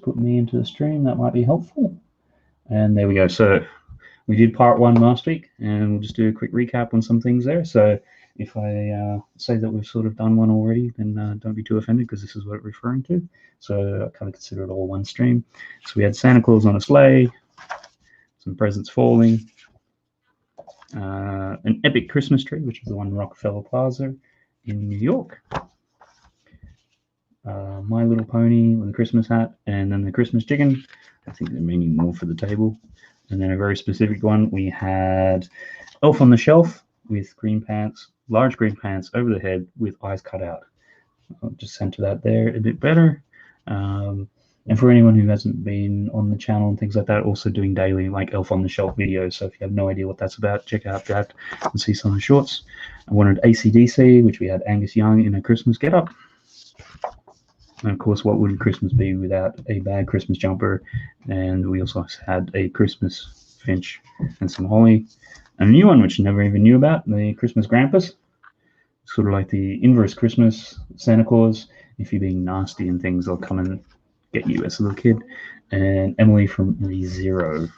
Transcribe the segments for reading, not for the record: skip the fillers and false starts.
put me into the stream, that might be helpful. And there we go. So we did part 1 last week, and we'll just do a quick recap on some things there. So if I say that we've sort of done one already, then don't be too offended, because this is what it's referring to. So I kind of consider it all one stream. So we had Santa Claus on a sleigh, some presents falling, an epic Christmas tree, which is the one in Rockefeller Plaza in New York. My Little Pony with a Christmas hat, and then the Christmas chicken. I think they're meaning more for the table. And then a very specific one, we had Elf on the Shelf with green pants, large green pants over the head with eyes cut out. I'll just center that there a bit better. And for anyone who hasn't been on the channel and things like that, also doing daily like Elf on the Shelf videos. So if you have no idea what that's about, check out that and see some of the shorts. I wanted AC/DC, which we had Angus Young in a Christmas getup. And of course, what would Christmas be without a bad Christmas jumper? And we also had a Christmas finch and some holly. And a new one, which I never even knew about, the Christmas Grampus. Sort of like the inverse Christmas Santa Claus. If you're being nasty and things, they'll come and get you as a little kid. And Emily from ReZero.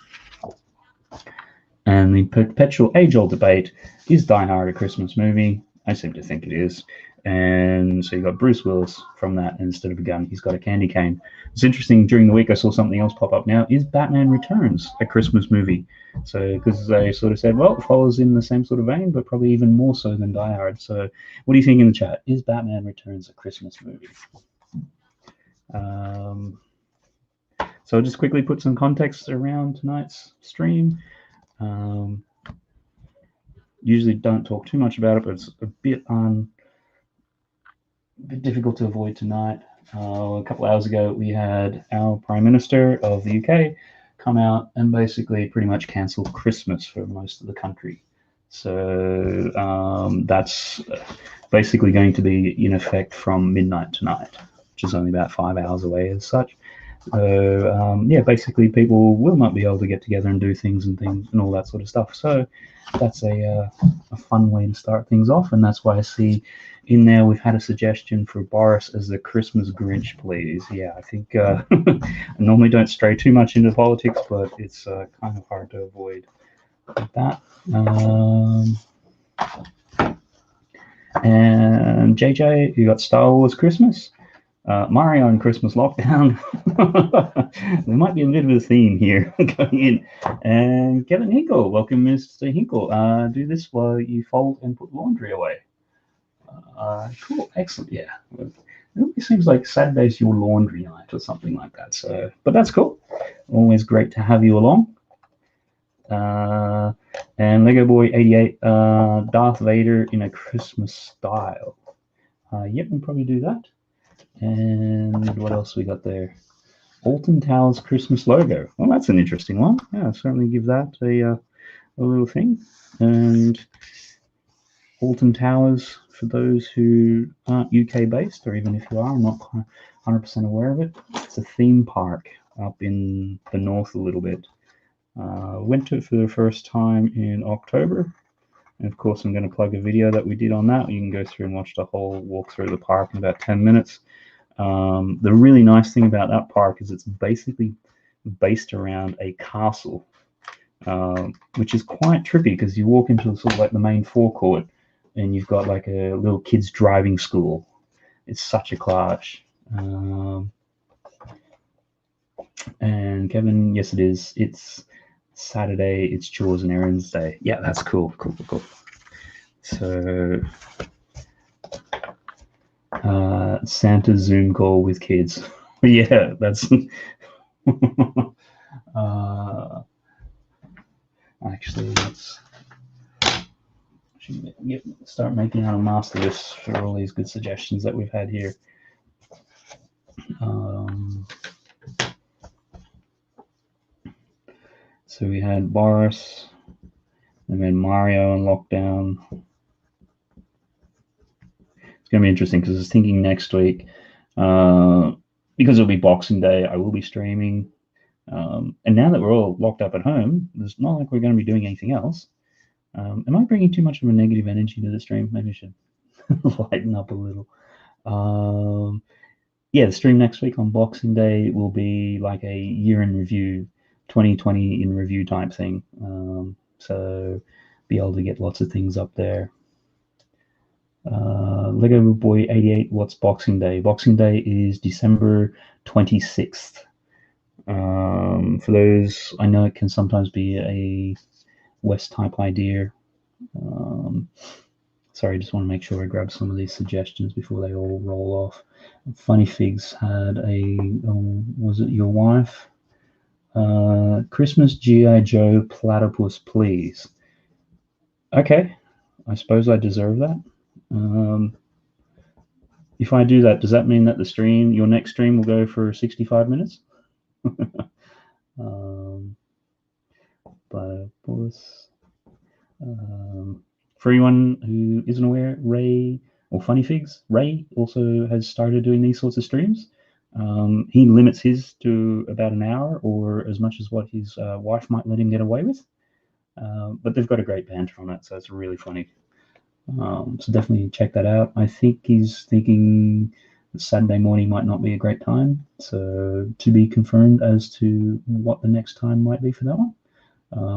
And the perpetual age-old debate, is Die Hard a Christmas movie? I seem to think it is. And so you got Bruce Willis from that, and instead of a gun, he's got a candy cane. It's interesting, during the week I saw something else pop up now. Is Batman Returns a Christmas movie? So, because they sort of said, well, it follows in the same sort of vein, but probably even more so than Die Hard. So what do you think in the chat? Is Batman Returns a Christmas movie? So I'll just quickly put some context around tonight's stream. Usually don't talk too much about it, but it's a bit difficult to avoid tonight. A couple hours ago, we had our Prime Minister of the UK come out and basically pretty much cancel Christmas for most of the country. So that's basically going to be in effect from midnight tonight, which is only about 5 hours away as such. So yeah, basically people will not be able to get together and do things and all that sort of stuff. So that's a fun way to start things off, and that's why I see in there we've had a suggestion for Boris as the Christmas Grinch, please. Yeah, I think I normally don't stray too much into politics, but it's kind of hard to avoid that. And JJ, you got Star Wars Christmas. Mario and Christmas lockdown. There might be a bit of a theme here going in. And Kevin Hinkle, welcome, Mr. Hinkle. Do this while you fold and put laundry away. Cool, excellent. Yeah, it seems like Saturday's your laundry night or something like that. So, but that's cool. Always great to have you along. And Lego Boy 88, Darth Vader in a Christmas style. Yep, we'll probably do that. And what else we got there? Alton Towers Christmas logo. Well, that's an interesting one. Yeah, I'll certainly give that a little thing. And Alton Towers, for those who aren't UK based, or even if you are, I'm not 100% aware of it. It's a theme park up in the north a little bit. Went to it for the first time in October. And of course, I'm going to plug a video that we did on that. You can go through and watch the whole walk through the park in about 10 minutes. The really nice thing about that park is it's basically based around a castle, which is quite trippy because you walk into sort of like the main forecourt and you've got like a little kids driving school. It's such a clash. And Kevin, yes, it is. It's Saturday. It's chores and errands day. Yeah, that's cool. Cool. So Santa's Zoom call with kids. Yeah, that's actually let's start making out a master list for all these good suggestions that we've had here. So we had Boris, and then Mario in lockdown. It's going to be interesting because I was thinking next week, because it'll be Boxing Day, I will be streaming. And now that we're all locked up at home, it's not like we're going to be doing anything else. Am I bringing too much of a negative energy to the stream? Maybe I should lighten up a little. yeah, the stream next week on Boxing Day will be like a year in review, 2020 in review type thing. So be able to get lots of things up there. Lego Boy 88, what's Boxing Day? Boxing Day is December 26th. For those, I know it can sometimes be a West type idea. Sorry, I just want to make sure I grab some of these suggestions before they all roll off. Funny Figs had a, was it your wife? Christmas G.I. Joe platypus, please. Okay, I suppose I deserve that. If I do that, does that mean that the stream, your next stream, will go for 65 minutes? Platypus. For anyone who isn't aware, Ray, or Funny Figs, Ray also has started doing these sorts of streams. He limits his to about an hour or as much as what his wife might let him get away with. But they've got a great banter on it, so it's really funny. So definitely check that out. I think he's thinking Saturday morning might not be a great time, so to be confirmed as to what the next time might be for that one.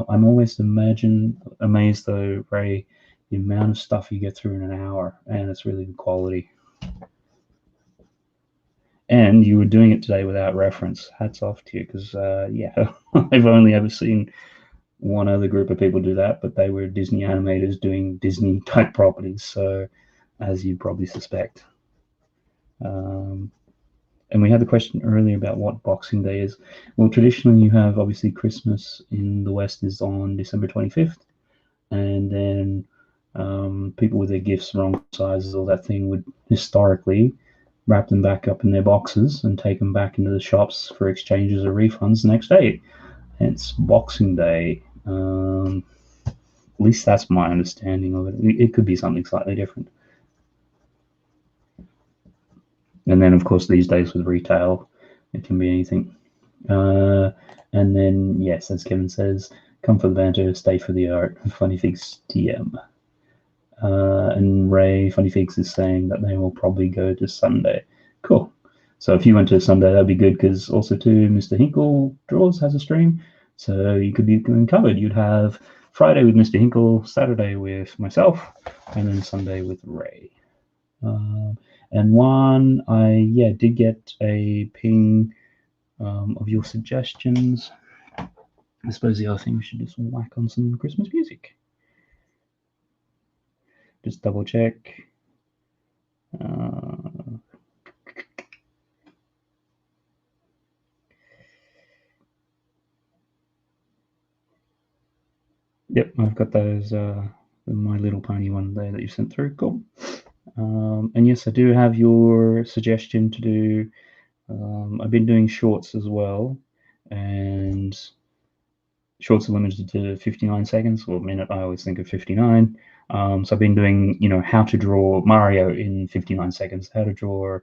I'm always amazed though, Ray, the amount of stuff you get through in an hour, and it's really good quality. And you were doing it today without reference. Hats off to you, because yeah, I've only ever seen one other group of people do that, but they were Disney animators doing Disney type properties. So, as you probably suspect. And we had the question earlier about what Boxing Day is. Well, traditionally you have obviously Christmas in the West is on December 25th, and then people with their gifts wrong sizes, all that thing, would historically wrap them back up in their boxes and take them back into the shops for exchanges or refunds the next day. Hence Boxing Day. At least that's my understanding of it. It could be something slightly different. And then, of course, these days with retail, it can be anything. And then, yes, as Kevin says, come for the banter, stay for the art. Funny Figs TM. And Ray Funny Figs is saying that they will probably go to Sunday. Cool. So if you went to Sunday, that'd be good, because also too, Mr. Hinkle Draws has a stream, so you could be covered. You'd have Friday with Mr. Hinkle, Saturday with myself, and then Sunday with Ray. And one, I did get a ping of your suggestions. I suppose the other thing, we should just whack on some Christmas music. Just double check. Yep, I've got those, My Little Pony one there that you sent through. Cool. And yes, I do have your suggestion to do. I've been doing shorts as well, and shorts are limited to 59 seconds, or a minute. I always think of 59. So I've been doing, how to draw Mario in 59 seconds, how to draw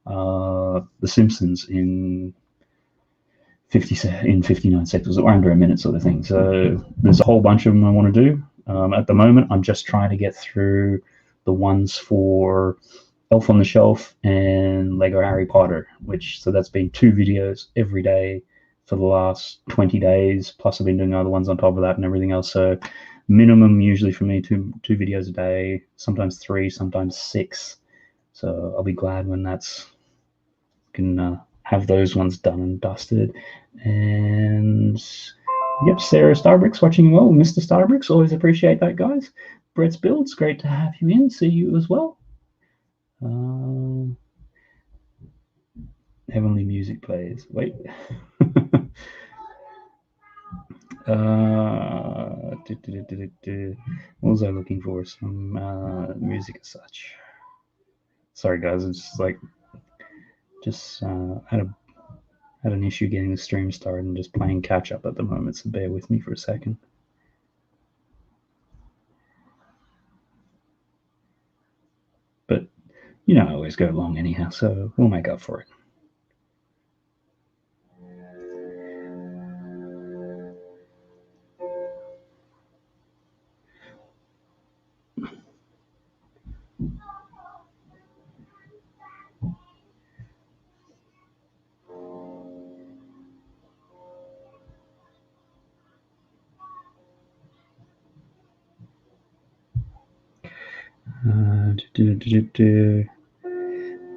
The Simpsons in 59 seconds, or under a minute, sort of thing. So there's a whole bunch of them I want to do. At the moment, I'm just trying to get through the ones for Elf on the Shelf and Lego Harry Potter, so that's been 2 videos every day for the last 20 days, plus I've been doing other ones on top of that and everything else. So minimum usually for me, two videos a day, sometimes 3, sometimes 6. So I'll be glad when can have those ones done and dusted. And yep, Sarah Starbricks watching well. Mr. Starbricks, always appreciate that, guys. Brett's Builds, great to have you in. See you as well. Heavenly music plays. Wait. What was I looking for? Some music as such. Sorry, guys. It's just had an issue getting the stream started and just playing catch up at the moment. So bear with me for a second. But I always go long anyhow, so we'll make up for it.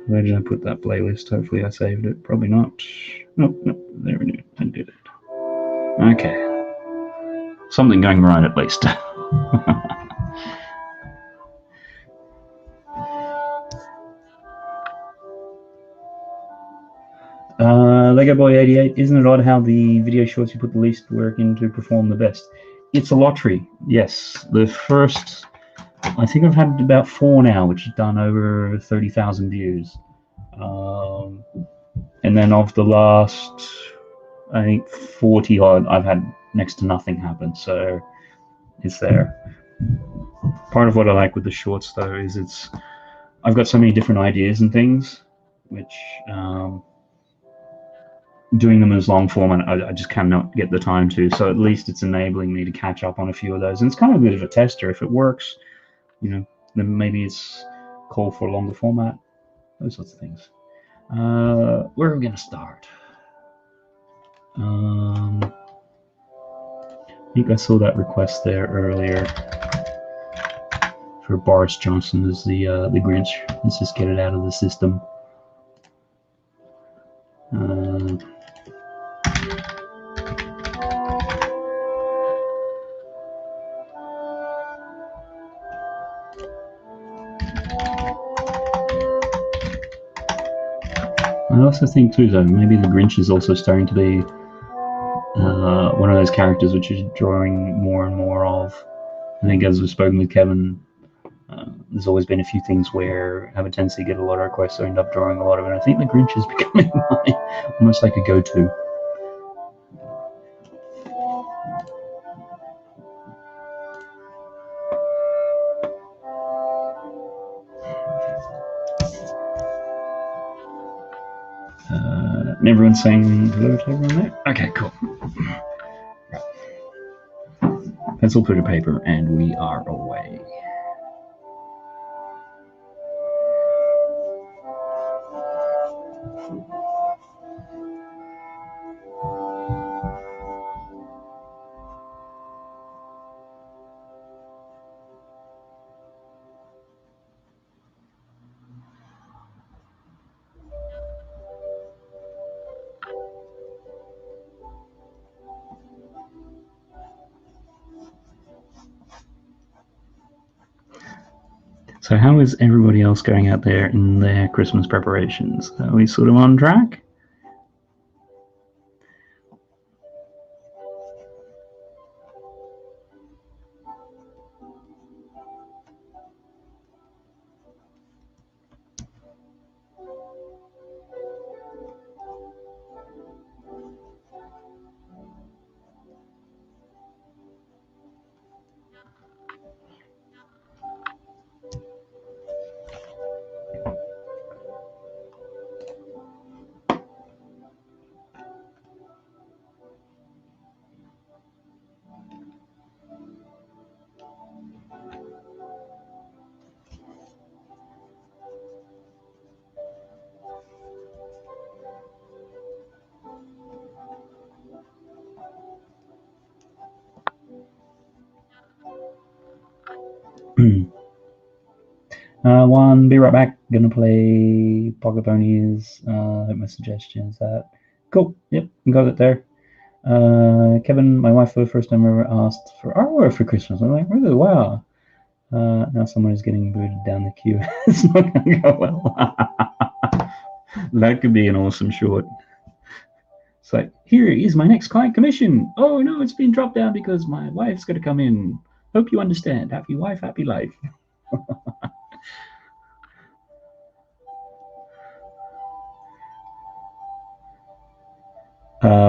Where did I put that playlist? Hopefully I saved it. Probably not. Nope, there we go. I did it. Okay. Something going right at least. Lego Boy 88, isn't it odd how the video shorts you put the least work into perform the best? It's a lottery, yes. The first, I think I've had about 4 now, which has done over 30,000 views. And then of the last, I think 40 odd, I've had next to nothing happen, so it's there. Part of what I like with the shorts though is I've got so many different ideas and things, which doing them as long form, and I just cannot get the time to. So at least it's enabling me to catch up on a few of those, and it's kind of a bit of a tester. If it works, then maybe it's call for a longer format. Those sorts of things. Where are we gonna start? I think I saw that request there earlier for Boris Johnson as the Grinch. Let's just get it out of the system. I also think too, though, maybe the Grinch is also starting to be one of those characters which is drawing more and more of. I think as we've spoken with Kevin, there's always been a few things where I have a tendency to get a lot of requests, so I end up drawing a lot of it. And I think the Grinch is becoming almost like a go-to. And everyone's saying hello to everyone there? Okay, cool. Pencil, pen, and paper, and we are away. So how is everybody else going out there in their Christmas preparations? Are we sort of on track? One, be right back. Gonna play Pocket Ponies. Hope my suggestion is that. Cool. Yep, got it there. Kevin, my wife, for the first time ever asked for artwork for Christmas. I'm like, really? Wow. Now someone is getting booted down the queue. It's not gonna go well. That could be an awesome short. It's like, here is my next client commission. Oh no, it's been dropped down because my wife's gonna come in. Hope you understand. Happy wife, happy life.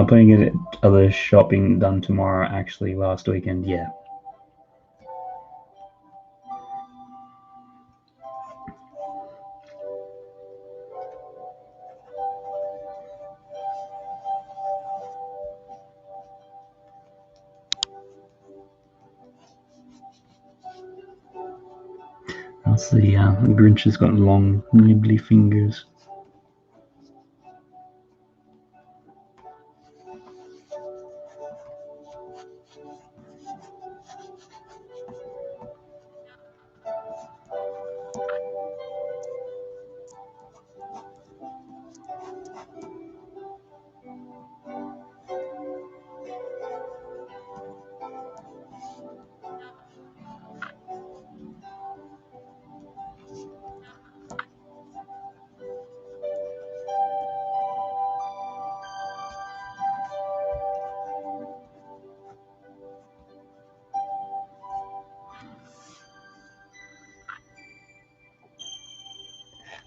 Putting it at other shopping done tomorrow, actually, last weekend, yeah. That's the Grinch has got long, nibbly fingers.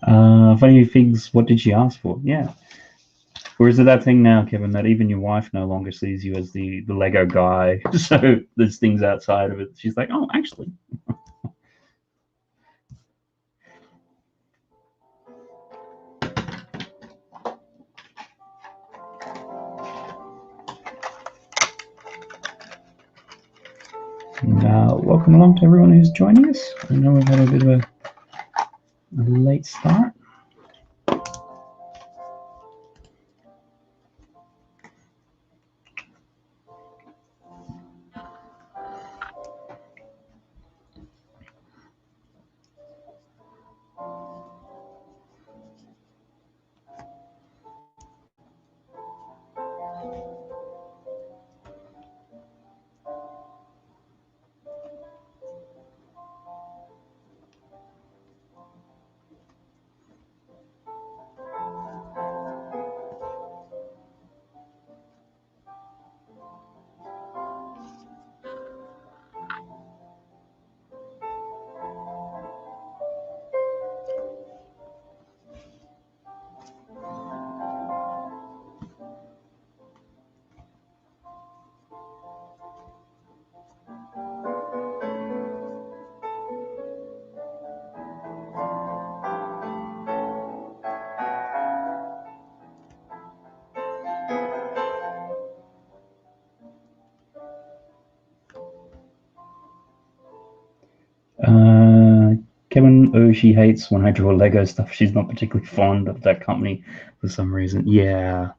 Funny Figs, what did she ask for? Yeah. Or is it that thing now, Kevin, that even your wife no longer sees you as the Lego guy? So there's things outside of it. She's like, oh, actually. Welcome along to everyone who's joining us. I know we've had a bit of a late start. Kevin, oh, she hates when I draw Lego stuff. She's not particularly fond of that company for some reason. Yeah,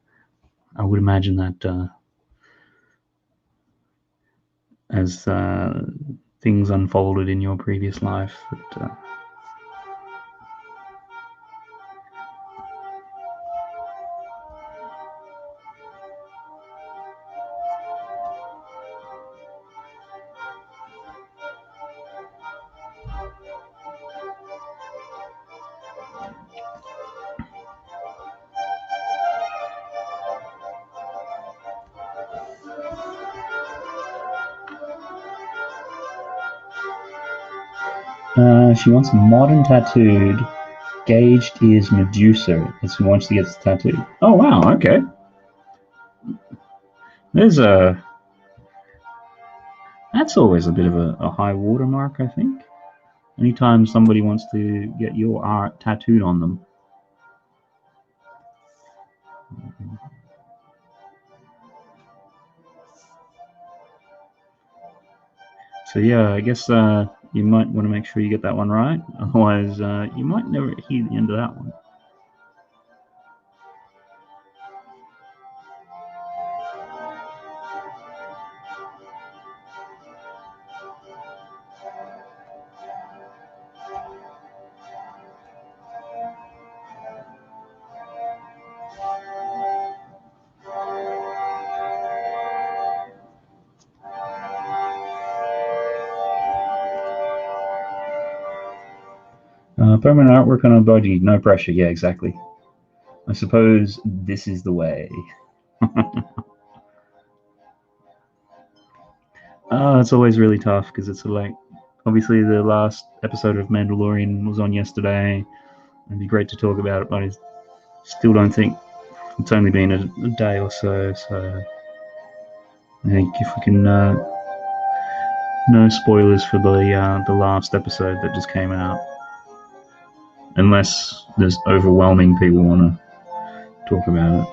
I would imagine that as things unfolded in your previous life. But, she wants modern tattooed. Gauged is Medusa. It's who wants to get tattooed. Oh wow, okay. There's a. That's always a bit of a high watermark, I think. Anytime somebody wants to get your art tattooed on them. So yeah, I guess you might want to make sure you get that one right. Otherwise, you might never hear the end of that one. Permanent artwork on a body, no pressure. Yeah, exactly. I suppose this is the way. It's always really tough because it's like, obviously the last episode of Mandalorian was on yesterday. It'd be great to talk about it, but I still don't think it's only been a day or so. So I think if we can, no spoilers for the last episode that just came out, unless there's overwhelming people want to talk about it.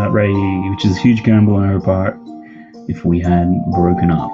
Ray, which is a huge gamble on our part if we had broken up.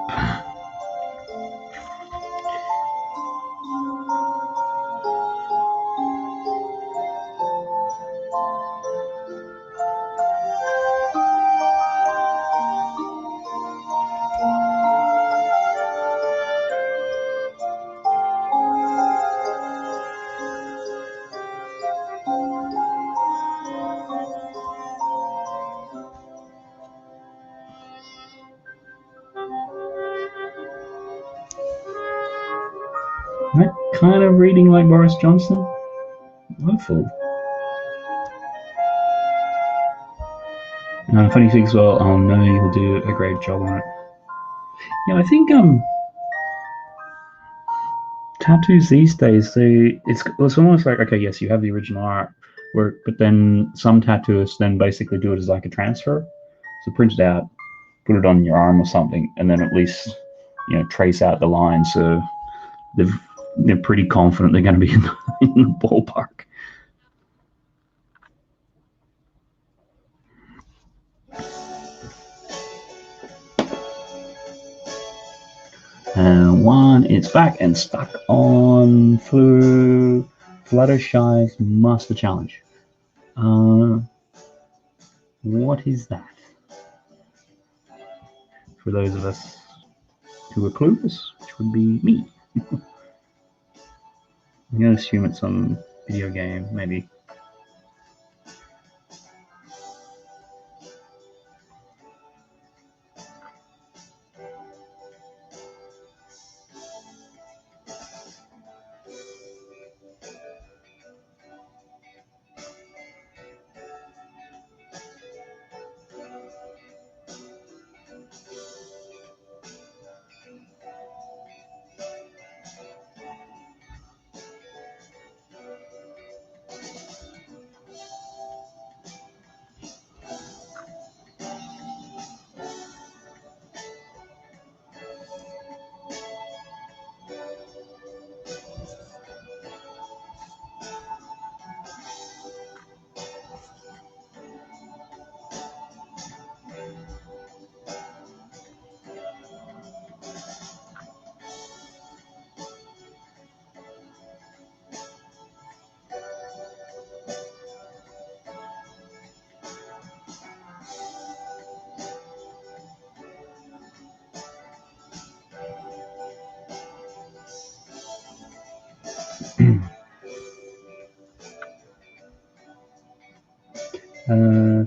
Am I kind of reading like Boris Johnson? Hopeful. Funny thing as well, I'll know you'll do a great job on it. Yeah, I think tattoos these days, it's almost like, okay, yes, you have the original artwork, but then some tattooists then basically do it as like a transfer. So print it out, put it on your arm or something, and then at least, you know, trace out the lines so they're pretty confident they're going to be in the ballpark. And one, it's back and stuck on Fluttershy's Master Challenge. What is that? For those of us who are clueless, which would be me. I'm going to assume it's some video game, maybe.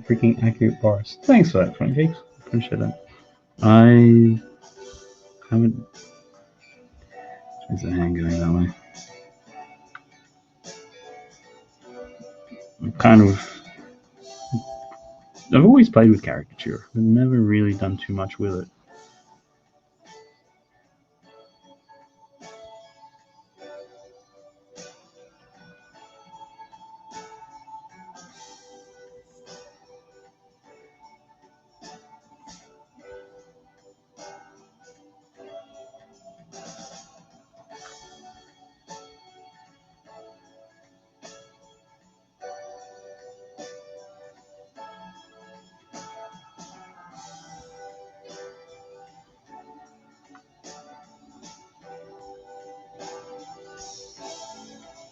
Freaking accurate bars. Thanks for that, Frank Cakes. Appreciate that. I haven't. There's a hand going that way. I've always played with caricature, but never really done too much with it.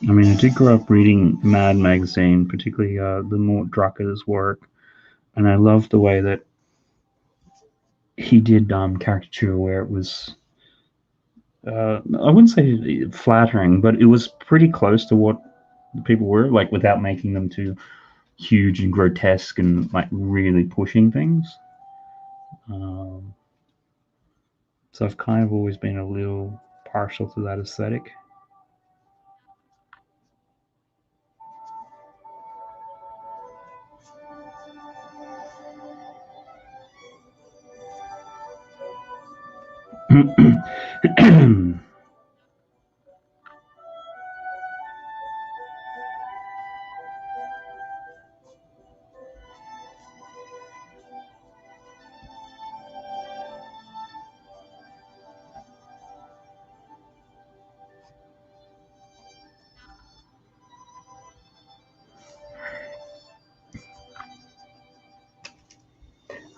I mean, I did grow up reading Mad magazine, particularly the Mort Drucker's work, and I loved the way that he did caricature where it was, I wouldn't say flattering, but it was pretty close to what people were, like without making them too huge and grotesque and like really pushing things. So I've kind of always been a little partial to that aesthetic.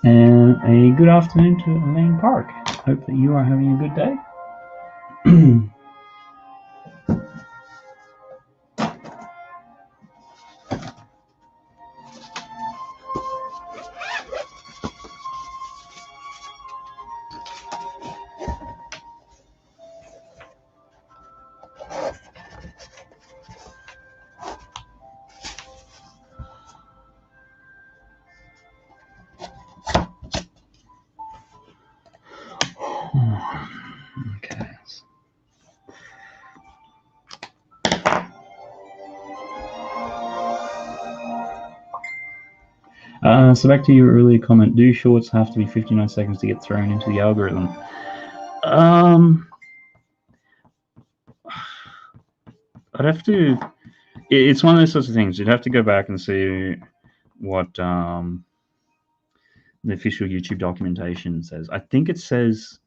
And a good afternoon to Elaine Park. Hope that you are having a good day. Okay. So back to your earlier comment, do shorts have to be 59 seconds to get thrown into the algorithm? I'd have to... It's one of those sorts of things. You'd have to go back and see what the official YouTube documentation says. I think it says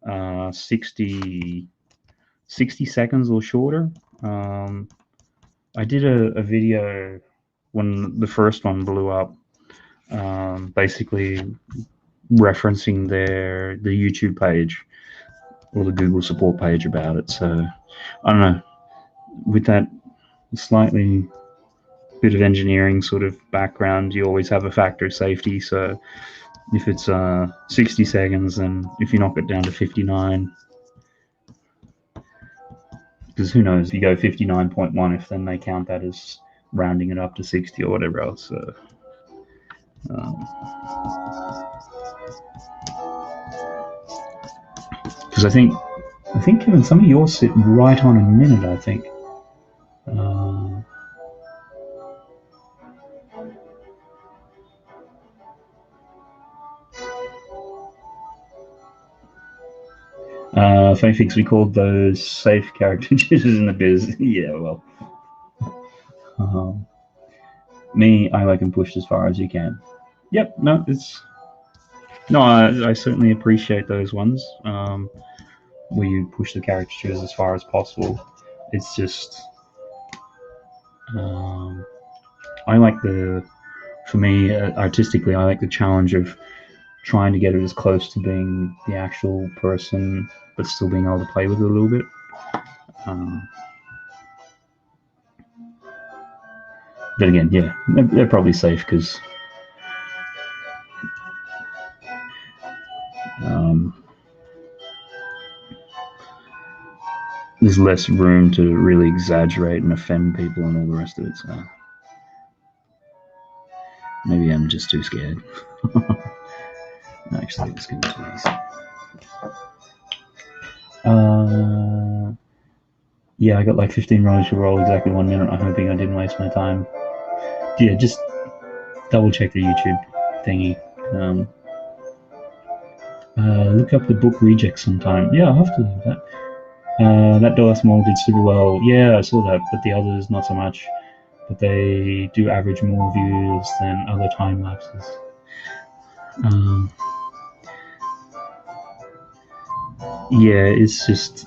60 seconds or shorter. I did a video when the first one blew up, basically referencing the YouTube page or the Google support page about it. So I don't know, with that slightly bit of engineering sort of background, you always have a factor of safety. So if it's 60 seconds, and if you knock it down to 59, because who knows, if you go 59.1, if then they count that as rounding it up to 60 or whatever else. So because I think Kevin, some of yours sit right on a minute, I think. Fafix, we called those safe caricatures in the biz. Yeah, well. Me, I like them pushed as far as you can. Yep, no, it's... No, I certainly appreciate those ones, where you push the caricatures as far as possible. It's just... I like the... For me, artistically, I like the challenge of trying to get it as close to being the actual person, but still being able to play with it a little bit. But again, yeah, they're probably safe because there's less room to really exaggerate and offend people and all the rest of it. So maybe I'm just too scared. Actually, it's going to be easy. Yeah, I got like 15 rollers to roll exactly 1 minute. I'm hoping I didn't waste my time. Yeah, just double check the YouTube thingy. Look up the book rejects sometime. Yeah, I'll have to do that. That Darth Maul did super well. Yeah, I saw that, but the others not so much. But they do average more views than other time lapses. Yeah, it's just...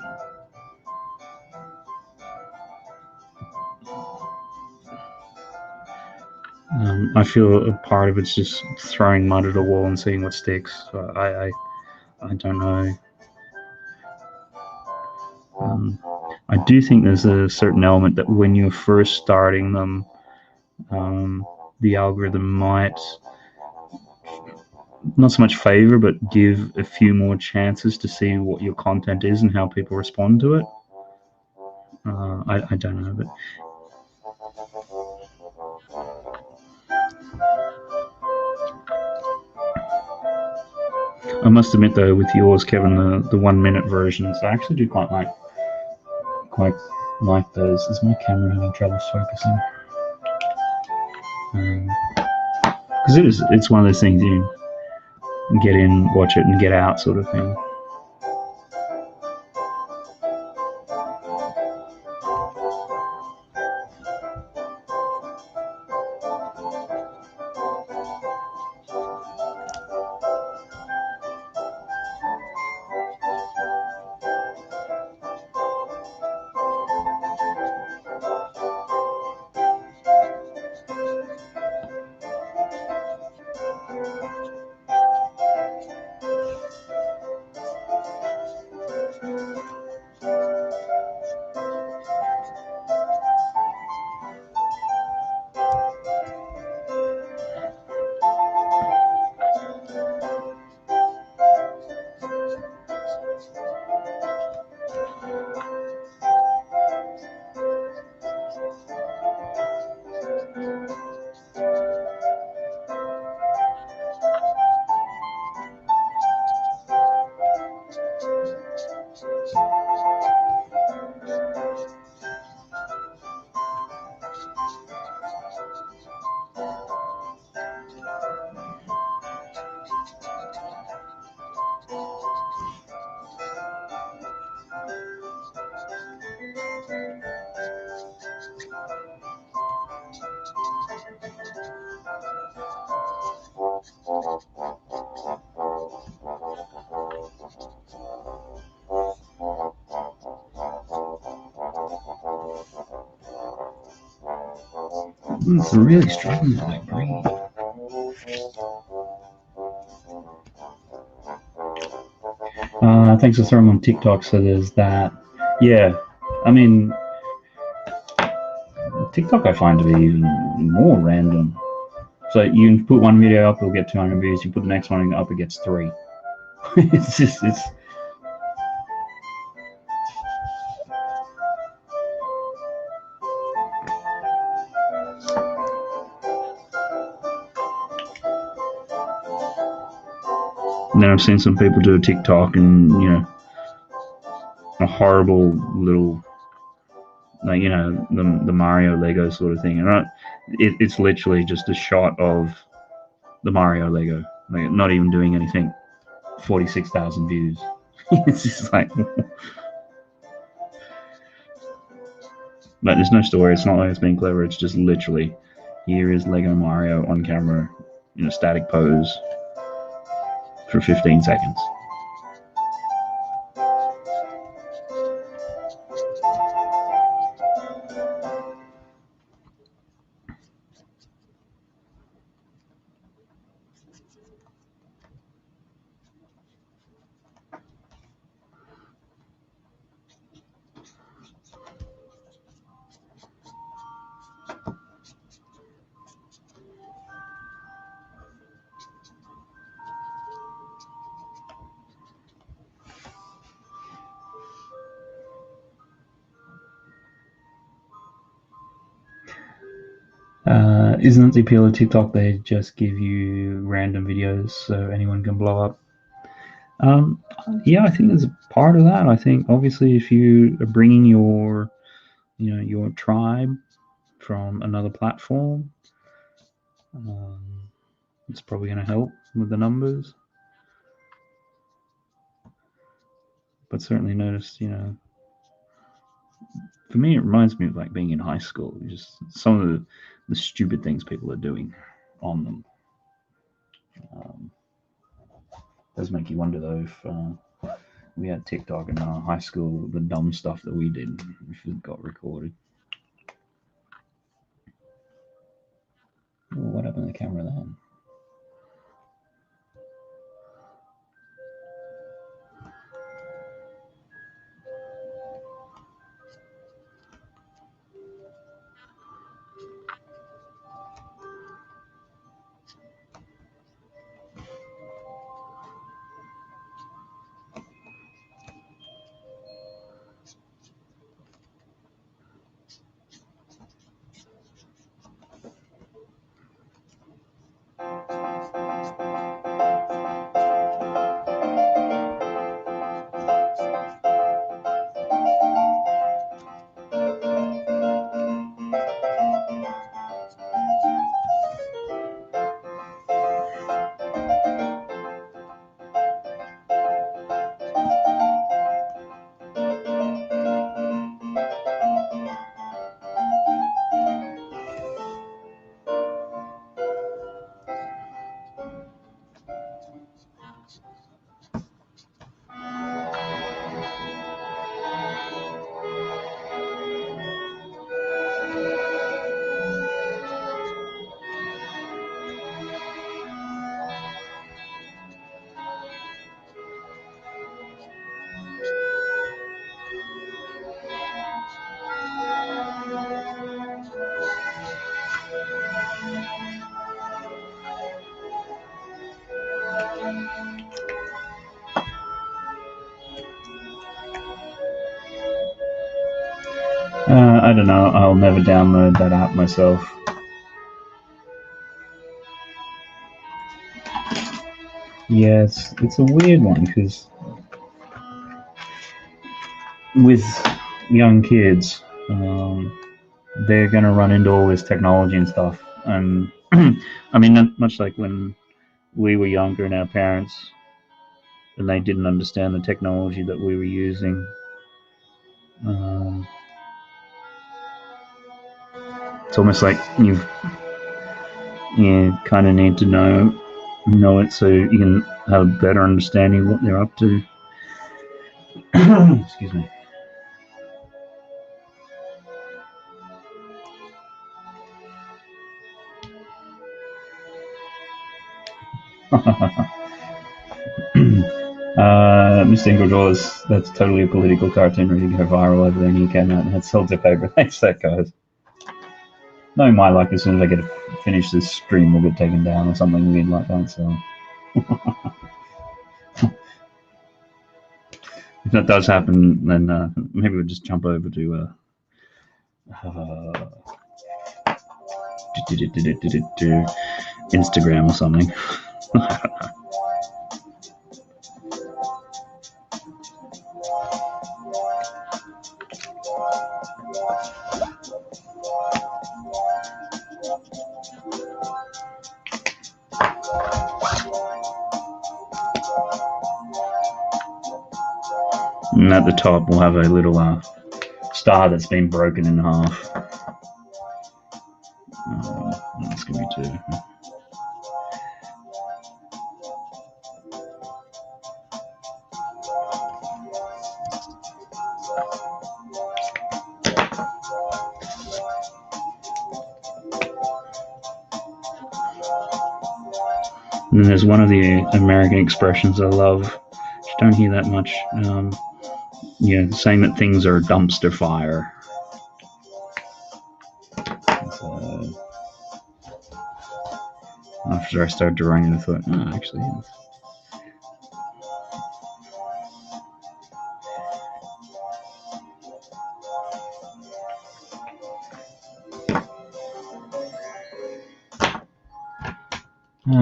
I feel a part of it's just throwing mud at a wall and seeing what sticks. I don't know. I do think there's a certain element that when you're first starting them, the algorithm might not so much favor, but give a few more chances to see what your content is and how people respond to it. I don't know, but I must admit though, with yours, Kevin, the 1 minute versions, I actually do quite like those. Is my camera having trouble focusing? Because it's one of those things you get in, watch it, and get out sort of thing. It's really struggling with that green. Thanks for throwing on TikTok. So there's that. Yeah, I mean, TikTok I find to be even more random. So you put one video up, it'll get 200 views. You put the next one up, it gets 3. it's. And then I've seen some people do a TikTok and, a horrible little, like, the Mario Lego sort of thing. And it's literally just a shot of the Mario Lego, like not even doing anything. 46,000 views. It's just like, but there's no story. It's not like it's being clever. It's just literally, here is Lego Mario on camera in a static pose for 15 seconds. Isn't it the appeal of TikTok? They just give you random videos so anyone can blow up. Yeah, I think there's a part of that. I think obviously if you are bringing your tribe from another platform, it's probably going to help with the numbers. But certainly noticed, for me, it reminds me of like being in high school. Just some of the stupid things people are doing on them. Does make you wonder though if we had TikTok in our high school, the dumb stuff that we did, if it got recorded. Well, what happened to the camera then? I don't know. I'll never download that app myself. Yeah, it's a weird one because with young kids, they're going to run into all this technology and stuff. And I mean, not much like when we were younger and our parents, and they didn't understand the technology that we were using. It's almost like you kind of need to know it so you can have a better understanding of what they're up to. Excuse me. Mr. Ingledraws, that's totally a political cartoon ready to go viral over there in the UK, mate. That's sold to paper. Thanks, that guys. Knowing my luck, as soon as I get to finish this stream, will get taken down or something weird like that. So, if that does happen, then maybe we'll just jump over to Instagram or something. And at the top, we'll have a little star that's been broken in half. That's going to be two. And there's one of the American expressions I love, which you don't hear that much. Saying that things are a dumpster fire. So, after I started drawing it, I thought, oh, actually,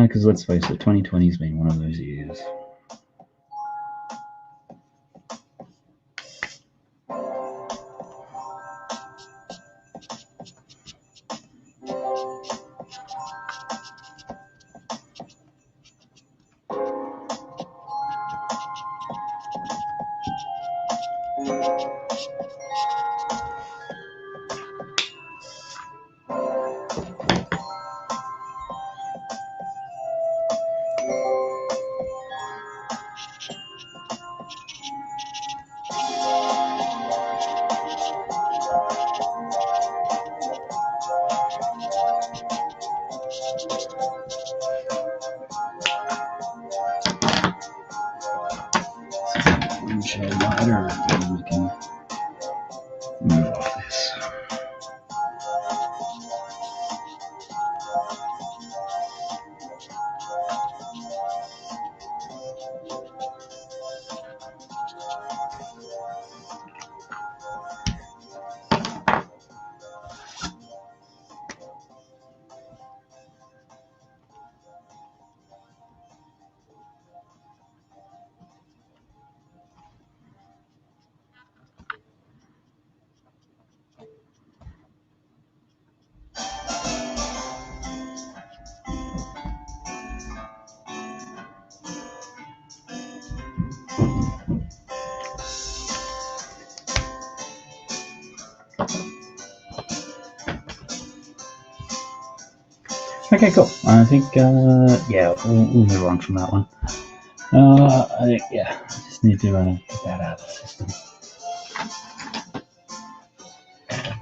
because let's face it, 2020's been one of those years. Okay, cool. I think, yeah, we'll move on from that one. I think, yeah, I just need to get that out of the system.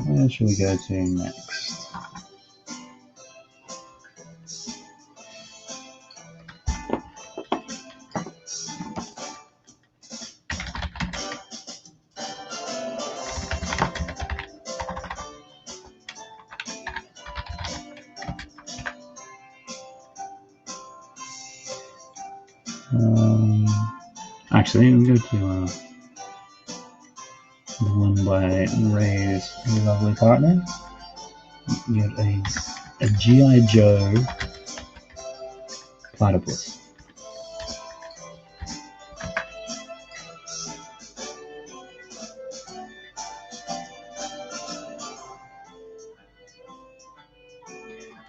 Where should we go to next? Actually, we'll go to the one by Ray's lovely partner. You have a G.I. Joe platypus.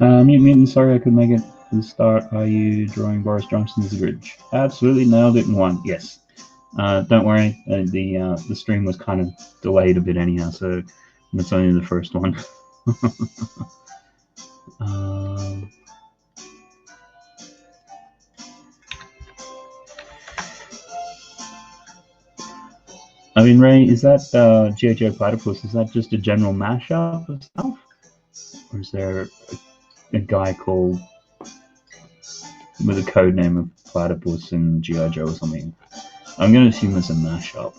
Mutant, sorry I could make it to the start. Are you drawing Boris Johnson as a bridge? Absolutely nailed it in one. Yes. Don't worry. The stream was kind of delayed a bit anyhow, so that's only the first one. I mean, Ray, is that G.I. Joe Platypus? Is that just a general mashup of stuff, or is there a guy called with a code name of Platypus and G.I. Joe or something. I'm going to assume it's a mashup.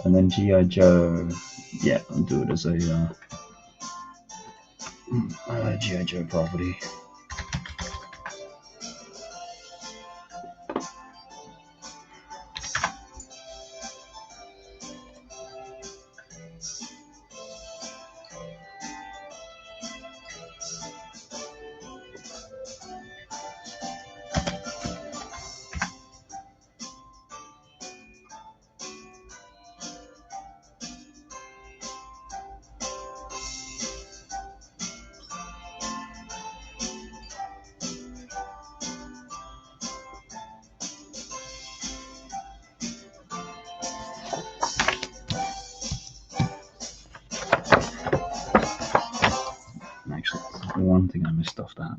And then G.I. Joe, yeah, I'll do it as a G.I. Joe property. Actually, one thing I missed off that.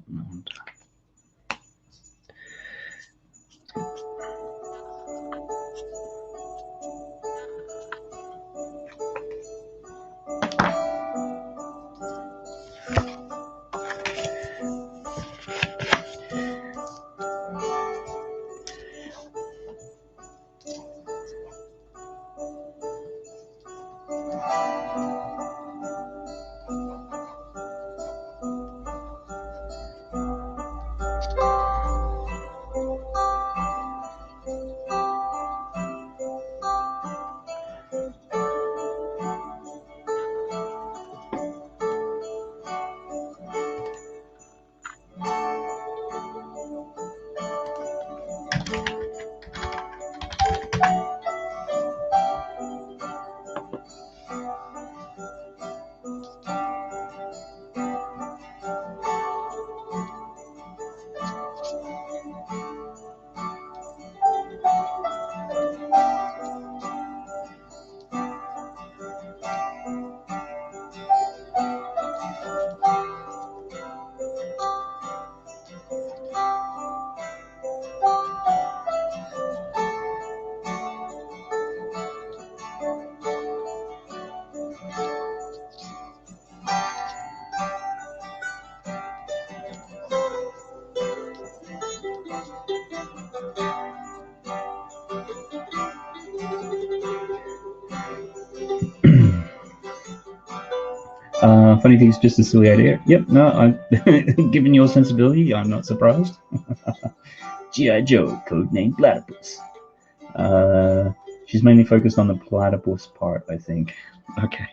Funny thing is just a silly idea. Yep, no, I'm given your sensibility, I'm not surprised. G.I. Joe, codename Platypus. She's mainly focused on the platypus part, I think. Okay.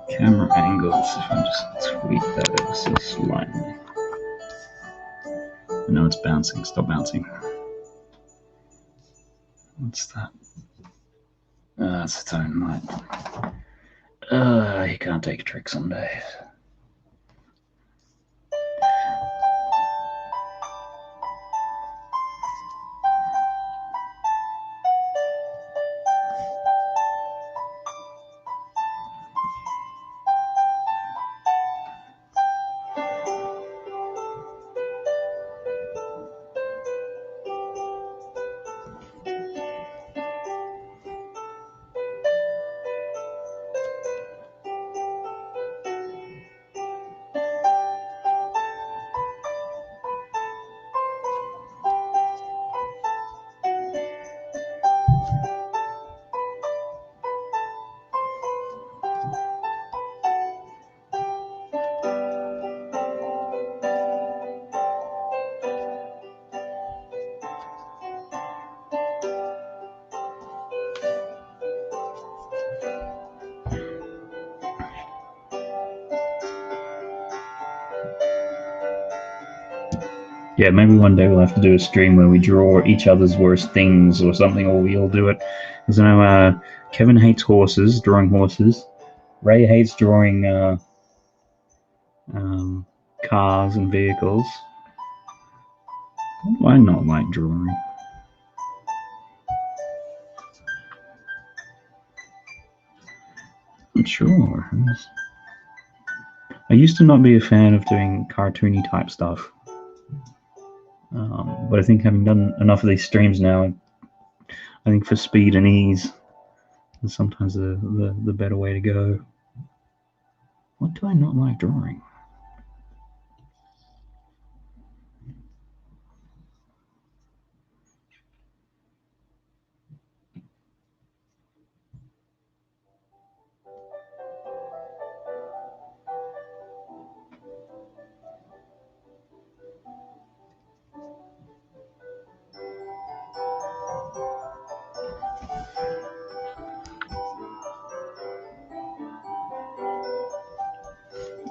Camera angles, if I just tweak that ever so slightly. No, it's bouncing. Stop bouncing. What's that? That's the tone light. You can't take a trick some days. Yeah, maybe one day we'll have to do a stream where we draw each other's worst things or something, or we all do it. Because I know Kevin hates horses, drawing horses. Ray hates drawing cars and vehicles. What do I not like drawing? I'm sure. I used to not be a fan of doing cartoony type stuff. But I think having done enough of these streams now, I think for speed and ease is sometimes the better way to go. What do I not like drawing?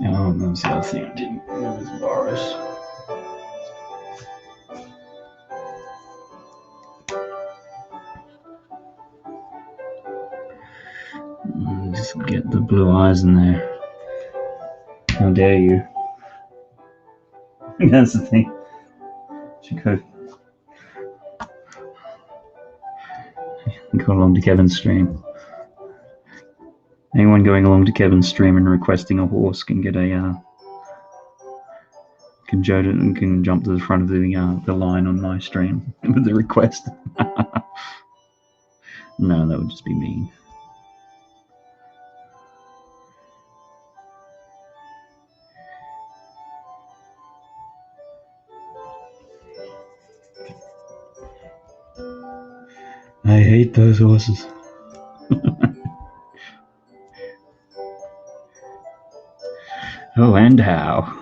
Oh, that was the other thing I didn't. It was Boris. Just get the blue eyes in there. How dare you? That's the thing. Should go along to Kevin's stream. Anyone going along to Kevin's stream and requesting a horse can get a can jump to the front of the line on my stream with the request. No, that would just be mean. I hate those horses. Oh, and how?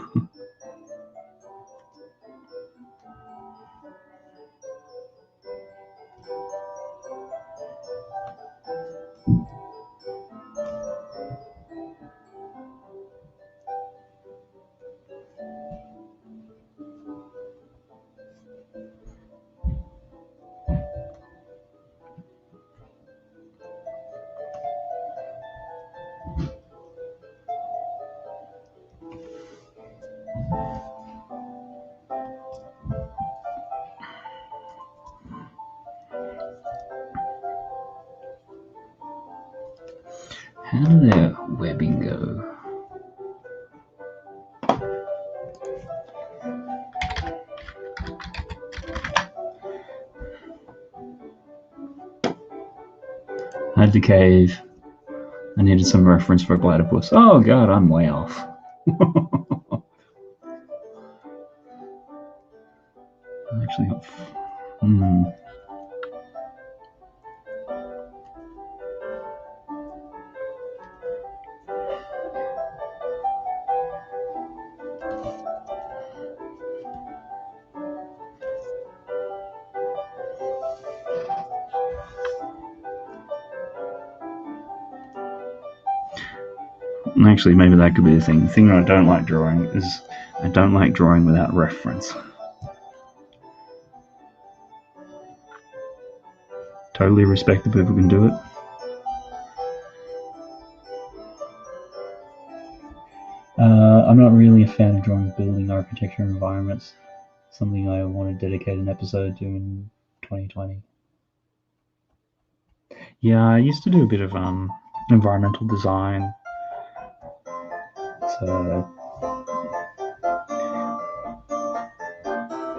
How did their webbing go? I had to cave. I needed some reference for platypus. Oh god, I'm way off. I'm actually off. Actually, maybe that could be the thing. The thing that I don't like drawing is I don't like drawing without reference. Totally respect the people who can do it. I'm not really a fan of drawing building architecture environments. Something I want to dedicate an episode to in 2020. Yeah, I used to do a bit of environmental design. So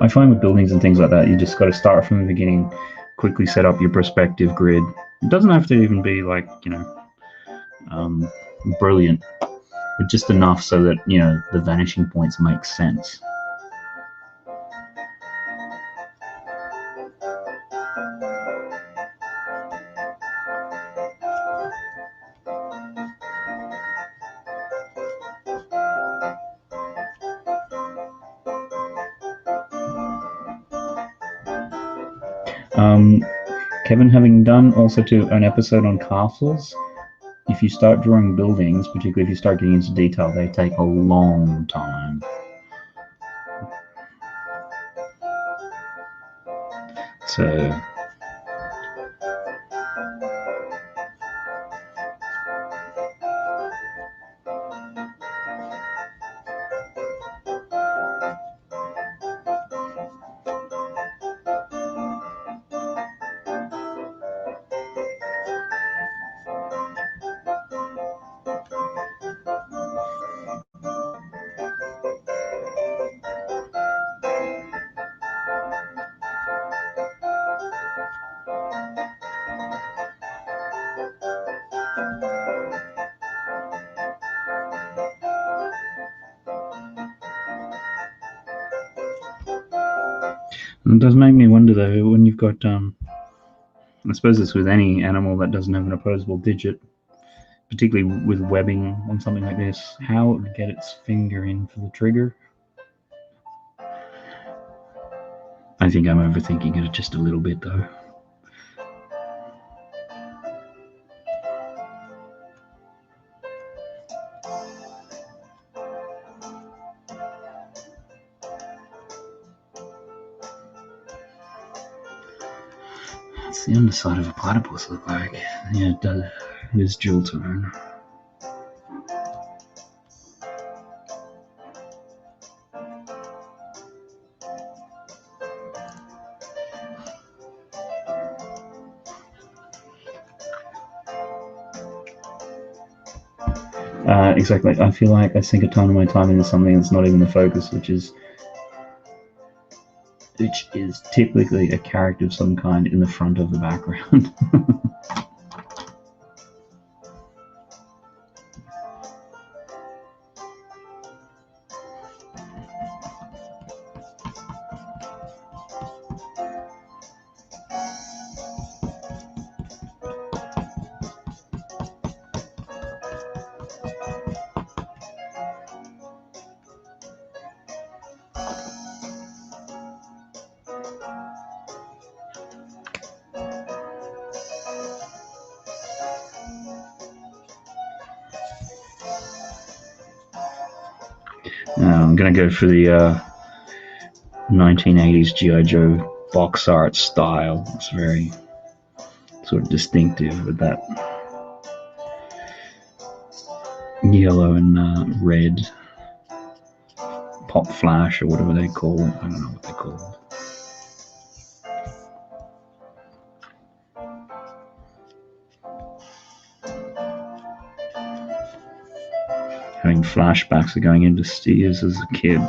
I find with buildings and things like that, you just got to start from the beginning, quickly set up your perspective grid. It doesn't have to even be like, brilliant, but just enough so that, the vanishing points make sense. Kevin, having done also an episode on castles, if you start drawing buildings, particularly if you start getting into detail, they take a long time. So it does make me wonder, though, when you've got, I suppose it's with any animal that doesn't have an opposable digit, particularly with webbing on something like this, how it would get its finger in for the trigger. I think I'm overthinking it just a little bit, though. What's the underside of a platypus look like? Yeah, it does. It is dual tone. Exactly. I feel like I sink a ton of my time into something that's not even the focus, which is typically a character of some kind in the front of the background. I'm going to go for the 1980s G.I. Joe box art style. It's very sort of distinctive with that yellow and red pop flash or whatever they call it. I don't know what they call it. Having flashbacks of going into Steve's as a kid.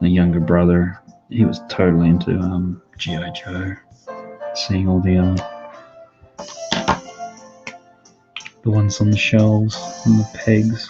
The younger brother, he was totally into G.I. Joe. Seeing all the ones on the shelves and the pegs.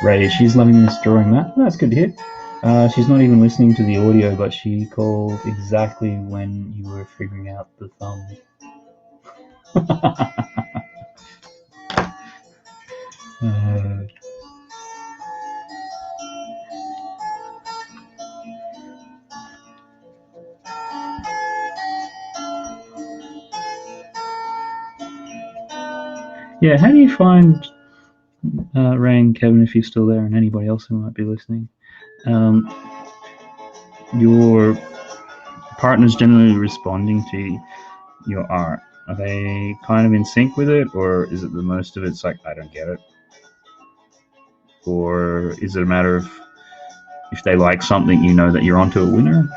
Ray, she's loving this drawing, Matt. That's good to hear. She's not even listening to the audio, but she called exactly when you were figuring out the thumb. Yeah, how do you find, Ray and Kevin, if you're still there, and anybody else who might be listening, your partner's generally responding to your art? Are they kind of in sync with it, or is it the most of it's like, I don't get it? Or is it a matter of if they like something, you know that you're onto a winner?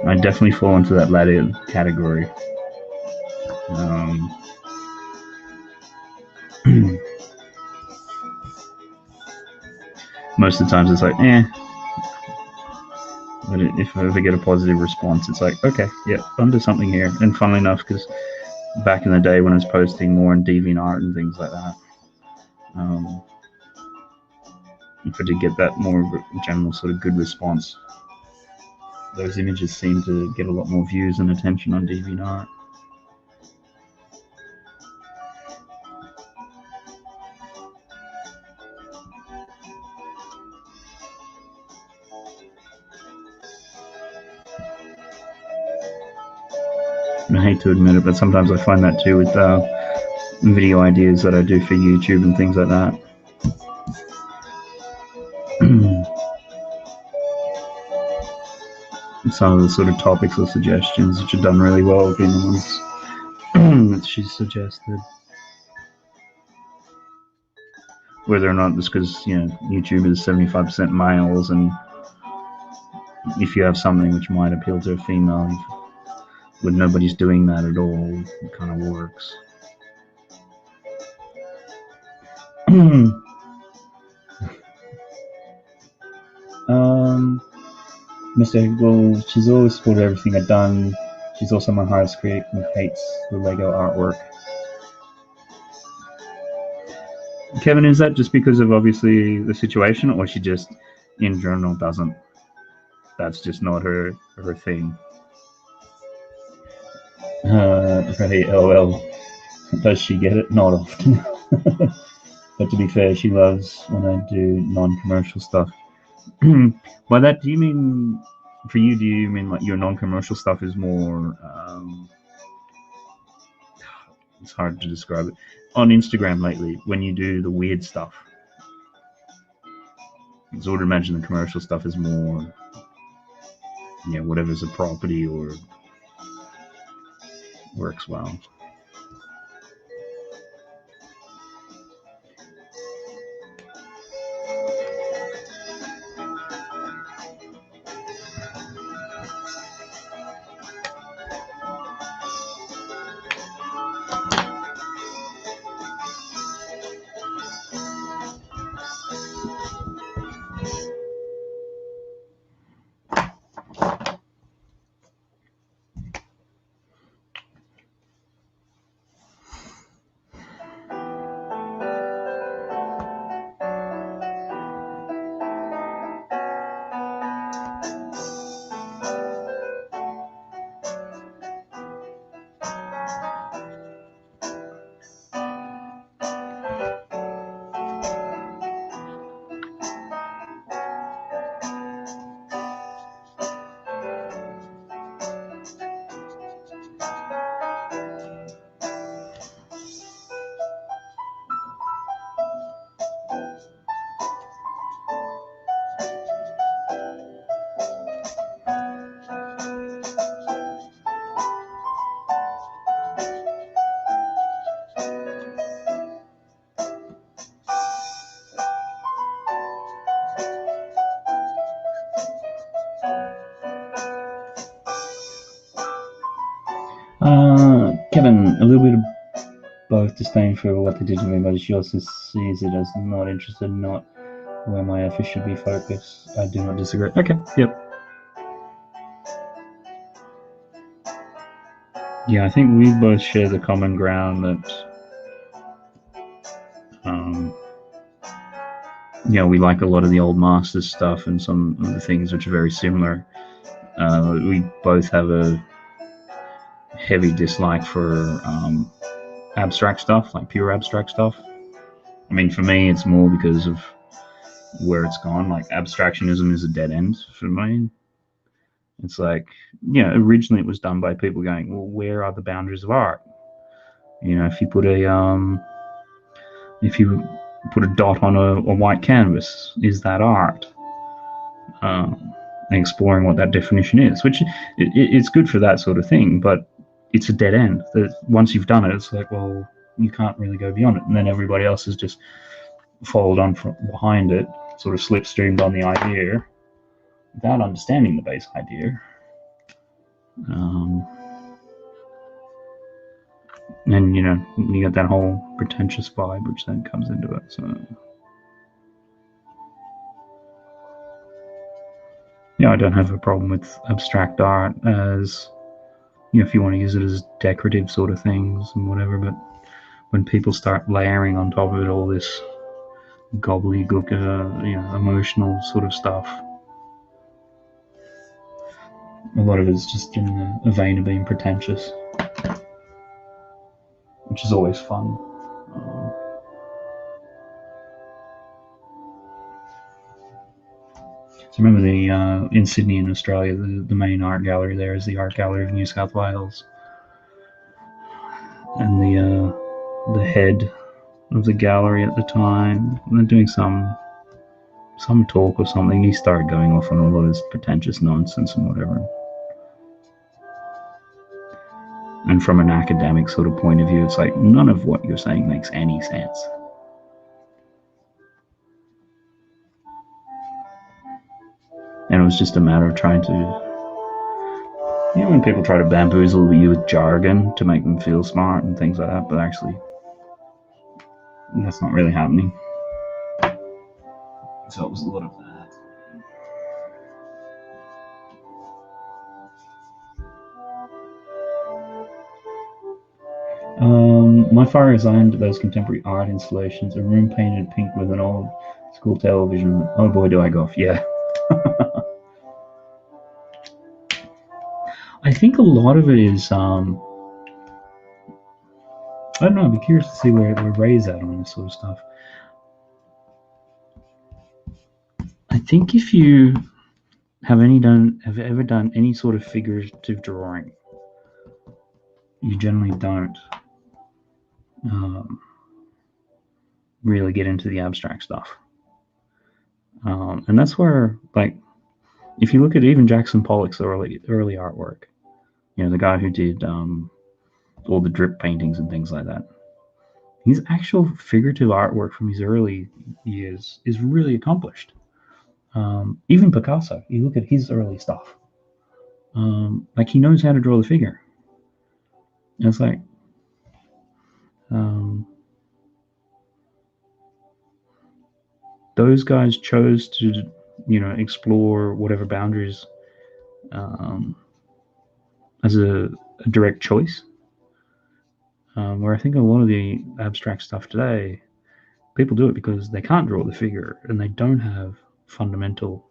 I definitely fall into that latter category. most of the times it's like, eh. But if I ever get a positive response, it's like, okay, yeah, onto something here. And funnily enough, because back in the day when I was posting more on DeviantArt and things like that, if I did get that more general sort of good response, those images seem to get a lot more views and attention on DeviantArt. And I hate to admit it, but sometimes I find that too with video ideas that I do for YouTube and things like that. Some of the sort of topics or suggestions which are done really well have been the ones that she's suggested. Whether or not it's because, you know, YouTube is 75% males, and if you have something which might appeal to a female, when nobody's doing that at all, it kind of works. Mr. Well, she's always supported everything I've done. She's also my hardest critic and hates the Lego artwork. Kevin, is that just because of obviously the situation, or she just in general doesn't? That's just not her thing. Right, LOL. Does she get it? Not often. But to be fair, she loves when I do non-commercial stuff. By that, do you mean, for you, do you mean like your non-commercial stuff is more, it's hard to describe it, on Instagram lately, when you do the weird stuff? Because I would imagine the commercial stuff is more, yeah, whatever's a property or works well. Kevin, a little bit of both disdain for what they did to me, but she also sees it as not interested, not where my effort should be focused. I do not disagree. Okay, yep. Yeah, I think we both share the common ground that, you know, we like a lot of the old Masters stuff and some of the things which are very similar. We both have a heavy dislike for abstract stuff, like pure abstract stuff. I mean, for me, it's more because of where it's gone. Like, abstractionism is a dead end for me. It's like, you know, originally it was done by people going, well, where are the boundaries of art? You know, if you put a dot on a white canvas, is that art? Exploring what that definition is, which it's good for that sort of thing, but it's a dead end. Once you've done it, it's like, well, you can't really go beyond it, and then everybody else has just followed on from behind it, sort of slipstreamed on the idea without understanding the base idea. And, you know, you get that whole pretentious vibe which then comes into it. So I don't have a problem with abstract art as, if you want to use it as decorative sort of things and whatever, but when people start layering on top of it all this gobbledygook, emotional sort of stuff, a lot of it's just in a vein of being pretentious, which is always fun. So remember in Sydney in Australia, the main art gallery there is the Art Gallery of New South Wales, and the head of the gallery at the time, they're doing some talk or something, he started going off on a lot of this pretentious nonsense and whatever. And from an academic sort of point of view, it's like none of what you're saying makes any sense. And it was just a matter of trying to, when people try to bamboozle you with jargon to make them feel smart and things like that, but actually that's not really happening. So it was a lot of that. My father designed those contemporary art installations, a room painted pink with an old school television. Oh boy, do I go off. Yeah. I think a lot of it is, I don't know, I'd be curious to see where Ray's at on this sort of stuff. I think if you have ever done any sort of figurative drawing, you generally don't really get into the abstract stuff. And that's where, like, if you look at even Jackson Pollock's early artwork, the guy who did all the drip paintings and things like that, his actual figurative artwork from his early years is really accomplished. Even Picasso, you look at his early stuff, like he knows how to draw the figure. And it's like, those guys chose to, explore whatever boundaries as a direct choice. Where I think a lot of the abstract stuff today, people do it because they can't draw the figure and they don't have fundamental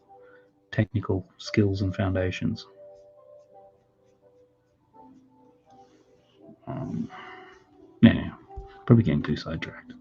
technical skills and foundations. Yeah, probably getting too sidetracked.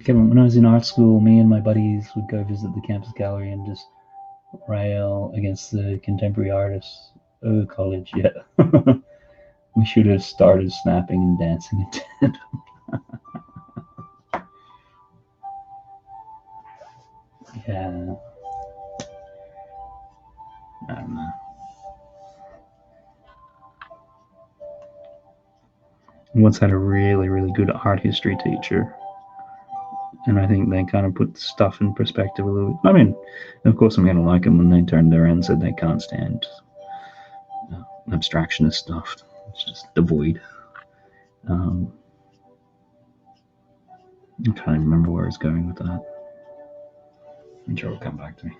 Kevin, when I was in art school, me and my buddies would go visit the campus gallery and just rail against the contemporary artists. Oh, college, yeah. We should have started snapping and dancing in tandem. Yeah. I don't know. Once had a really, really good art history teacher, and I think they kind of put stuff in perspective a little bit. I mean, of course, I'm going to like them when they turned around and said they can't stand abstractionist stuff. It's just devoid. I can't even remember where it's going with that. I'm sure it'll come back to me.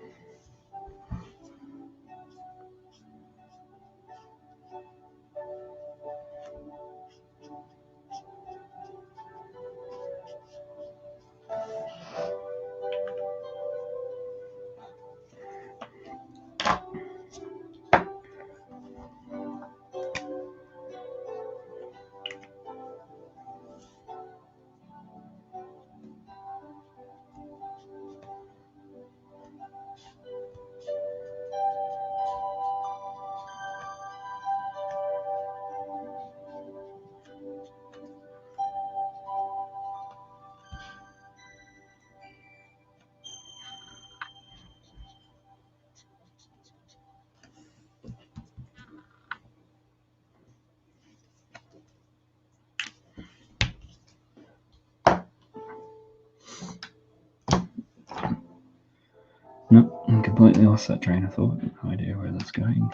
completely lost that train of thought. No idea where that's going.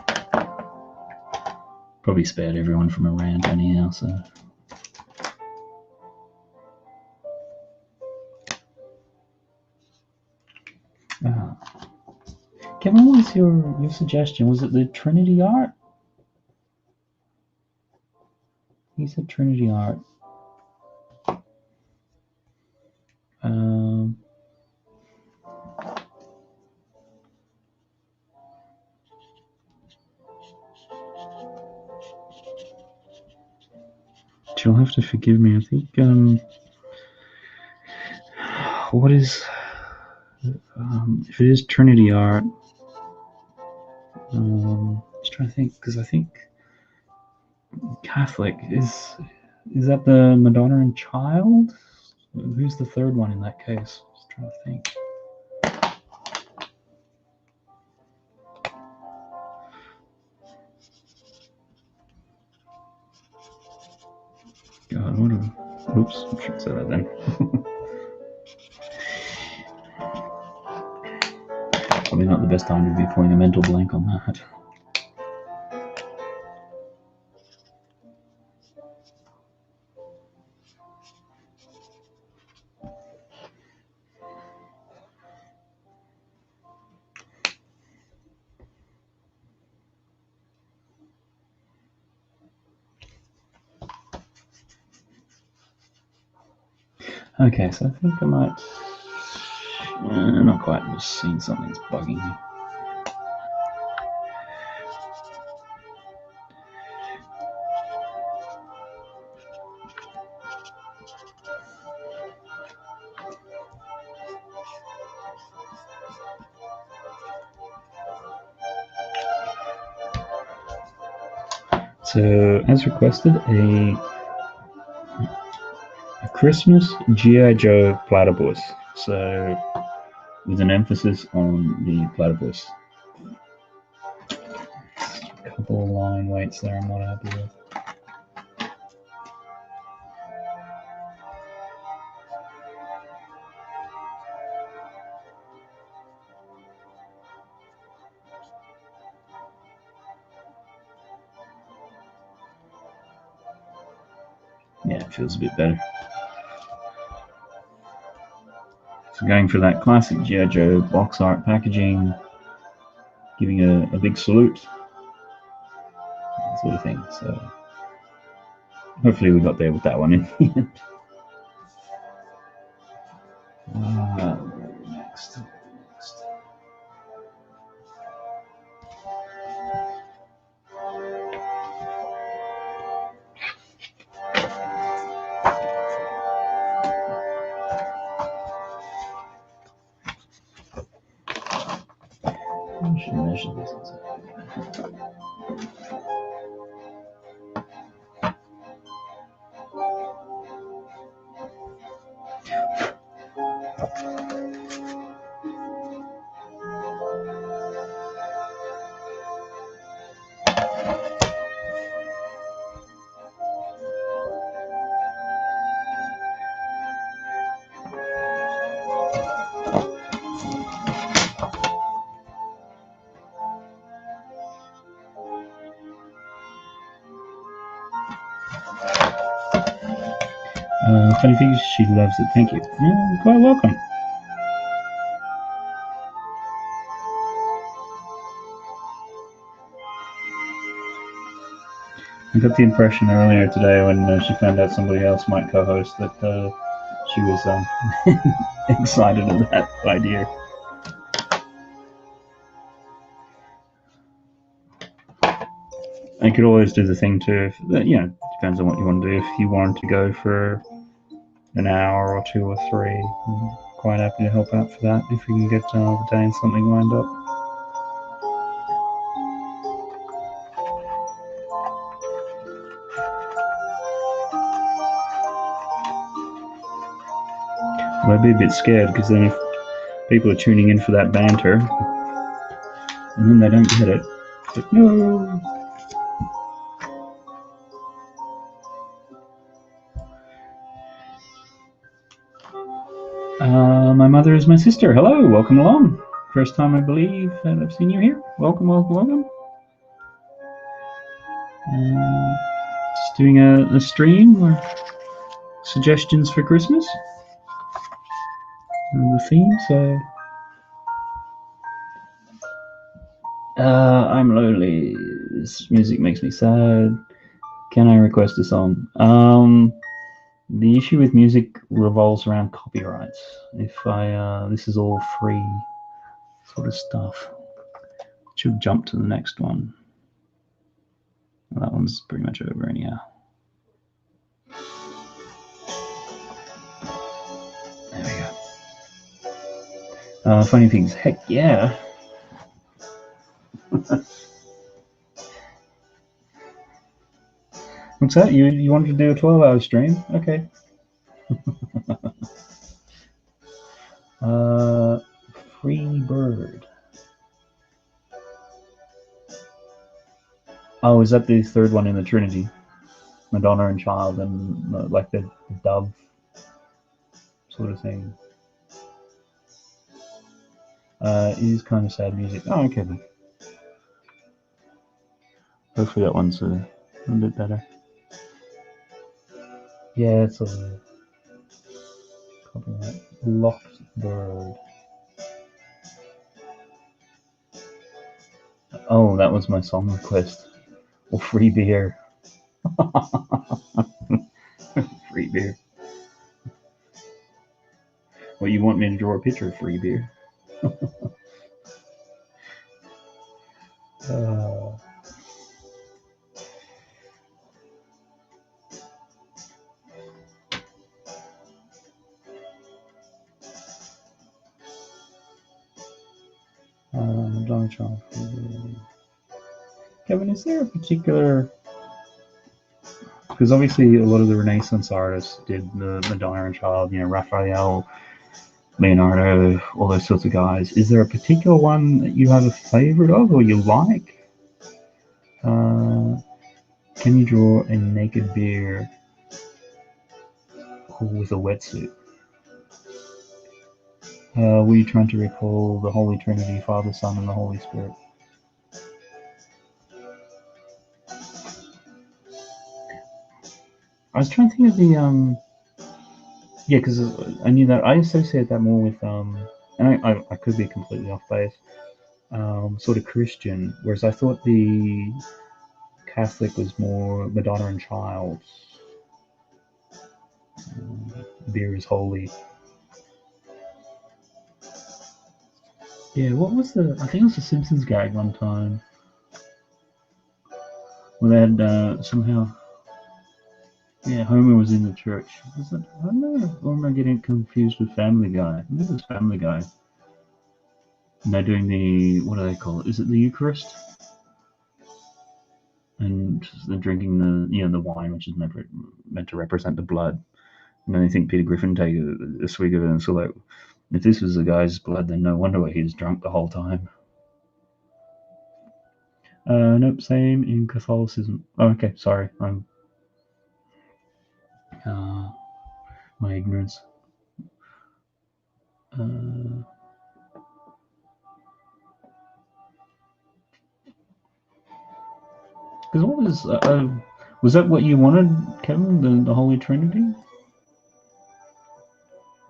Probably spared everyone from a rant anyhow, so. Kevin, what was your suggestion? Was it the Trinity art? He said Trinity art. You'll have to forgive me. I think, what is, if it is Trinity art, just trying to think, because I think Catholic, is that the Madonna and Child? Who's the third one in that case? Just trying to think. God, what a... Oops, I shouldn't say that then. Probably not the best time to be pulling a mental blank on that. Okay, so I think I might... not quite, I've just seen something that's bugging me. So, as requested, a Christmas G.I. Joe platypus. So, with an emphasis on the platypus. A couple of line weights there I'm not happy with. Yeah, it feels a bit better. So going for that classic G.I. Joe box art packaging, giving a big salute, that sort of thing. So hopefully we got there with that one in the end. Next. I should measure this. Funny Figures, she loves it. Thank you. You're quite welcome. I got the impression earlier today when she found out somebody else might co-host that she was excited at that idea. I could always do the thing too, depends on what you want to do. If you wanted to go for an hour or 2 or 3, I'm quite happy to help out for that if we can get the day and something lined up. Well, I'd be a bit scared because then if people are tuning in for that banter and then they don't get it, it's like, no. My mother is my sister. Hello, welcome along. First time, I believe, that I've seen you here. Welcome, welcome, welcome. Just doing a stream or suggestions for Christmas. And the theme, so... I'm lonely. This music makes me sad. Can I request a song? The issue with music revolves around copyrights. If this is all free sort of stuff. Should jump to the next one. Well, that one's pretty much over anyhow. There we go. Funny things. Heck yeah. What's that? You wanted to do a 12-hour stream? Okay. Free bird. Oh, is that the third one in the Trinity? Madonna and Child and like the dove sort of thing. It is kind of sad music. Oh, okay then. Hopefully that one's a bit better. Yeah, it's a copyright. Locked bird. Oh, that was my song request. Or free beer. Free beer. Well, you want me to draw a picture of free beer? Donald Trump. Kevin, is there a particular... Because obviously a lot of the Renaissance artists did the Madonna and Child, Raphael, Leonardo, all those sorts of guys. Is there a particular one that you have a favorite of or you like? Can you draw a naked bear with a wetsuit? Were you trying to recall the Holy Trinity, Father, Son, and the Holy Spirit? I was trying to think of the yeah, because I knew that I associate that more with and I could be completely off base, sort of Christian, whereas I thought the Catholic was more Madonna and Child. Beer is holy. Yeah, what was the? I think it was the Simpsons gag one time, where they had somehow. Yeah, Homer was in the church. Was it? I don't know. Or am I getting confused with Family Guy? I think it was Family Guy. And they're doing the, what do they call it? Is it the Eucharist? And they're drinking the, the wine, which is meant to represent the blood. And then they think Peter Griffin take a swig of it, and so like, if this was the guy's blood, then no wonder why he was drunk the whole time. Nope, same in Catholicism. Oh, okay, sorry, I'm my ignorance. Because what was that what you wanted, Kevin? The Holy Trinity? I'm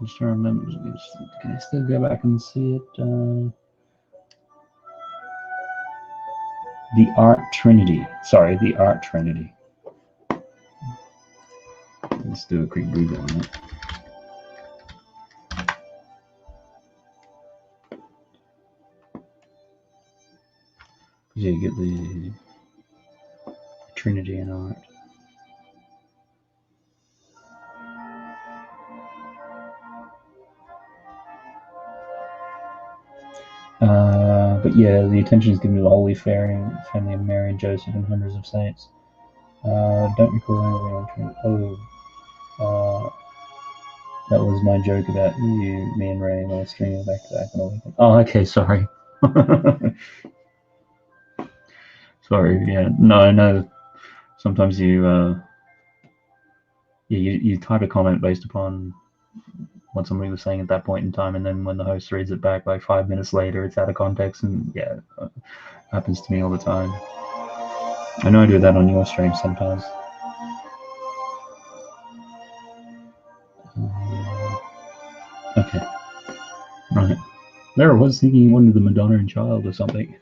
just trying to remember. Can I still go back and see it? The Art Trinity. Sorry, the Art Trinity. Let's do a quick Google on it. Yeah, you get the Trinity in art. But yeah, the attention is given to the Holy Family of Mary and Joseph and hundreds of saints. Don't recall anything on Trinity. That was my joke about you, me and Ray, while streaming back to back on the weekend. Oh, okay, sorry. Sorry, yeah. No. Sometimes you type a comment based upon what somebody was saying at that point in time, and then when the host reads it back like 5 minutes later, it's out of context, and yeah, it happens to me all the time. I know I do that on your stream sometimes. Okay, right. There I was thinking you wanted the Madonna and Child or something.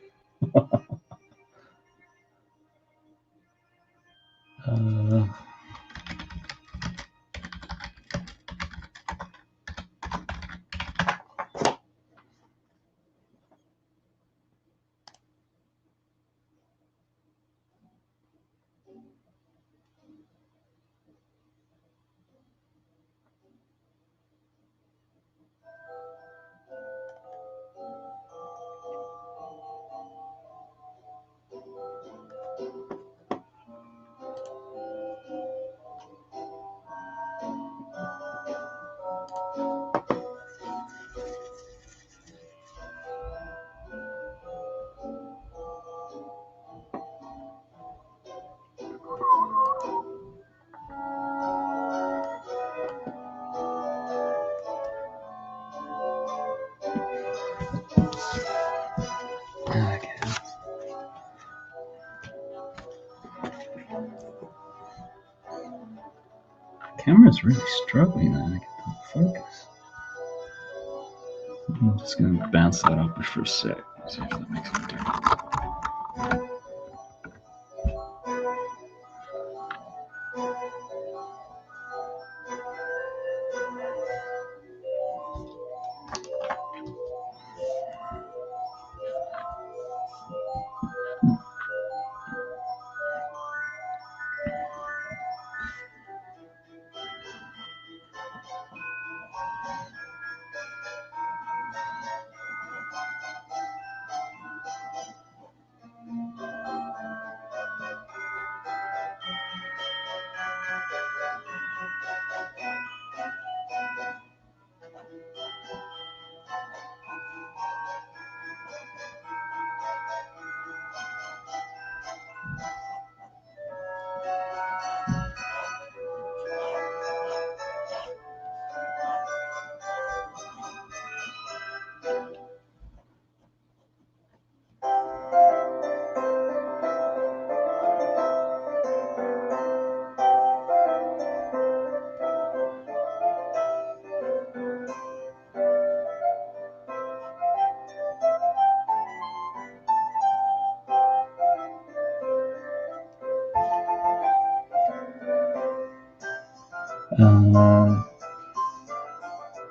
Okay. Camera's really struggling there. I can't focus. I'm just going to bounce that up for a sec. See if that makes any difference.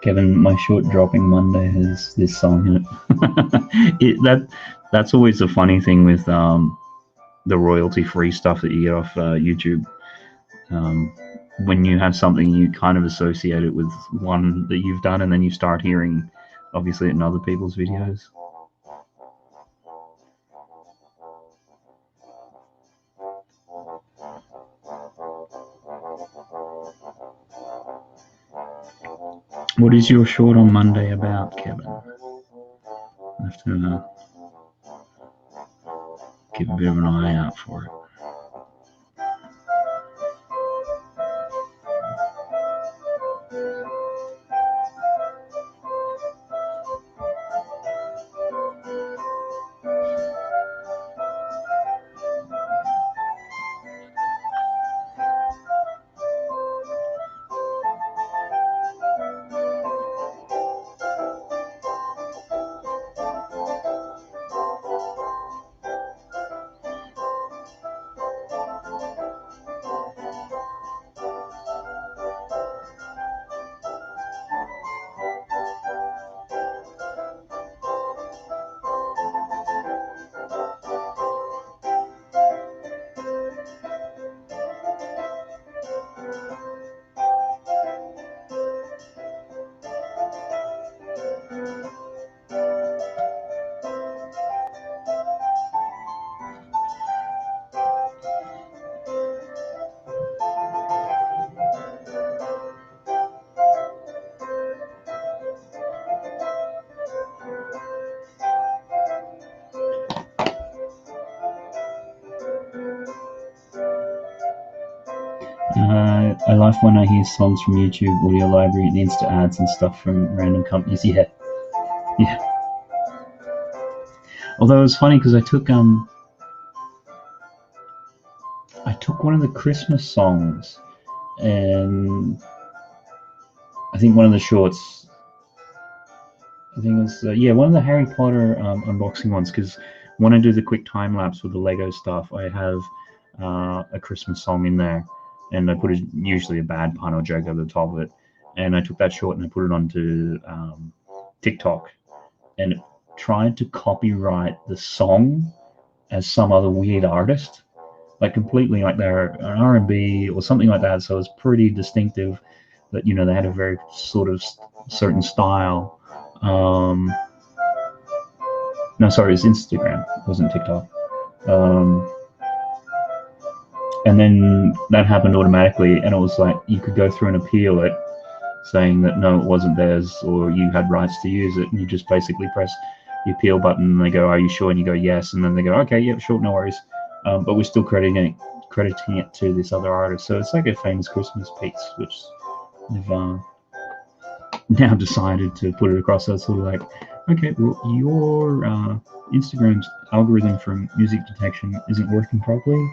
Kevin, my short dropping Monday has this song in it. That's always the funny thing with the royalty-free stuff that you get off YouTube. When you have something, you kind of associate it with one that you've done, and then you start hearing, obviously, in other people's videos. What is your short on Monday about, Kevin? I have to keep a bit of an eye out for it. I laugh when I hear songs from YouTube, audio library, the Insta ads and stuff from random companies. Yeah, yeah. Although it was funny because I took one of the Christmas songs, and I think one of the shorts. I think it was one of the Harry Potter unboxing ones, because when I do the quick time lapse with the Lego stuff, I have a Christmas song in there, and I put usually a bad pun or joke over the top of it, and I took that short and I put it onto TikTok, and it tried to copyright the song as some other weird artist, like completely like they're an R&B or something like that. So it was pretty distinctive that they had a very sort of certain style. No, sorry, it's Instagram. It wasn't TikTok. Um, and then that happened automatically, and it was like you could go through and appeal it, saying that no, it wasn't theirs, or you had rights to use it, and you just basically press the appeal button, and they go, "Are you sure?" And you go, "Yes," and then they go, "Okay, yeah, sure, no worries." But we're still crediting it to this other artist, so it's like a famous Christmas piece, which they've now decided to put it across. So it's sort of like, okay, well, your Instagram's algorithm for music detection isn't working properly.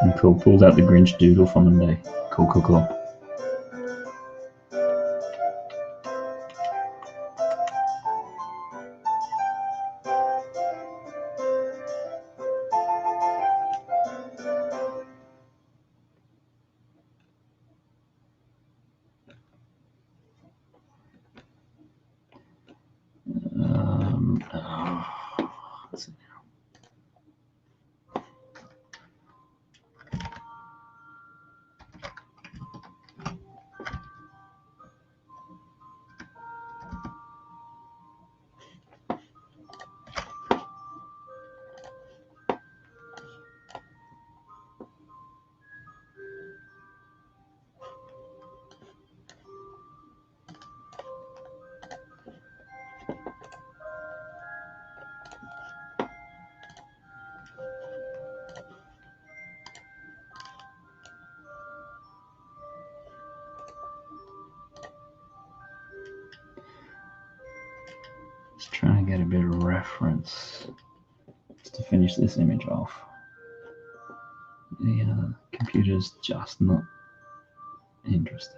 And cool, pulled out the Grinch doodle from Monday. Cool, cool, cool. Let's see. Just trying to get a bit of reference just to finish this image off. The computer's just not interested.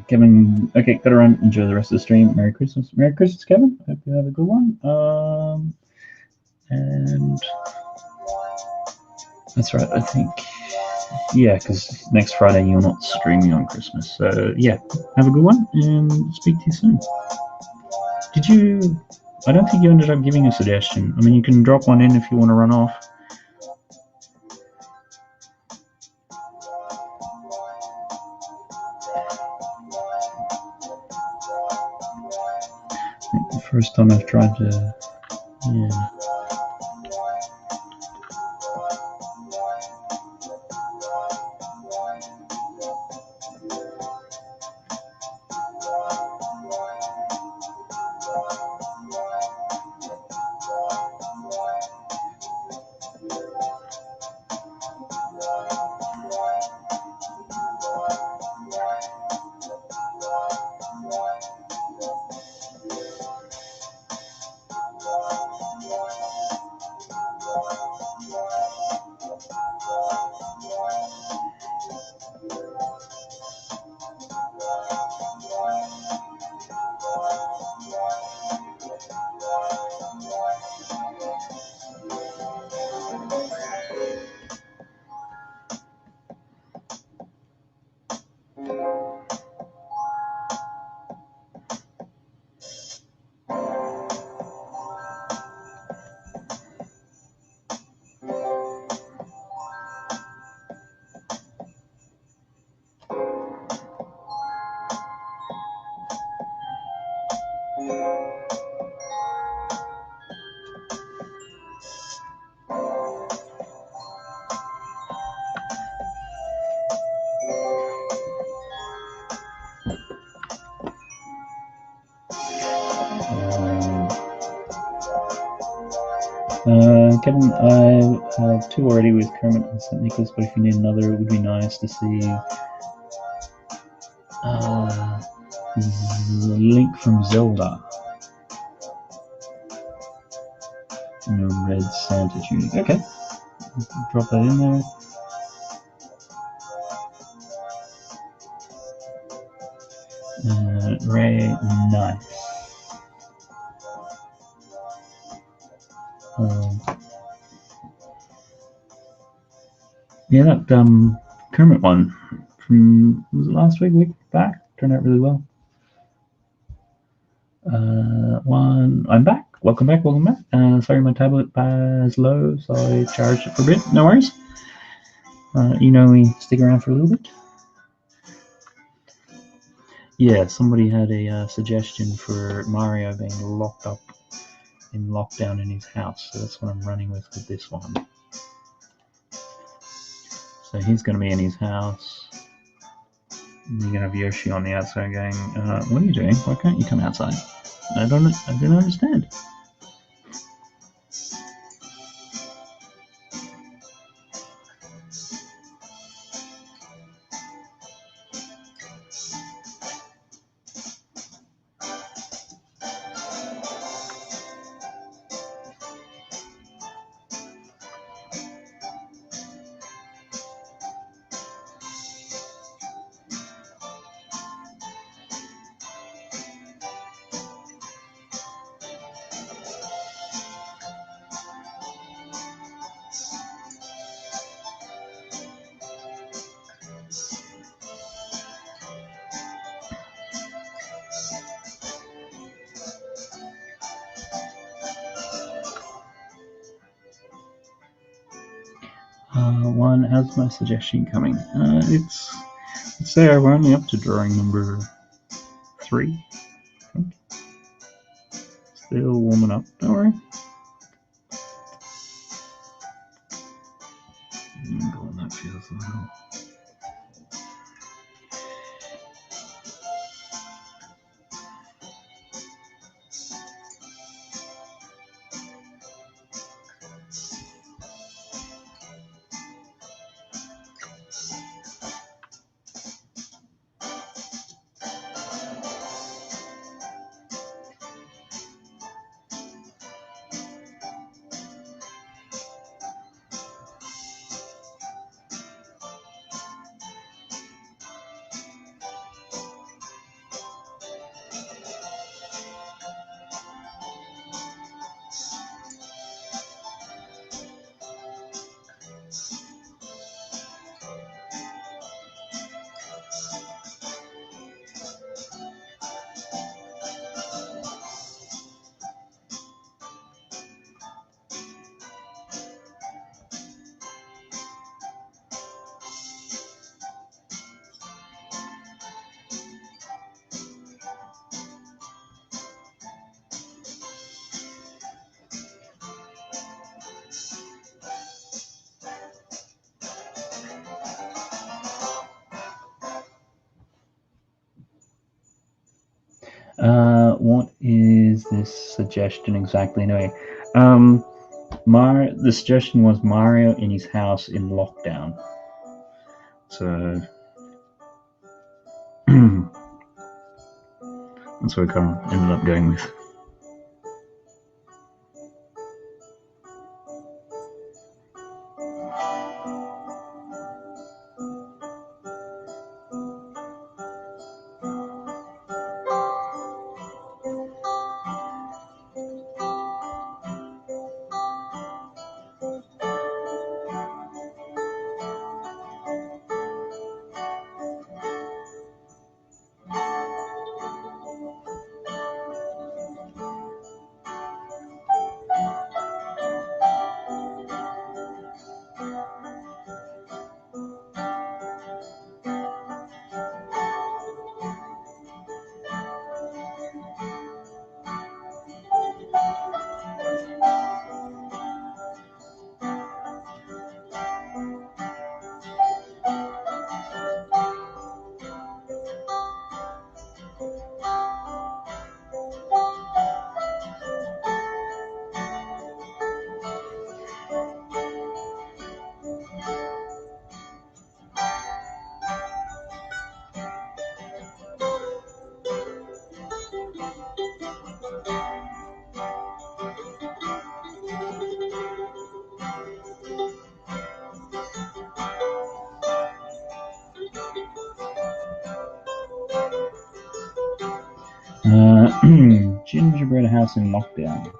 Kevin, okay, gotta run. Enjoy the rest of the stream. Merry Christmas. Merry Christmas, Kevin. Hope you have a good one. And that's right, I think. Yeah, because next Friday you're not streaming on Christmas. So, yeah, have a good one and speak to you soon. Did you... I don't think you ended up giving a suggestion. I mean, you can drop one in if you want to run off. The first time I've tried to... Yeah. Kevin, I have two already with Kermit and St. Nicholas, but if you need another, it would be nice to see Link from Zelda in a red Santa tunic. Okay, drop that in there. Ray, nice. Yeah, that Kermit one from, was it last week back? Turned out really well. I'm back. Welcome back. Sorry, my tablet is low, so I charged it for a bit. No worries. You know me, stick around for a little bit. Yeah, somebody had a suggestion for Mario being locked up in lockdown in his house, so that's what I'm running with this one. So he's going to be in his house. You're going to have Yoshi on the outside going, what are you doing? Why can't you come outside? I don't understand. One, how's my suggestion coming? Let's say we're only up to drawing number 3, I think. Still warming up, don't worry. God, that feels a little... What is this suggestion exactly? Anyway, the suggestion was Mario in his house in lockdown. So that's what I kind of ended up going with. Gingerbread house in lockdown.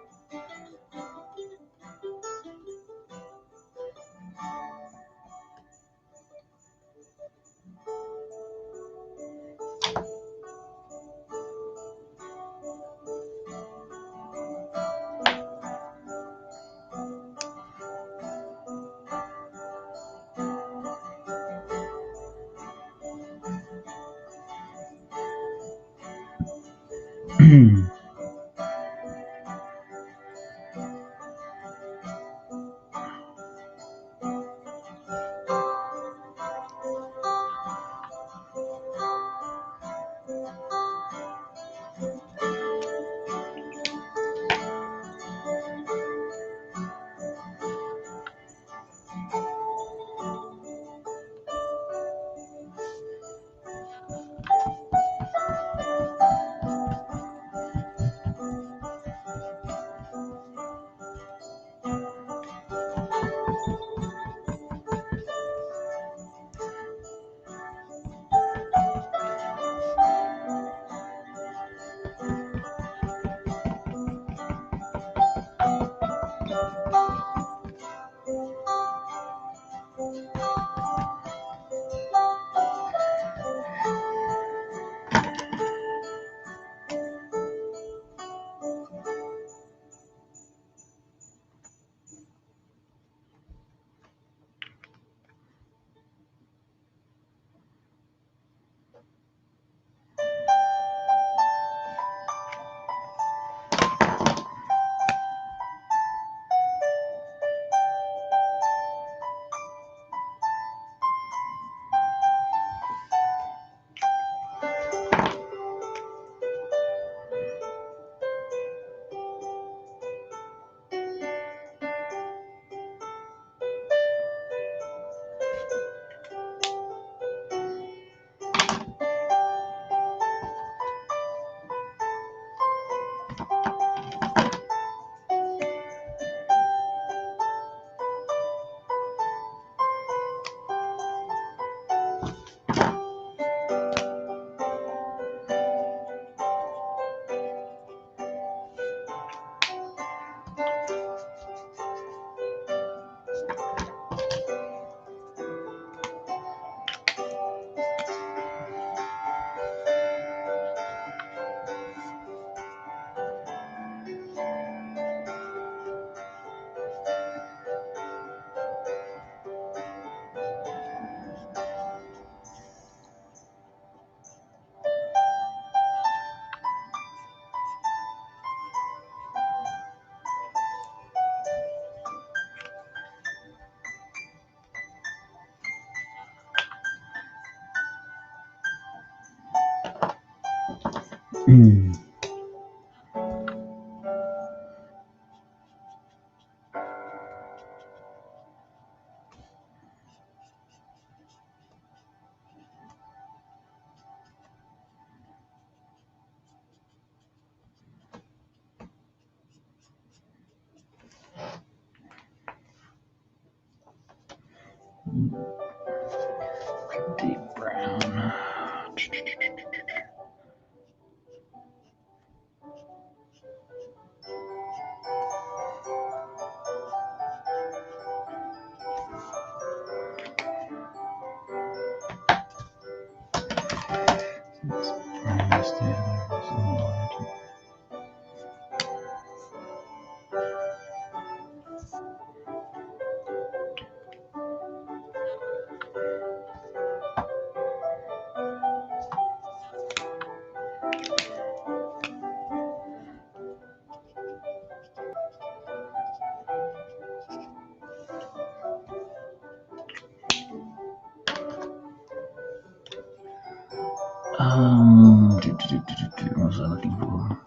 Deep brown. Let's bring this together some light. What was I looking for?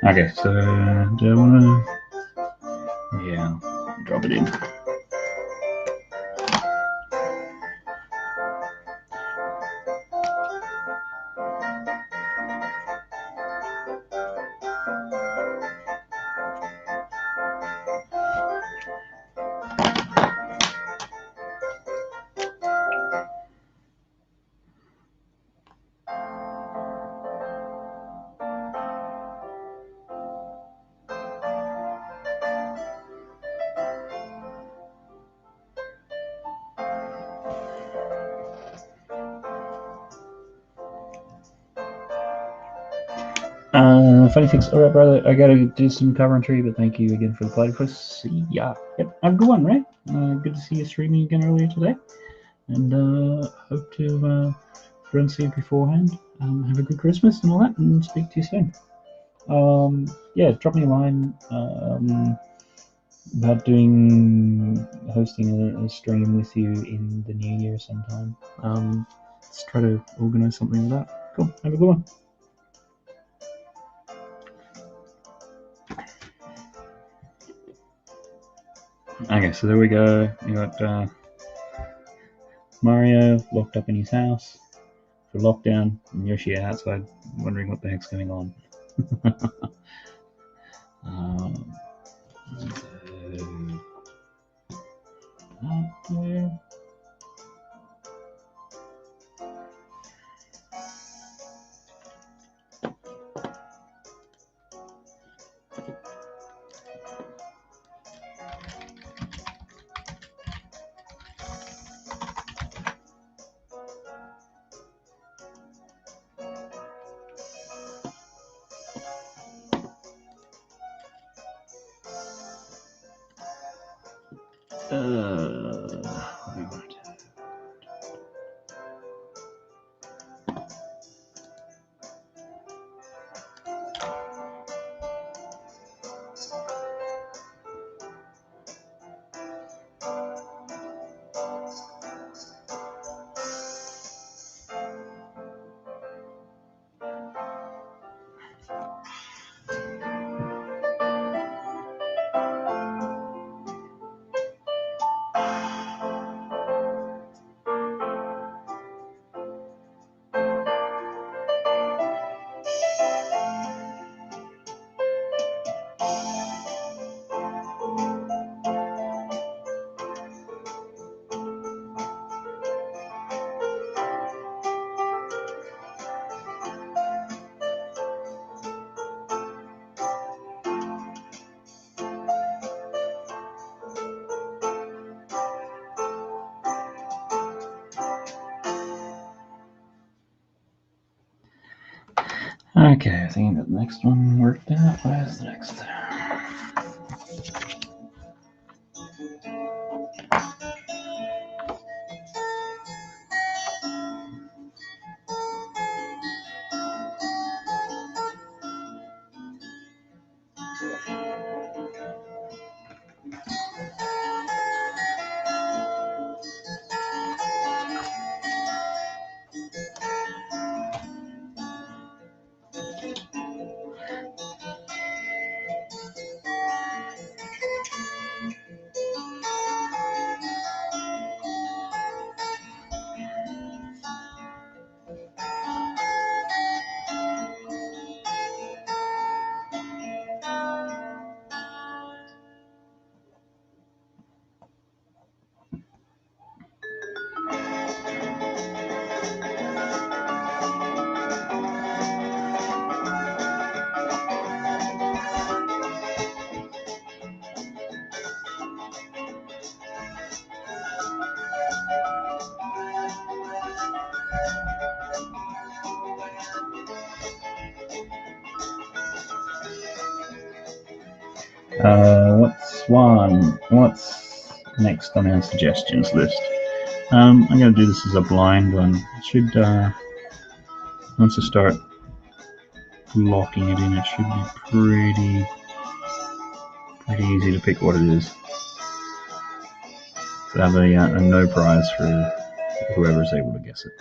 Okay, so do I want to? Yeah, drop it in. Funny things. All right, brother. I gotta do some coventry, but thank you again for the platypus. See ya. Yep, have a good one, right? Good to see you streaming again earlier today, and hope to if I don't see you beforehand. Have a good Christmas and all that, and speak to you soon. Yeah, drop me a line about hosting a stream with you in the new year sometime. Let's try to organize something like that. Cool. Have a good one. Okay, so there we go. You got Mario locked up in his house for lockdown, and Yoshi outside wondering what the heck's going on. Okay, I think the next one worked out. Where's the next? What's next on our suggestions list? I'm going to do this as a blind one. It should, once I start locking it in, it should be pretty easy to pick what it is. So I have a no prize for whoever's able to guess it.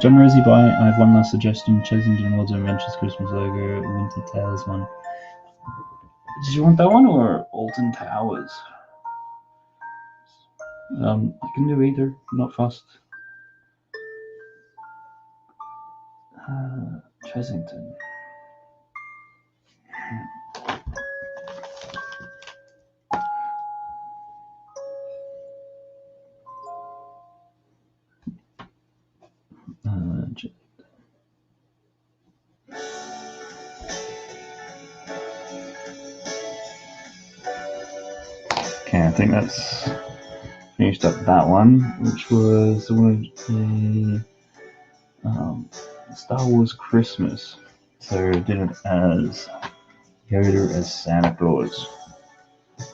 John Rosie Boy, I have one last suggestion. Chesington Woods Adventures Christmas logo, Winter Tales one. Did you want that one or Alton Towers? I can do either, not fast. Chesington. Okay, I think that's finished up that one, which was one of the Star Wars Christmas. So I did it as Yoda as Santa Claus. You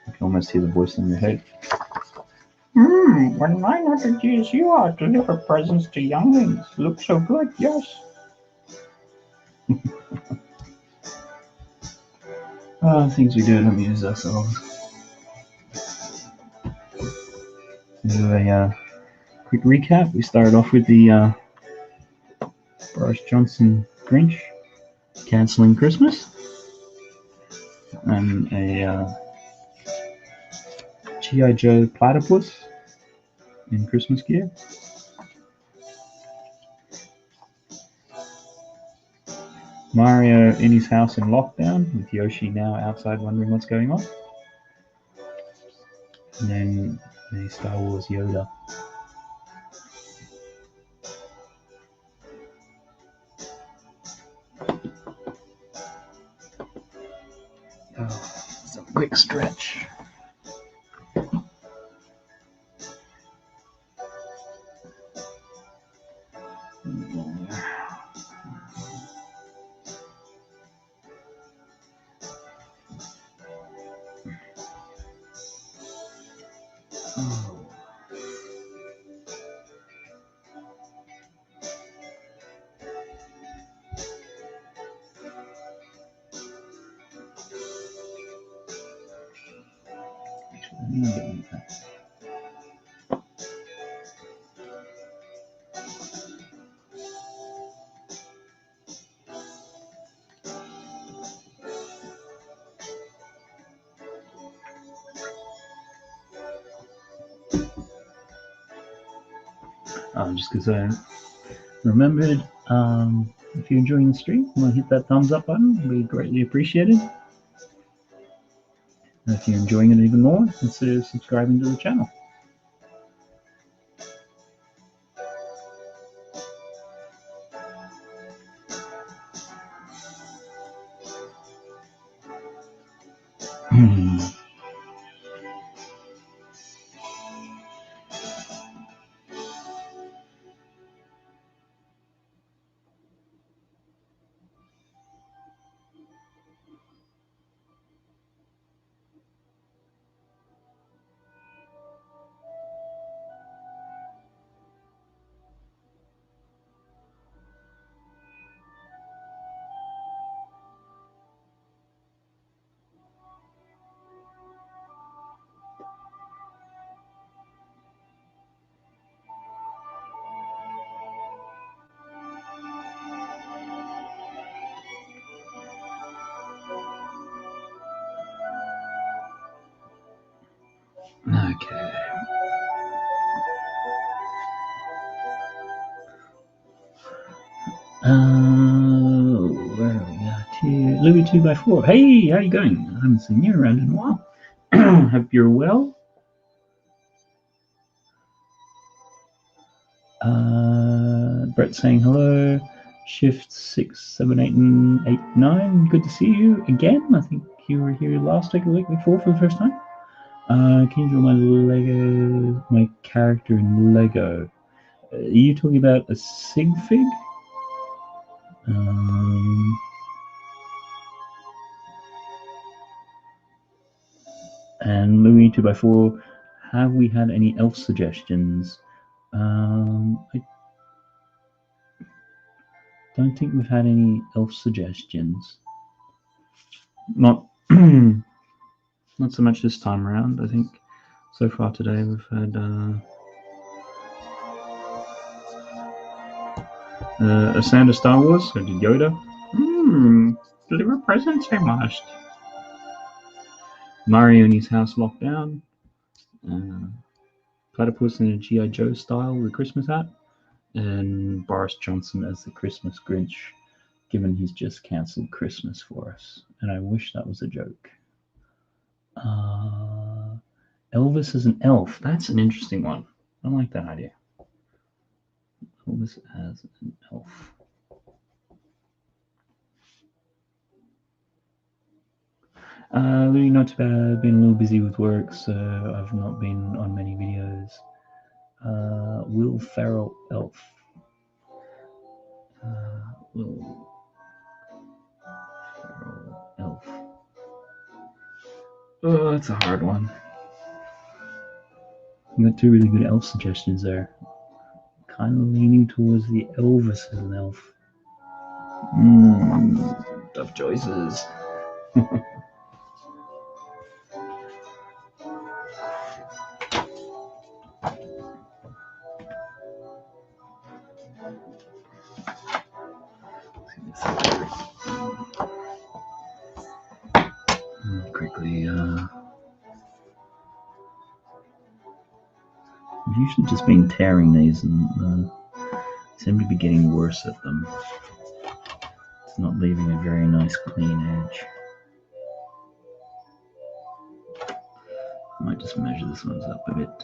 can almost hear the voice in your head. When 900 years you are, deliver presents to younglings. Look so good, yes. Things we do to amuse ourselves. Do a quick recap. We started off with the Boris Johnson Grinch cancelling Christmas, and a G.I. Joe platypus in Christmas gear. Mario in his house in lockdown, with Yoshi now outside wondering what's going on. And then the Star Wars Yoda. It's a quick stretch. Just because I remembered, if you're enjoying the stream, you want to hit that thumbs up button. It would be greatly appreciated. And if you're enjoying it even more, consider subscribing to the channel. Okay. Where are we at here? Louis 2x4. Hey, how you going? I haven't seen you around in a while. Hope you're well. Brett saying hello. Shift 6, 7, 8, and 8, 9. Good to see you again. I think you were here last week or the week before for the first time. Can you draw my character in Lego? Are you talking about a sig fig? And Louis 2x4, have we had any elf suggestions? I don't think we've had any elf suggestions. Not not so much this time around. I think so far today we've had a Santa Star Wars, so did Yoda. Deliver presents, I must. Mario in his house locked down. Platypus in a G.I. Joe style with a Christmas hat. And Boris Johnson as the Christmas Grinch, given he's just cancelled Christmas for us. And I wish that was a joke. Elvis as an elf. That's an interesting one. I like that idea. Elvis as an elf. Really not too bad. Been a little busy with work, so I've not been on many videos. Will Ferrell Elf. Will Ferrell Elf. Oh, that's a hard one. You got two really good elf suggestions there. Kind of leaning towards the Elvis as an elf. Tough choices. Quickly, I've usually just been tearing these and seem to be getting worse at them. It's not leaving a very nice clean edge. I might just measure this one up a bit.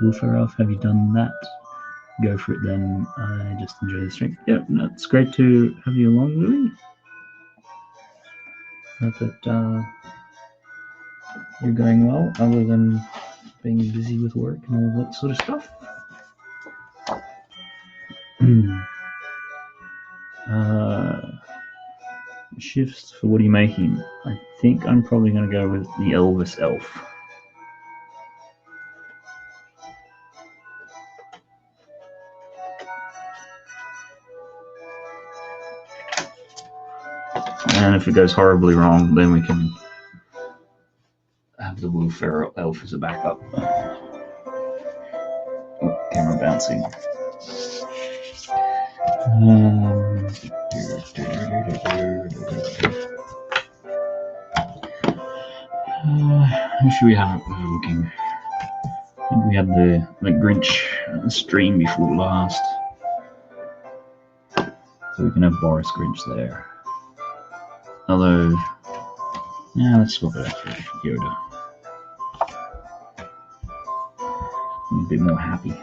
Will Ferrell, have you done that? Go for it then. I just enjoy the stream. Yeah, no, it's great to have you along, Louis. Hope that you're going well, other than being busy with work and all that sort of stuff. Shifts for what are you making? I think I'm probably going to go with the Elvis elf. And if it goes horribly wrong, then we can have the Will Ferrell elf as a backup. Oh, camera bouncing. Who should we have looking? I think we had the Grinch stream before last. So we can have Boris Grinch there. Although, yeah, let's swap it out for Yoda. I'm a bit more happy.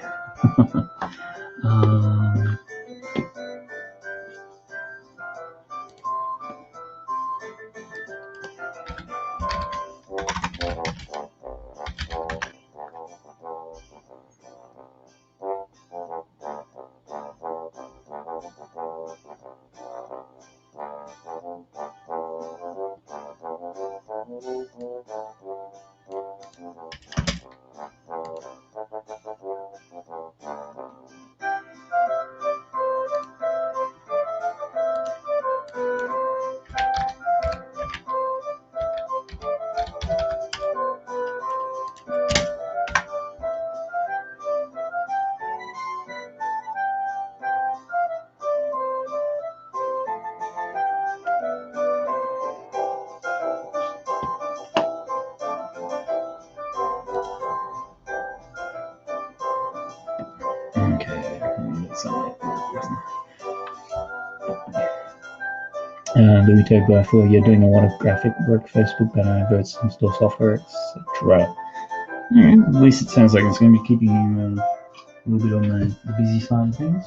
Louis Togler, for you're doing a lot of graphic work, Facebook banner, ads, install software, etc. At least it sounds like it's going to be keeping you a little bit on the busy side of things.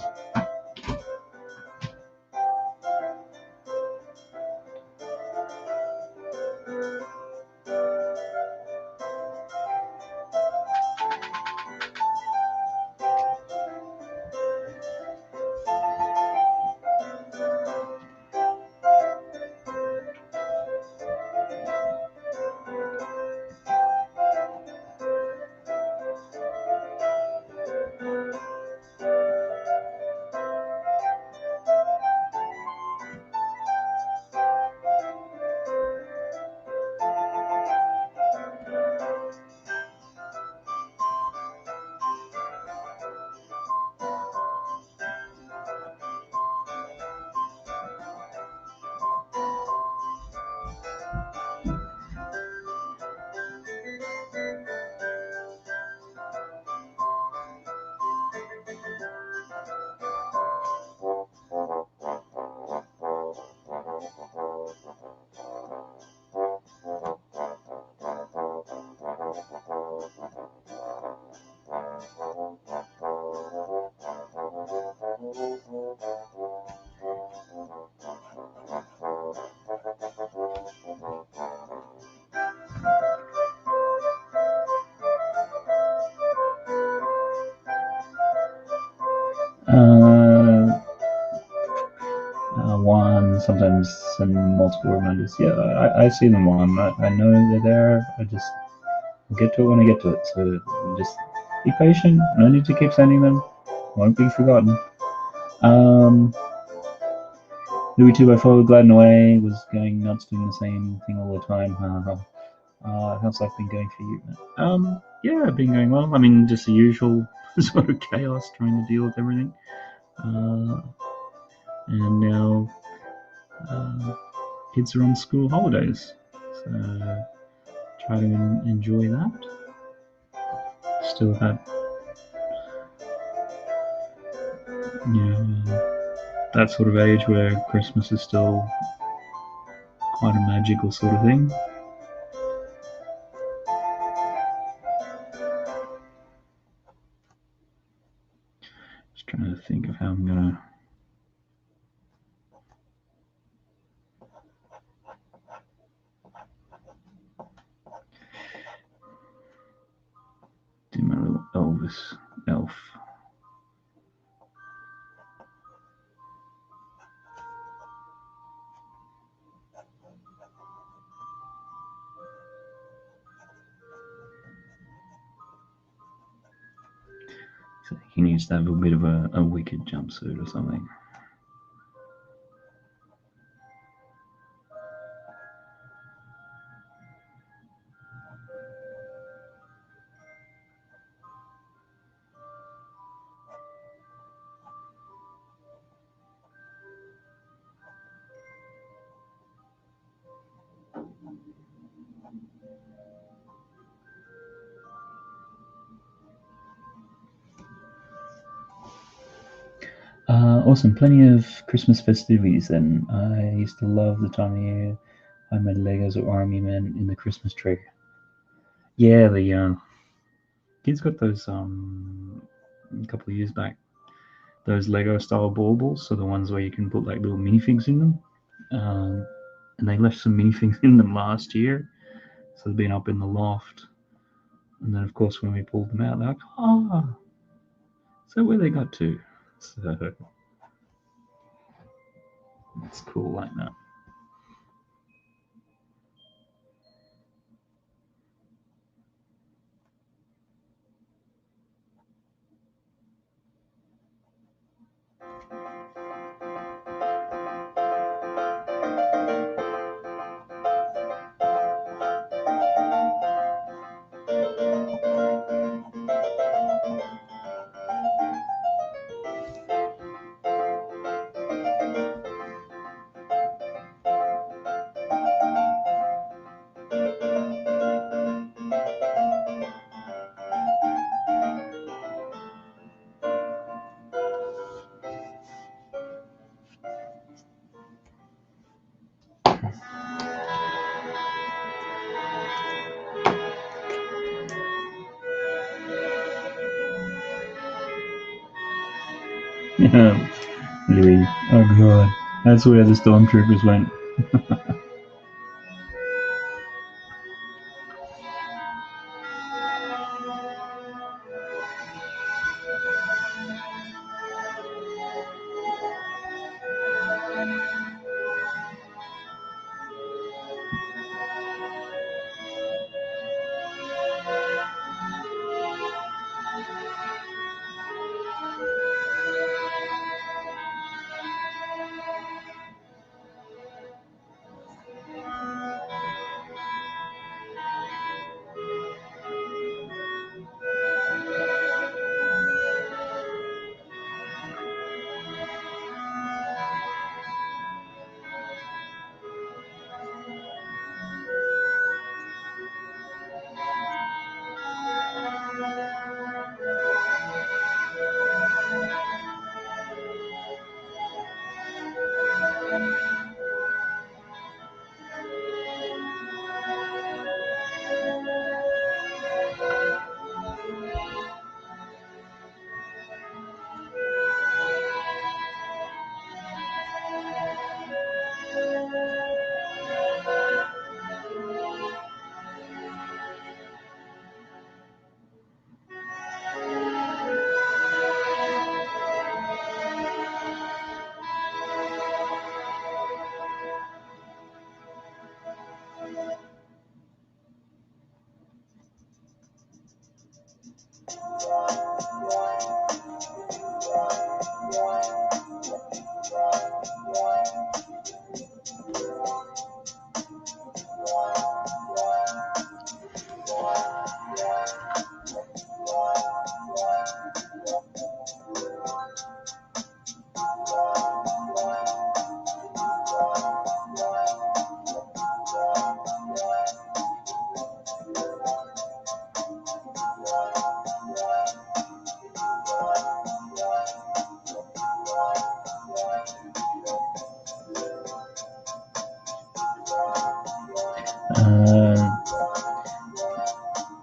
Uh, one, sometimes send multiple reminders. Yeah, I see them one. I know they're there. I just get to it when I get to it. So just be patient. No need to keep sending them. Won't be forgotten. Louis 2x4 gliding away was going nuts, doing the same thing all the time. How's life been going for you? Yeah, been going well. I mean, just the usual sort of chaos, trying to deal with everything. And now kids are on school holidays, so try to enjoy that. Still that sort of age where Christmas is still quite a magical sort of thing. Just trying to think of how I'm gonna do my little Elvis elf. So he needs to have a bit of a wicked jumpsuit or something. Awesome, plenty of Christmas festivities then. I used to love the time of year I made Legos or Army Men in the Christmas tree. Yeah, the kids got those a couple of years back. Those Lego style baubles, so the ones where you can put like little minifigs in them. And they left some minifigs in them last year, so they've been up in the loft. And then, of course, when we pulled them out, they're like, "Oh, so where they got to?" So it's cool like that. Louis, oh god, that's where the stormtroopers went.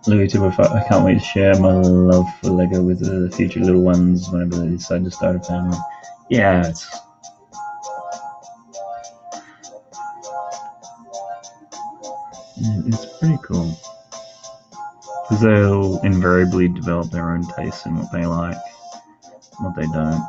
Louis Tibber, I can't wait to share my love for Lego with the future little ones whenever they decide to start a family. Yeah, it's pretty cool. Because they'll invariably develop their own tastes in what they like, what they don't.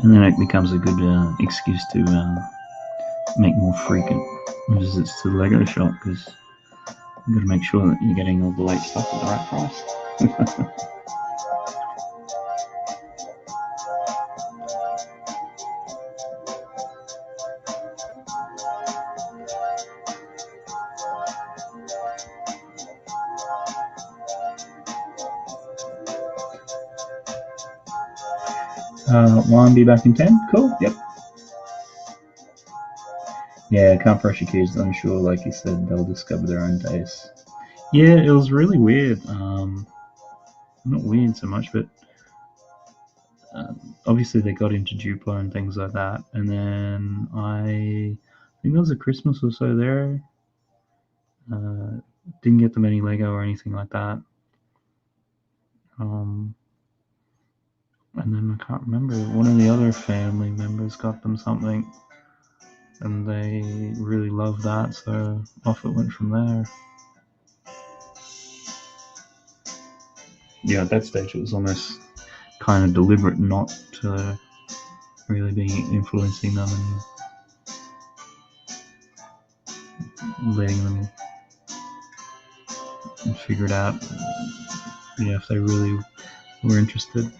And then it becomes a good excuse to make more frequent visits to the Lego shop, because you've got to make sure that you're getting all the late stuff at the right price. One be back in 10. Cool. Yep. Yeah, can't pressure kids. I'm sure, like you said, they'll discover their own tastes. Yeah, it was really weird. Not weird so much, but obviously they got into Duplo and things like that. And then I think there was a Christmas or so there. Didn't get them any Lego or anything like that. And then I can't remember, one of the other family members got them something and they really loved that, so off it went from there. Yeah, at that stage it was almost kind of deliberate not to really be influencing them and letting them figure it out, if they really were interested.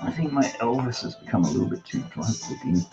I think my Elvis has become a little bit too close looking.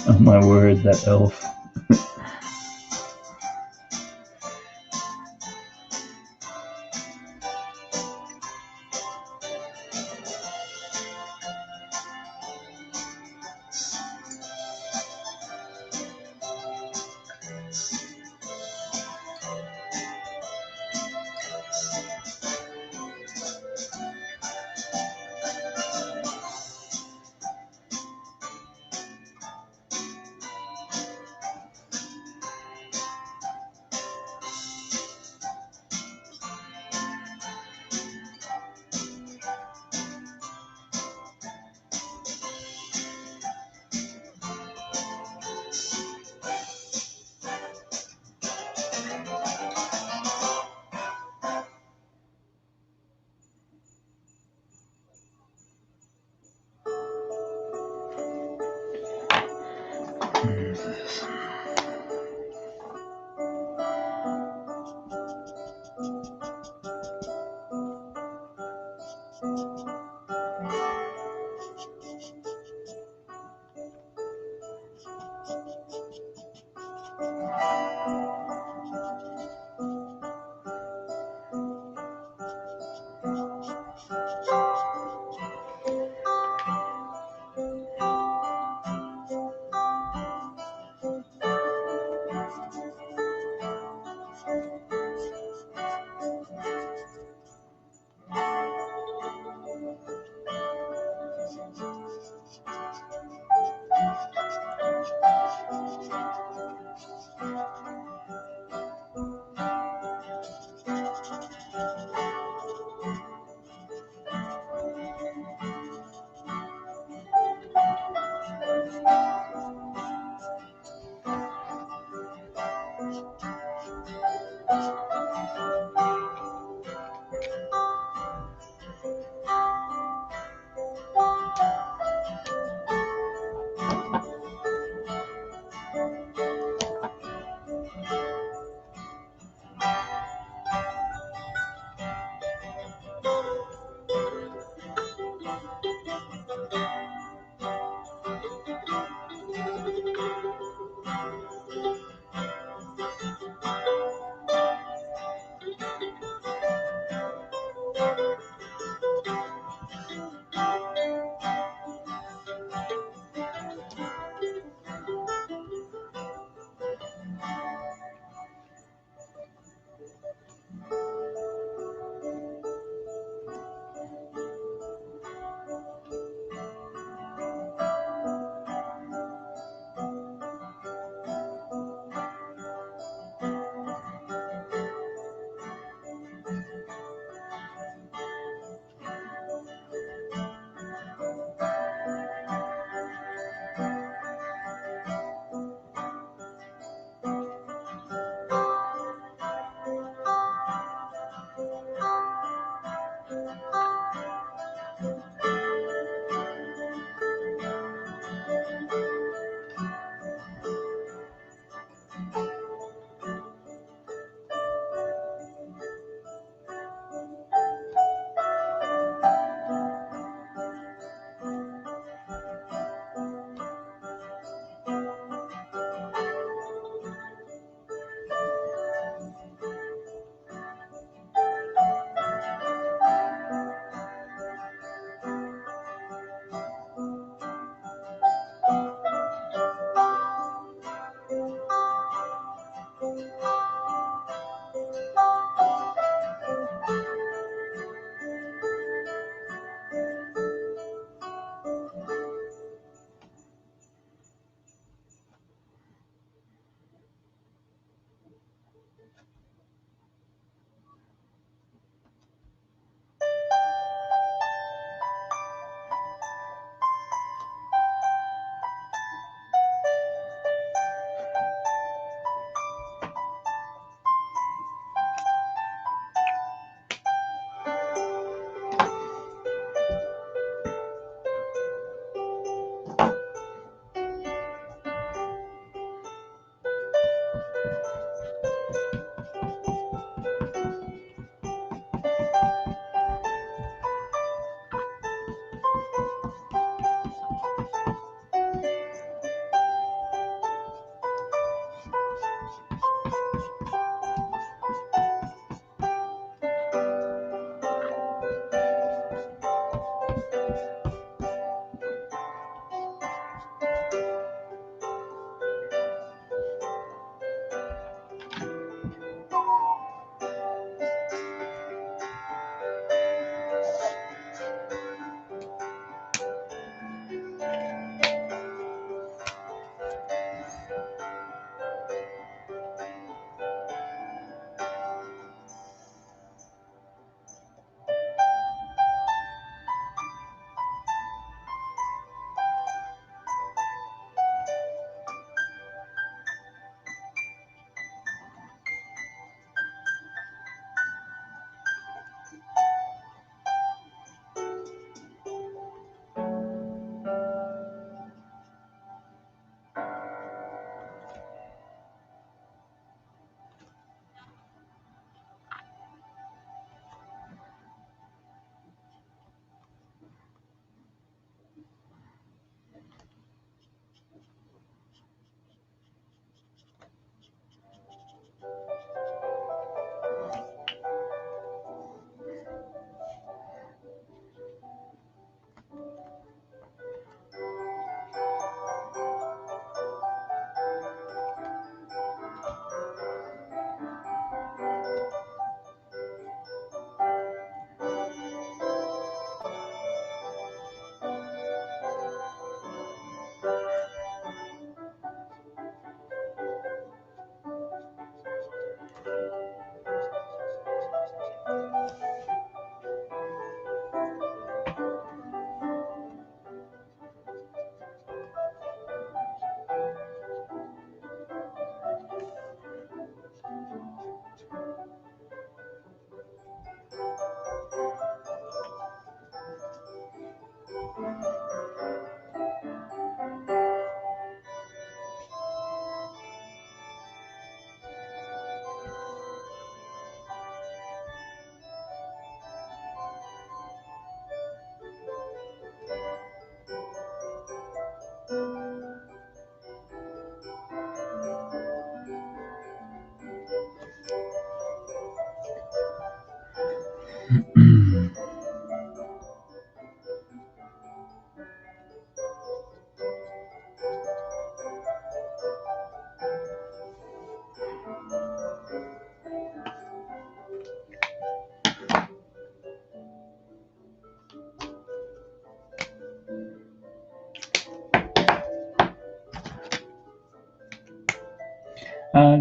Oh my word, that elf.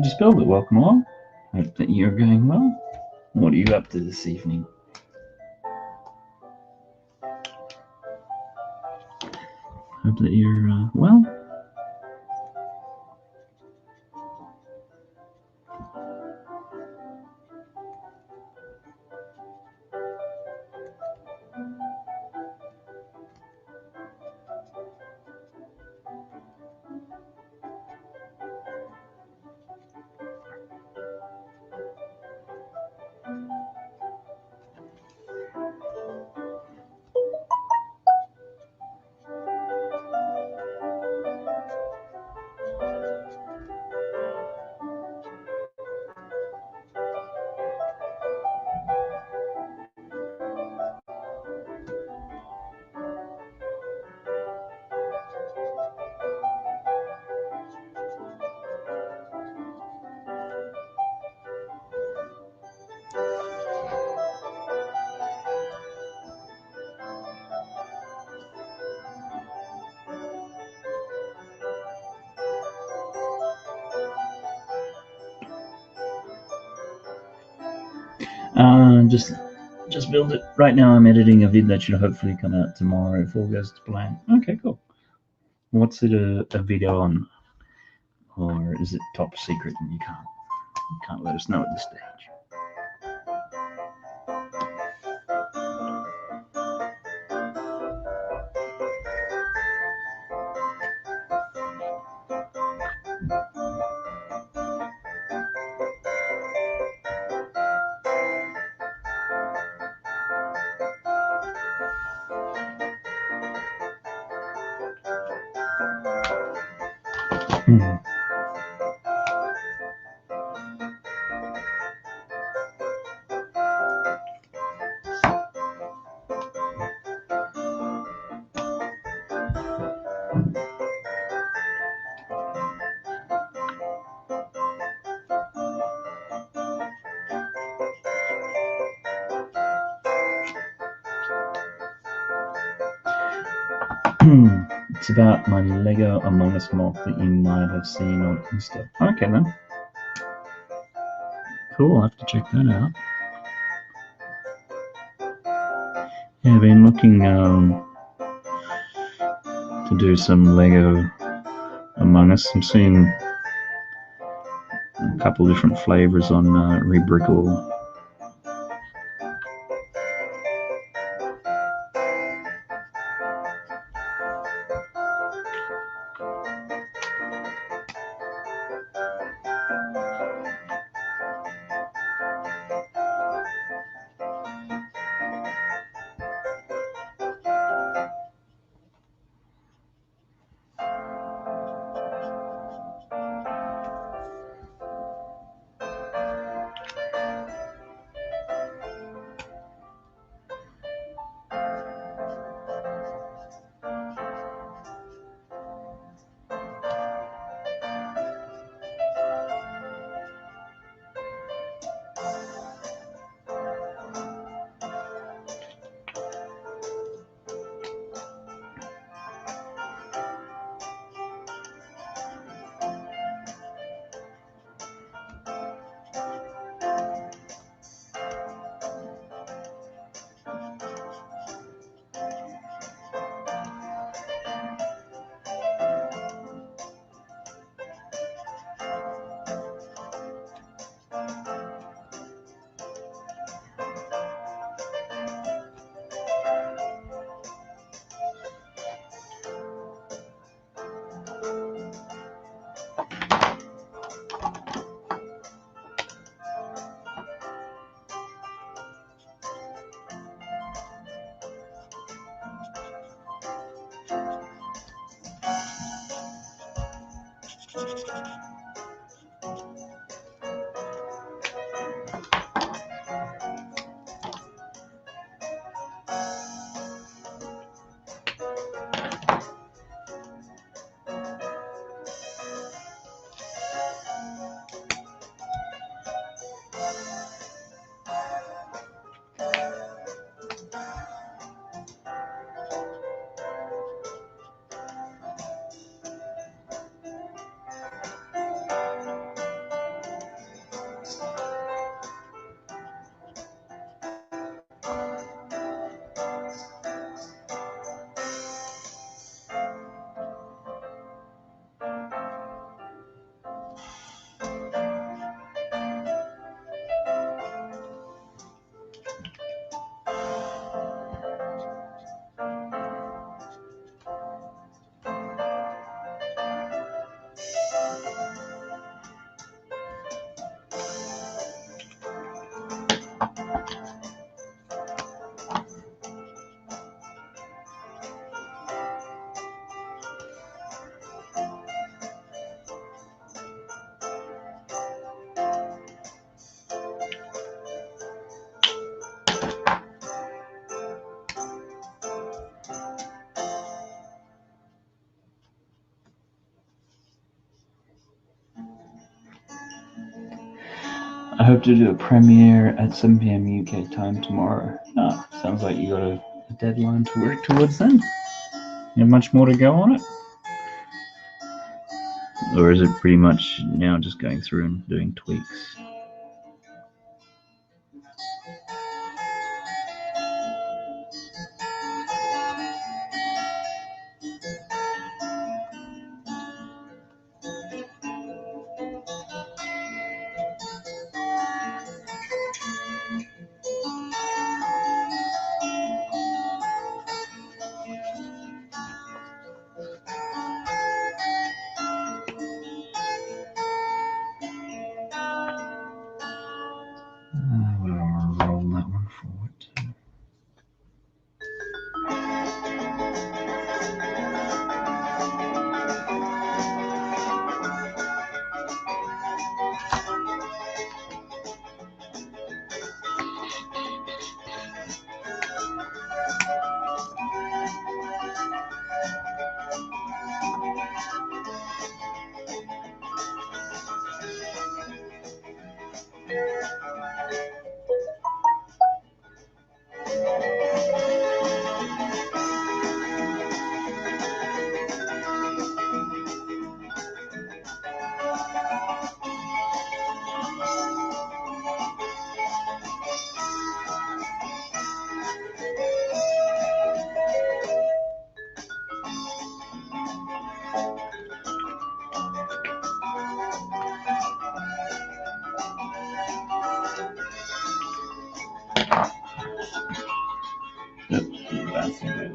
Just build it. Welcome along. Hope that you're going well. What are you up to this evening? Hope that you're well. Just build it. Right now I'm editing a vid that should hopefully come out tomorrow if all goes to plan. Okay, cool. What's it a video on? Or is it top secret and you can't let us know at this stage? It's about my Lego Among Us mock that you might have seen on Insta. Okay then. Cool, I'll have to check that out. Yeah, I've been looking to do some Lego Among Us. I'm seeing a couple different flavors on Rebrickle. I hope to do a premiere at 7 PM UK time tomorrow. Ah, sounds like you got a deadline to work towards then. You have much more to go on it? Or is it pretty much now just going through and doing tweaks? What do I want to roll that one forward to? Yep, that's it.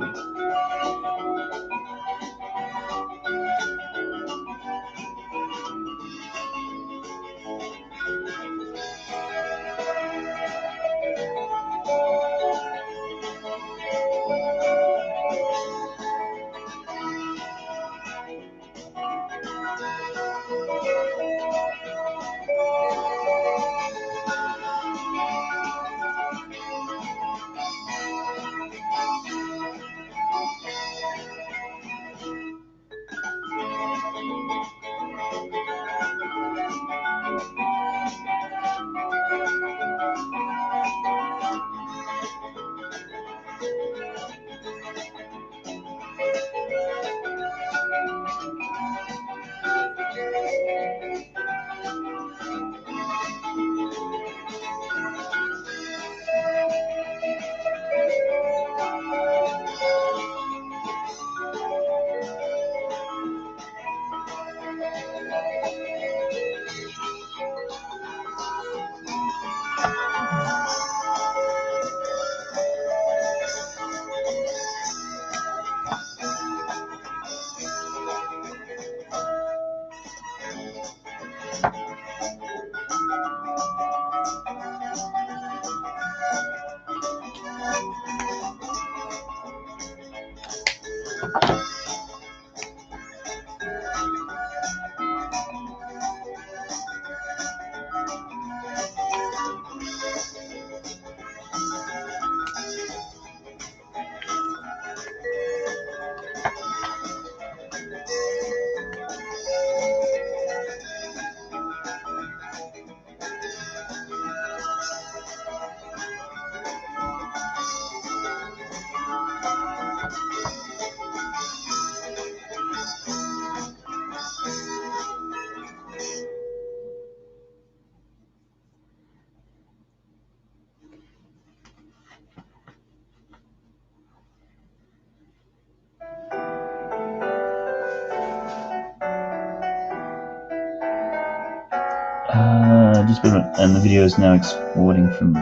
Just a minute, and the video is now exporting from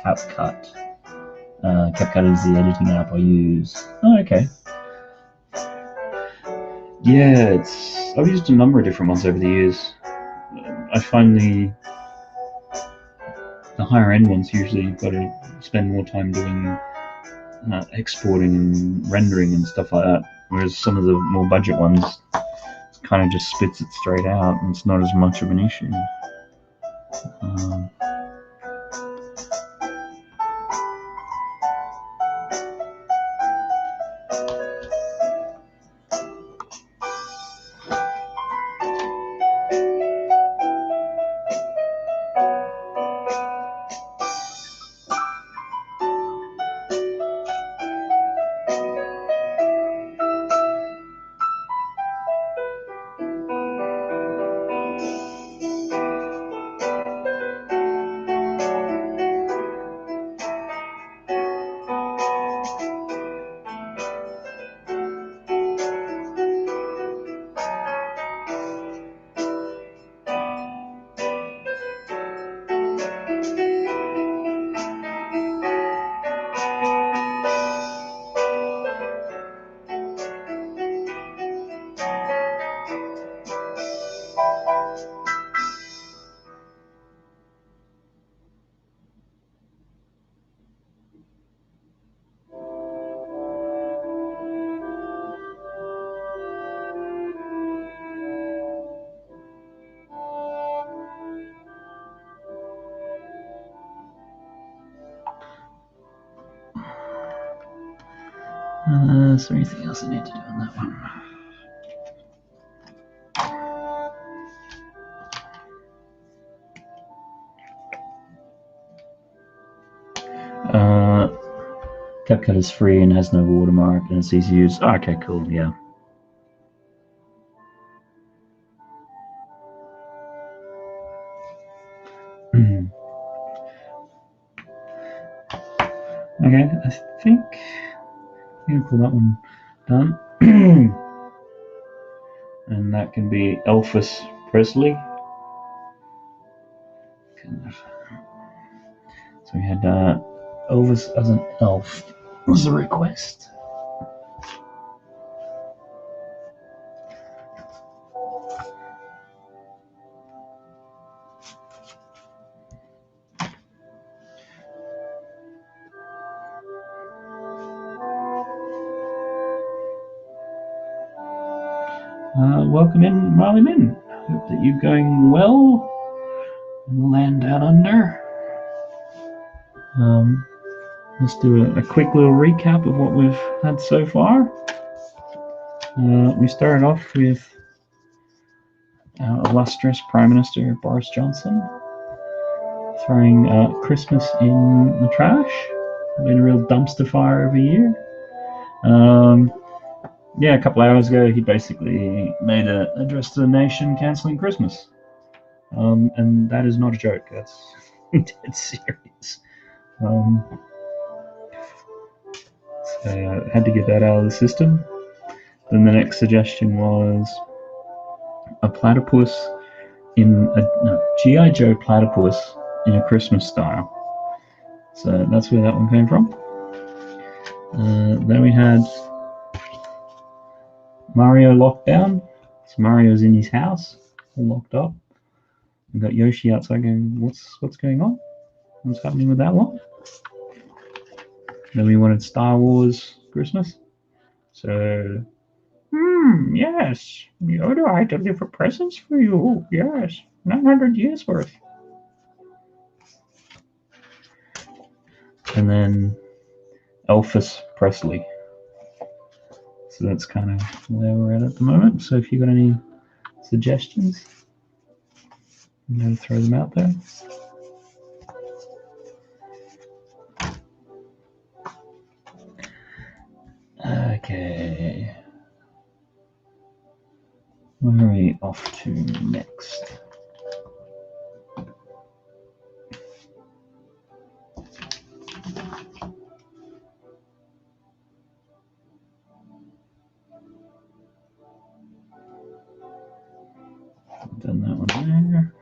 CapCut. CapCut is the editing app I use. Oh, okay. Yeah, I've used a number of different ones over the years. I find the higher end ones usually you've got to spend more time doing exporting and rendering and stuff like that. Whereas some of the more budget ones kind of just spits it straight out, and it's not as much of an issue. Is there anything else I need to do on that one? CapCut is free and has no watermark, and it's easy to use. Oh, okay, cool, yeah. Okay, I think I'm gonna call that one done. And that can be Elvis Presley. So we had Elvis as an elf was a request. Welcome in, Marley Min. Hope that you're going well in the land down under. Let's do a quick little recap of what we've had so far. We started off with our illustrious Prime Minister Boris Johnson throwing Christmas in the trash. Been a real dumpster fire of a year. Yeah, a couple hours ago, he basically made an address to the nation cancelling Christmas. And that is not a joke. That's dead serious. So had to get that out of the system. Then the next suggestion was a platypus in a G.I. Joe platypus in a Christmas style. So that's where that one came from. Then we had Mario lockdown. So Mario's in his house, all locked up. We got Yoshi outside going, what's going on? What's happening with that one? Then we wanted Star Wars Christmas. So, yes, Yoda, I deliver presents for you. Yes, 900 years worth. And then Elvis Presley. So that's kind of where we're at the moment. So if you've got any suggestions, I'm going to throw them out there. Okay. Where are we off to next? Done that one there.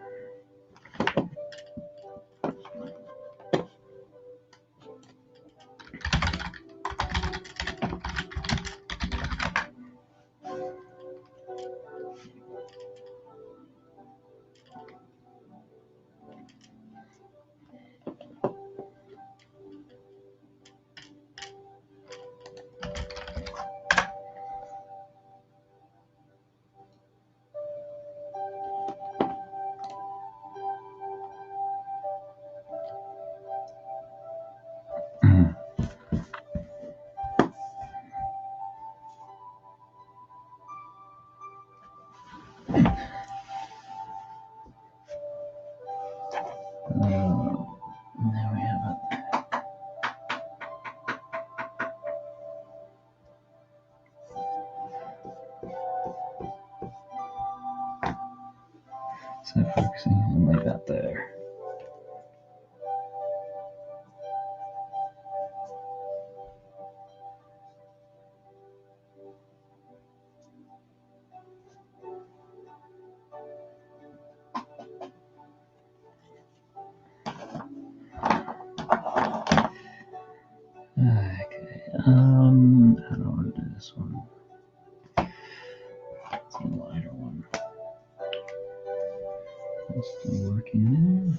There we have it. So focusing on like that there. Okay, how do I want to do this one? It's a lighter one. It's still working there.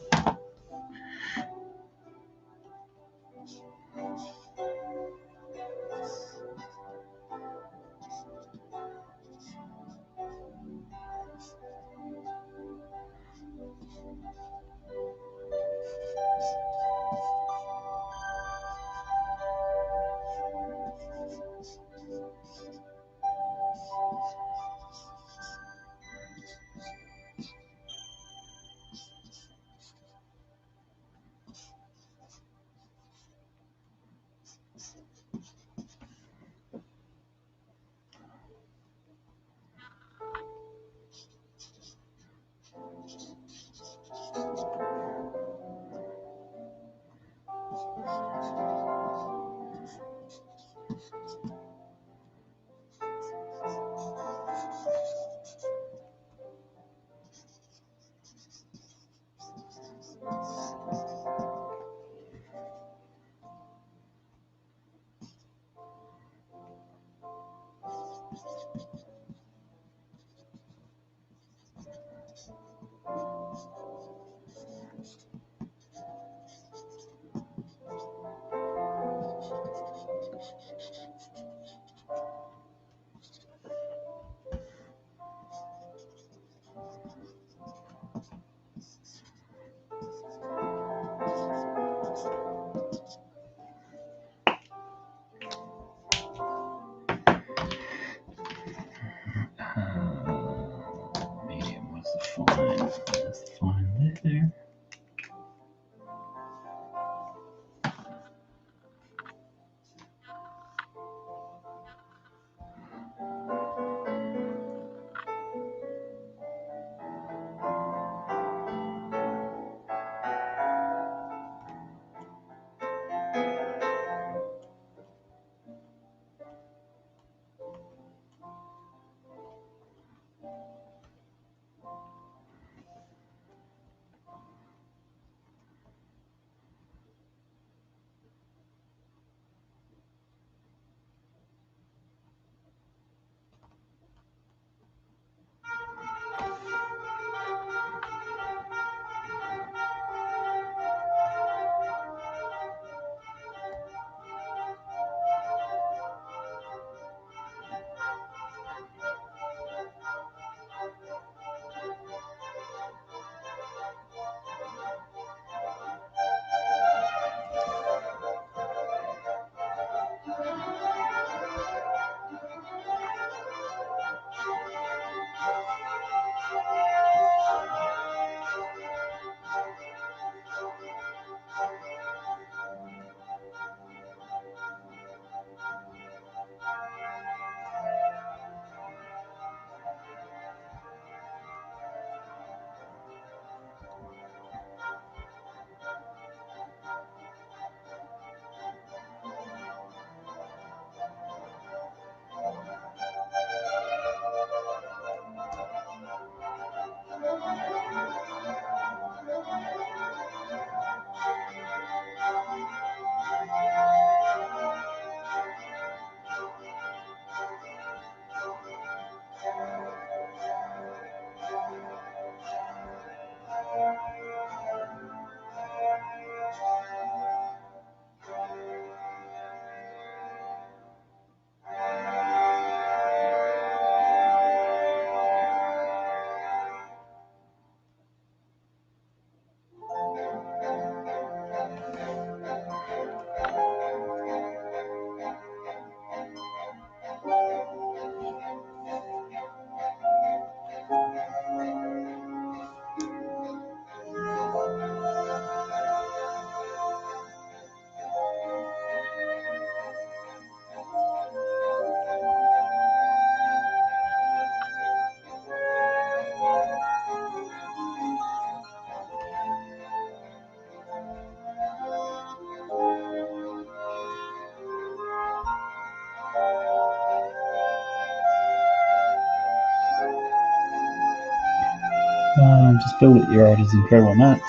Just build it. Your art is incredible, Matt.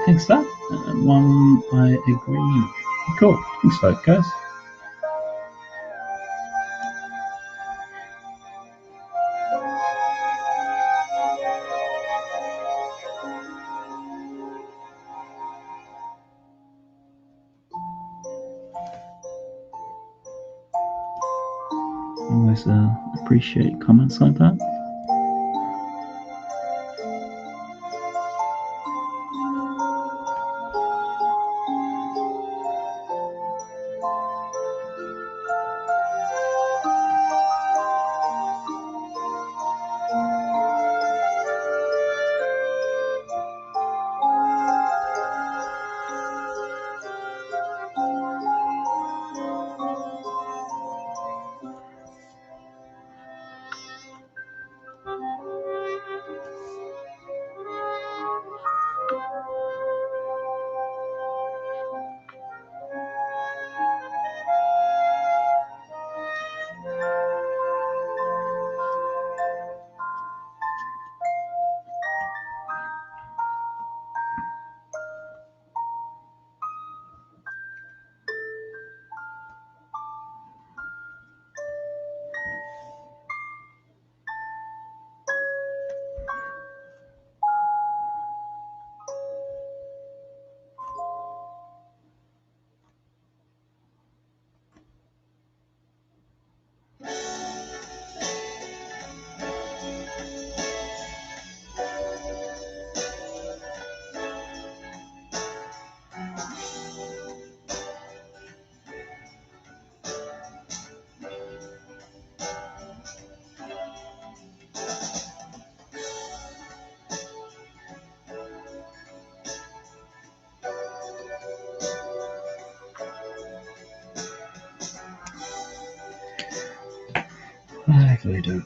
Thanks for that. One, I agree. Cool. Thanks for that, guys. Always appreciate comments like that. Exactly, dude.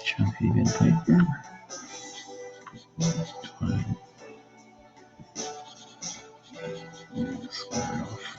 Chunky bit of paper. Square off.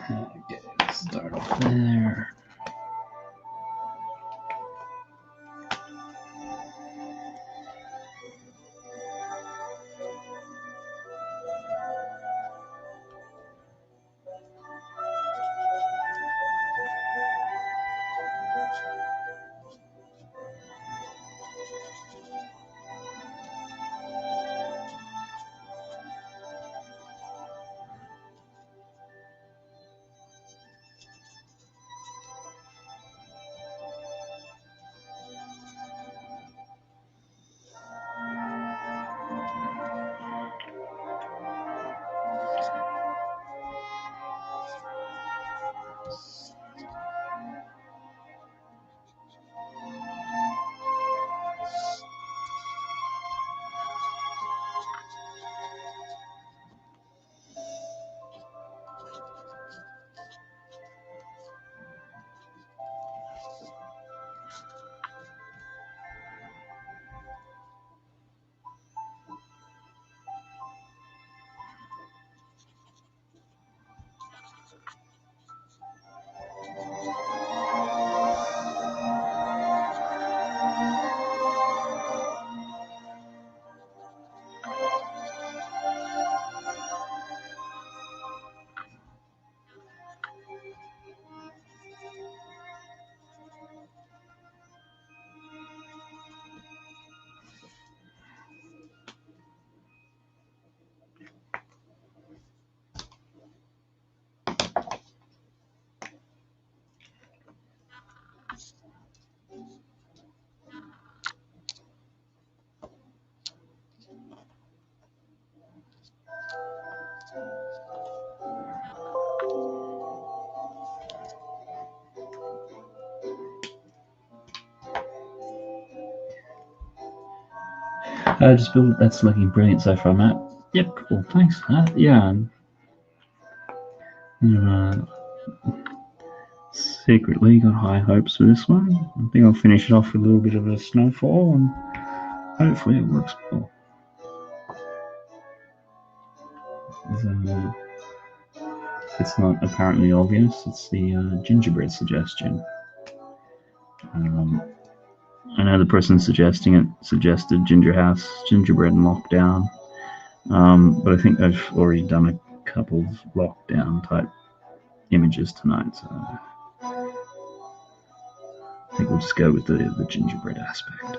Okay, let's start off there. Just build. That's looking brilliant so far, Matt. Yep, cool. Thanks for that. Yeah. Secretly got high hopes for this one. I think I'll finish it off with a little bit of a snowfall, and hopefully it works well. It's not apparently obvious. It's the gingerbread suggestion. I know the person suggesting it suggested gingerbread and lockdown, but I think I've already done a couple of lockdown type images tonight, so I think we'll just go with the gingerbread aspect.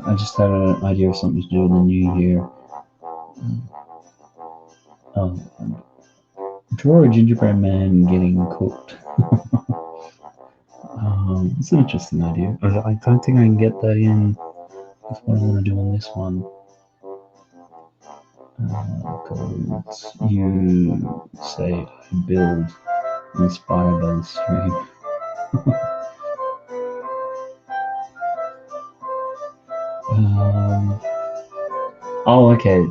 I just had an idea of something to do in the new year. Draw a gingerbread man getting cooked. It's an interesting idea. I don't think I can get that in with what I want to do on this one. Called You Say I Build, inspired by the stream. Oh, okay.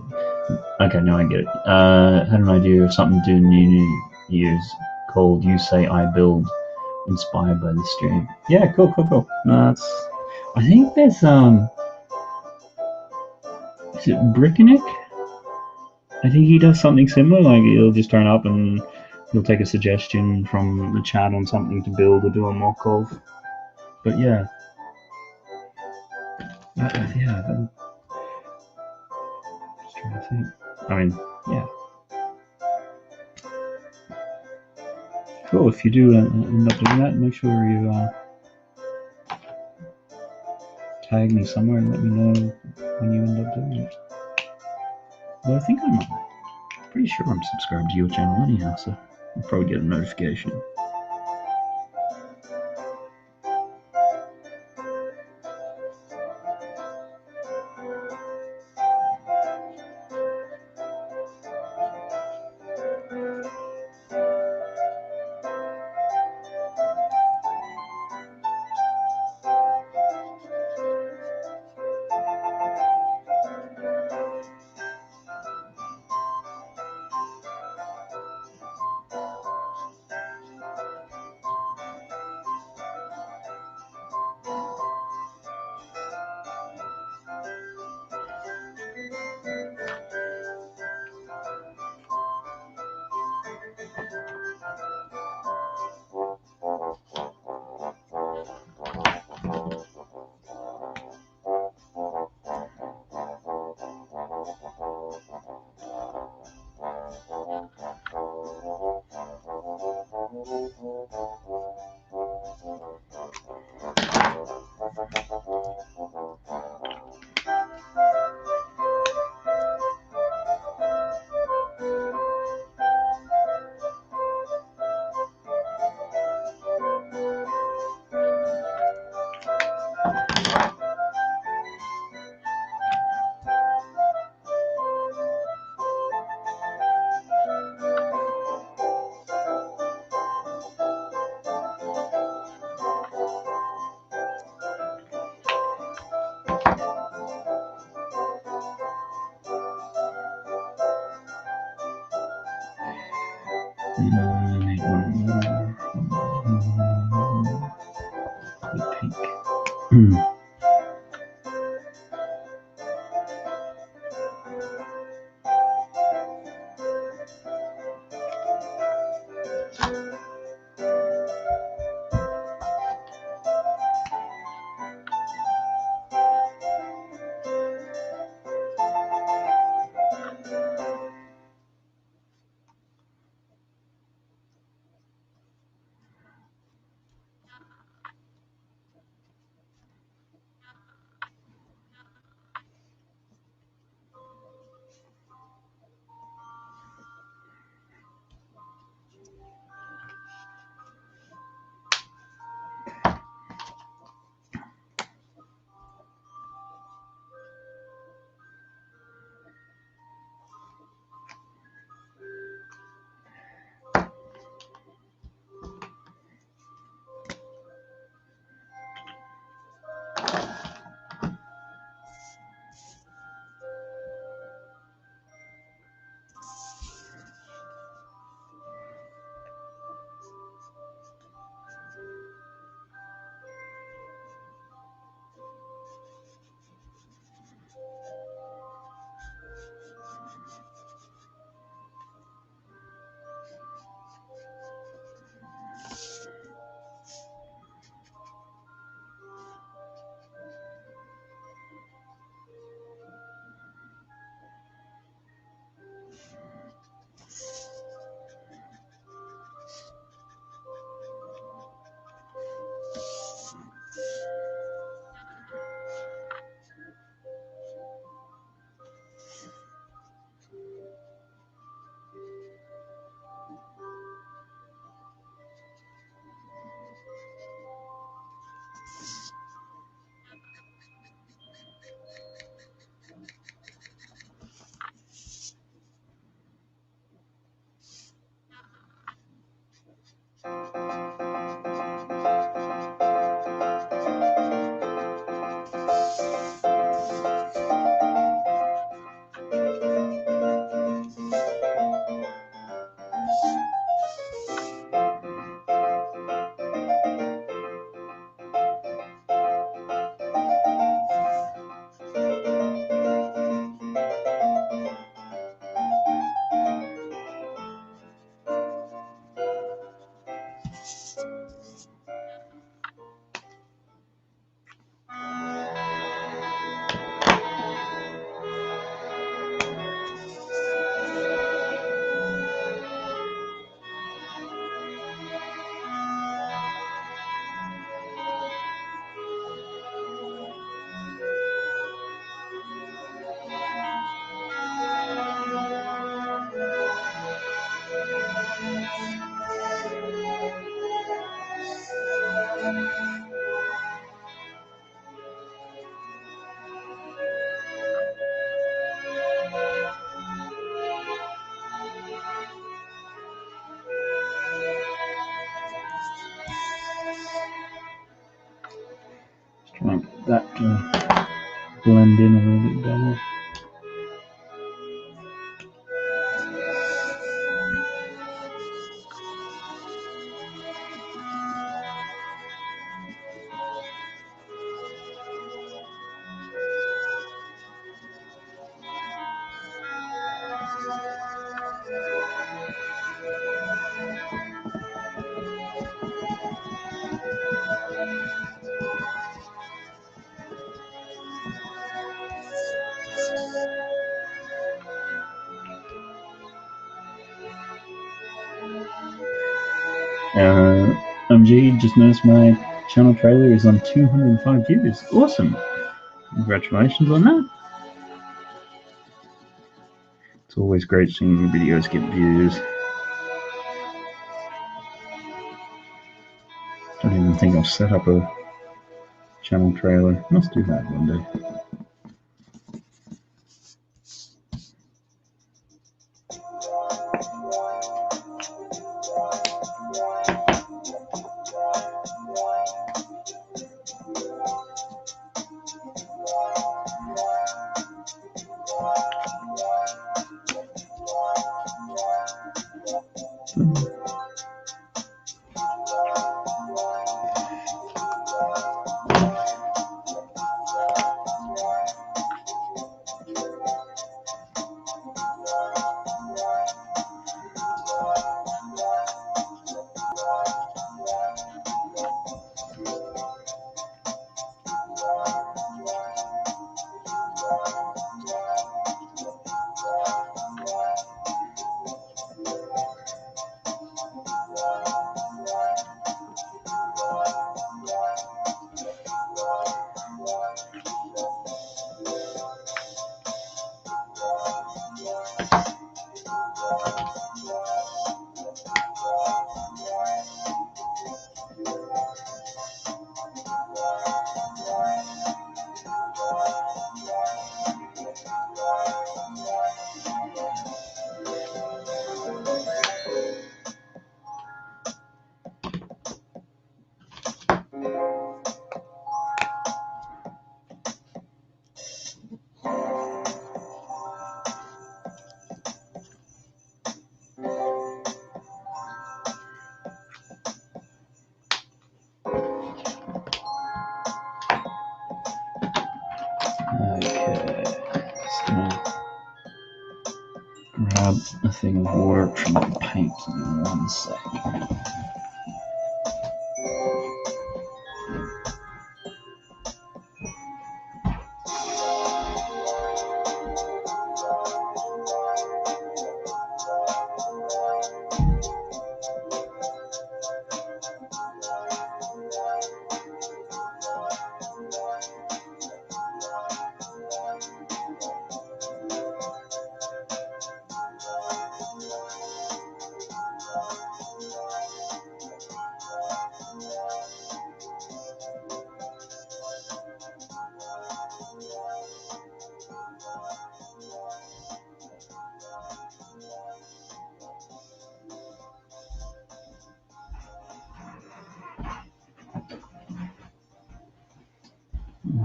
Okay, now I get it. Had an idea of something to do in New Year's called You Say I Build, inspired by the stream. Yeah, cool. No, I think there's is it Brickenick? I think he does something similar. Like he'll just turn up and he'll take a suggestion from the chat on something to build or do a mock of. But yeah, yeah. Just trying to think. I mean, yeah. Cool. If you do end up doing that, make sure you tag me somewhere and let me know when you end up doing it. But I think I'm pretty sure I'm subscribed to your channel anyhow, so I'll probably get a notification. Need one more. The pink. Try and get that to blend in a little bit better. MG, just noticed my channel trailer is on 205 views. Awesome. Congratulations on that. It's always great seeing your videos get views. Don't even think I've set up a channel trailer. Must do that one day. grab a thing of water from the paint in 1 sec.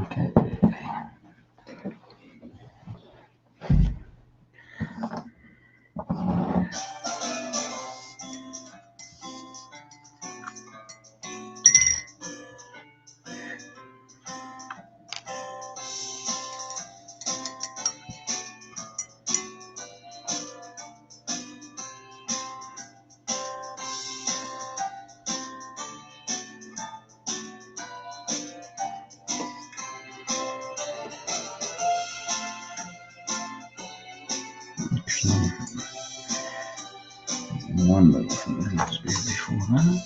Okay. One little thing I need to do before that.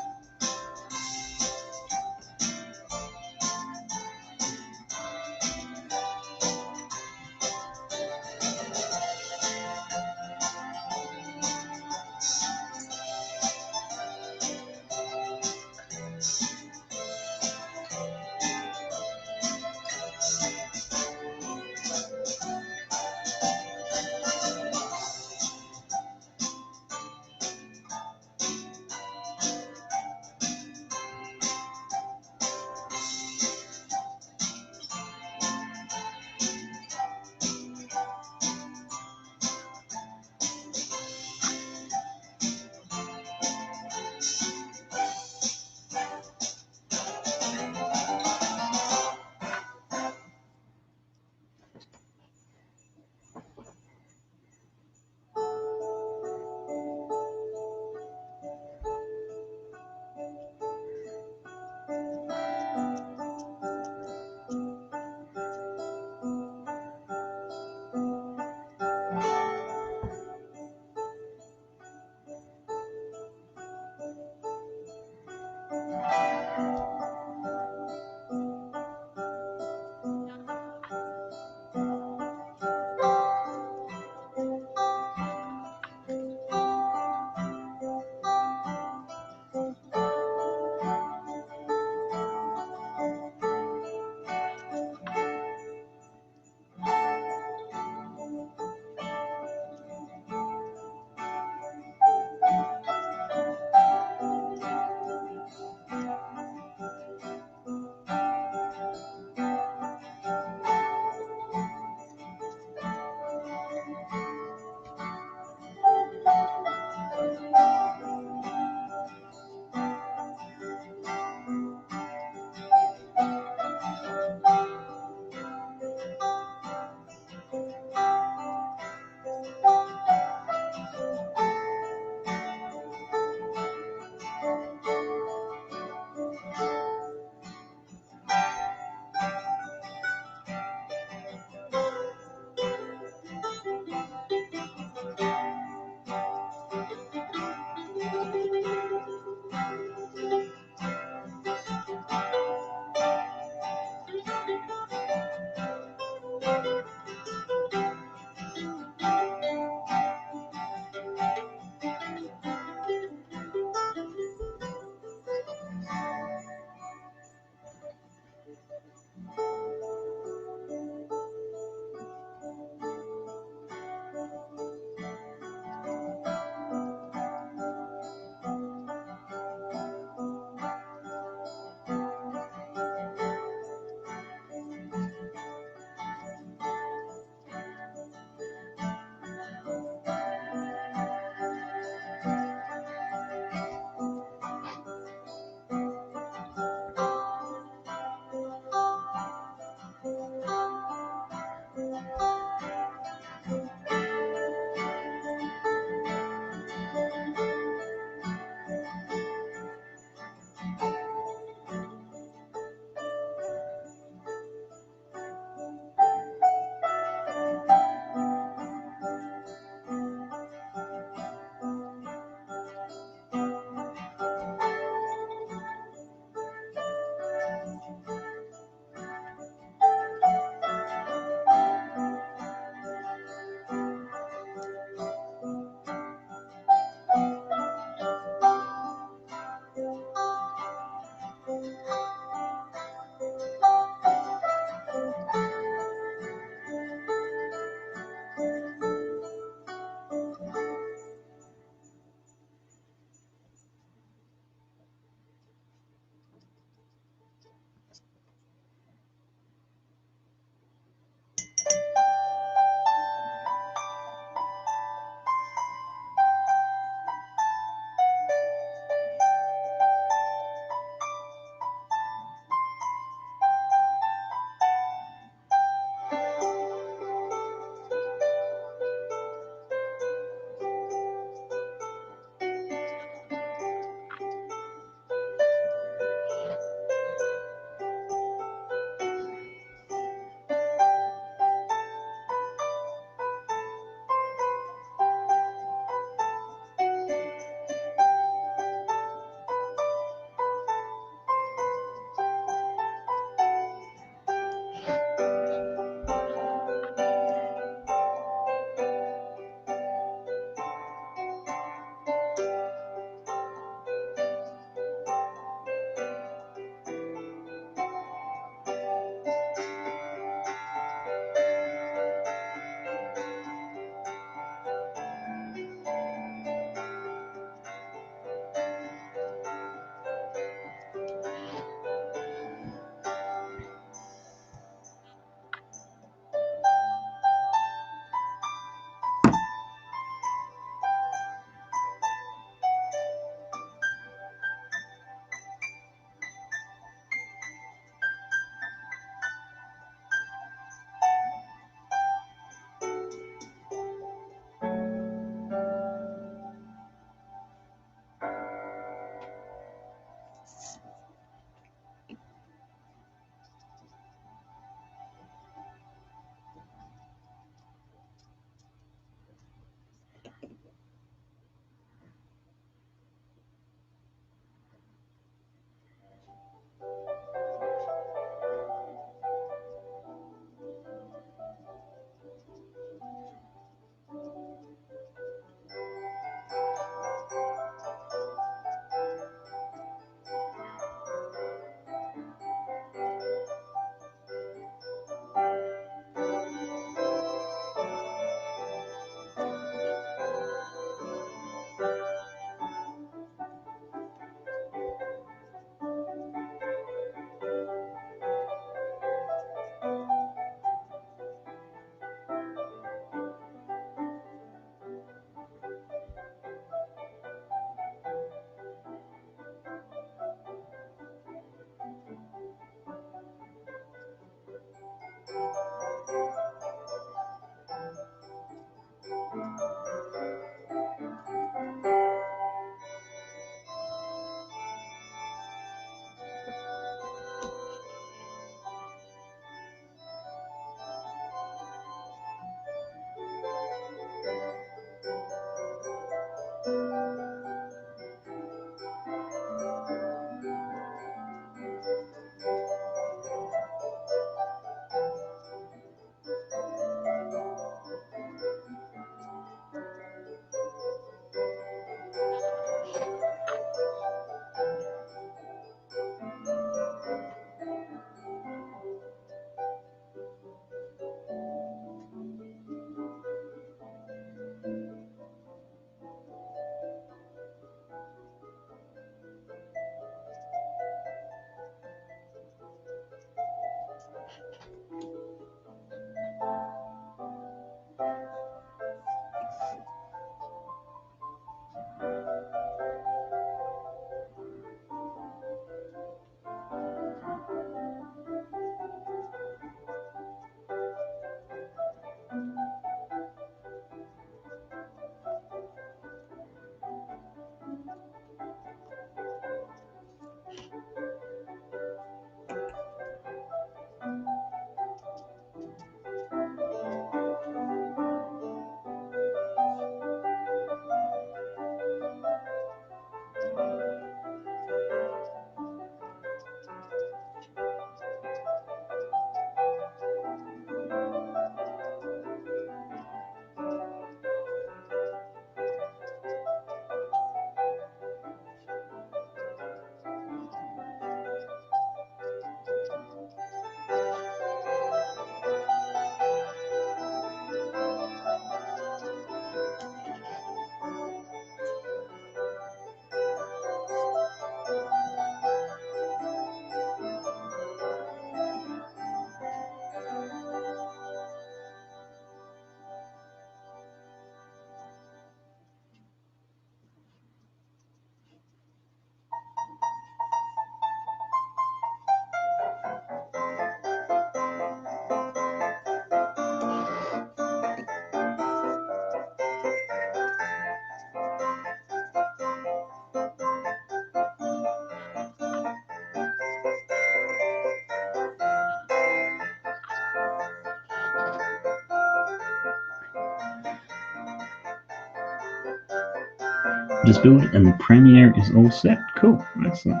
Just build and the premiere is all set. Cool, excellent.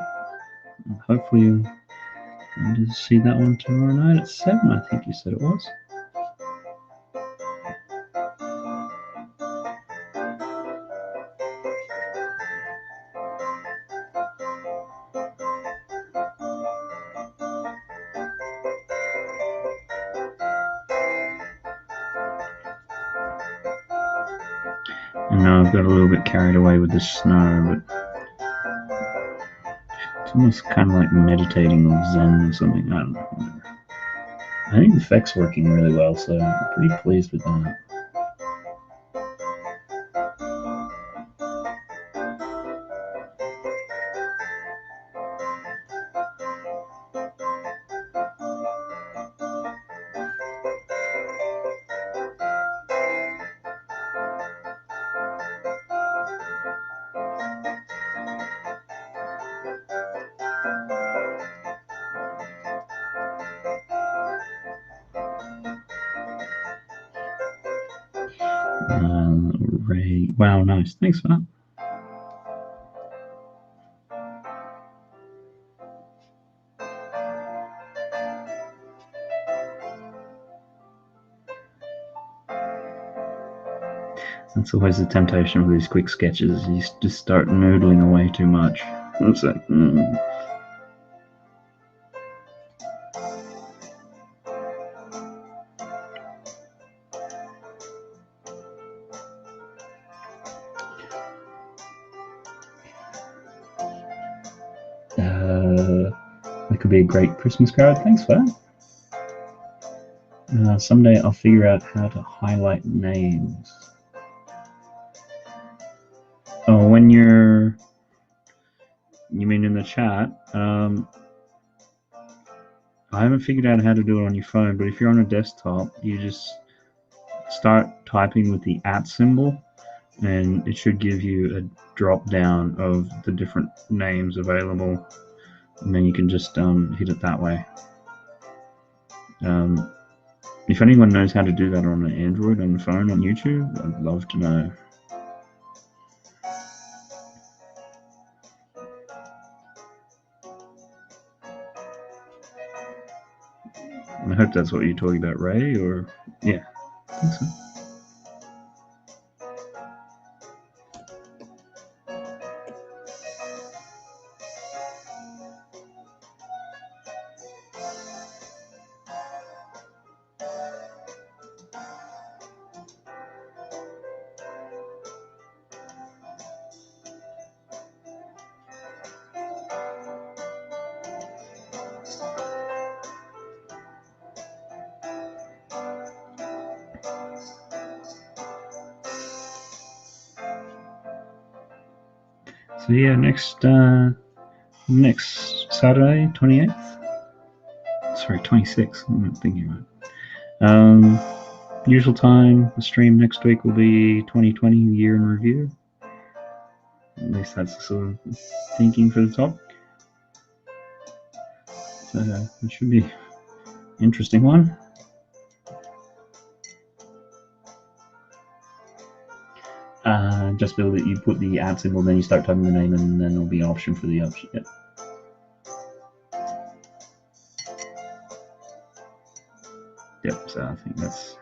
Hopefully you'll just see that one tomorrow night at 7, I think you said it was. I know I've got a little bit carried away with the snow, but it's almost kind of like meditating or zen or something. I don't know. Whatever. I think the effect's working really well, so I'm pretty pleased with that. Ray, wow, nice. Thanks for that. That's always the temptation with these quick sketches. You just start noodling away too much. It's like, that could be a great Christmas card. Thanks for that. Someday I'll figure out how to highlight names. Oh, when you mean in the chat? I haven't figured out how to do it on your phone, but if you're on a desktop, you just start typing with the @ symbol, and it should give you a drop down of the different names available, and then you can just hit it that way. If anyone knows how to do that on an Android, on the phone, on YouTube, I'd love to know. I hope that's what you're talking about, Ray, or yeah, I think so. So yeah, next Saturday, 28th. Sorry, 26th. I'm not thinking right. Usual time. The stream next week will be 2020 Year in Review. At least that's the sort of thinking for the topic. So it should be an interesting one. Just build it. You put the @ symbol, then you start typing the name, and then there'll be an option for the option. Yep. Yep. So I think that's.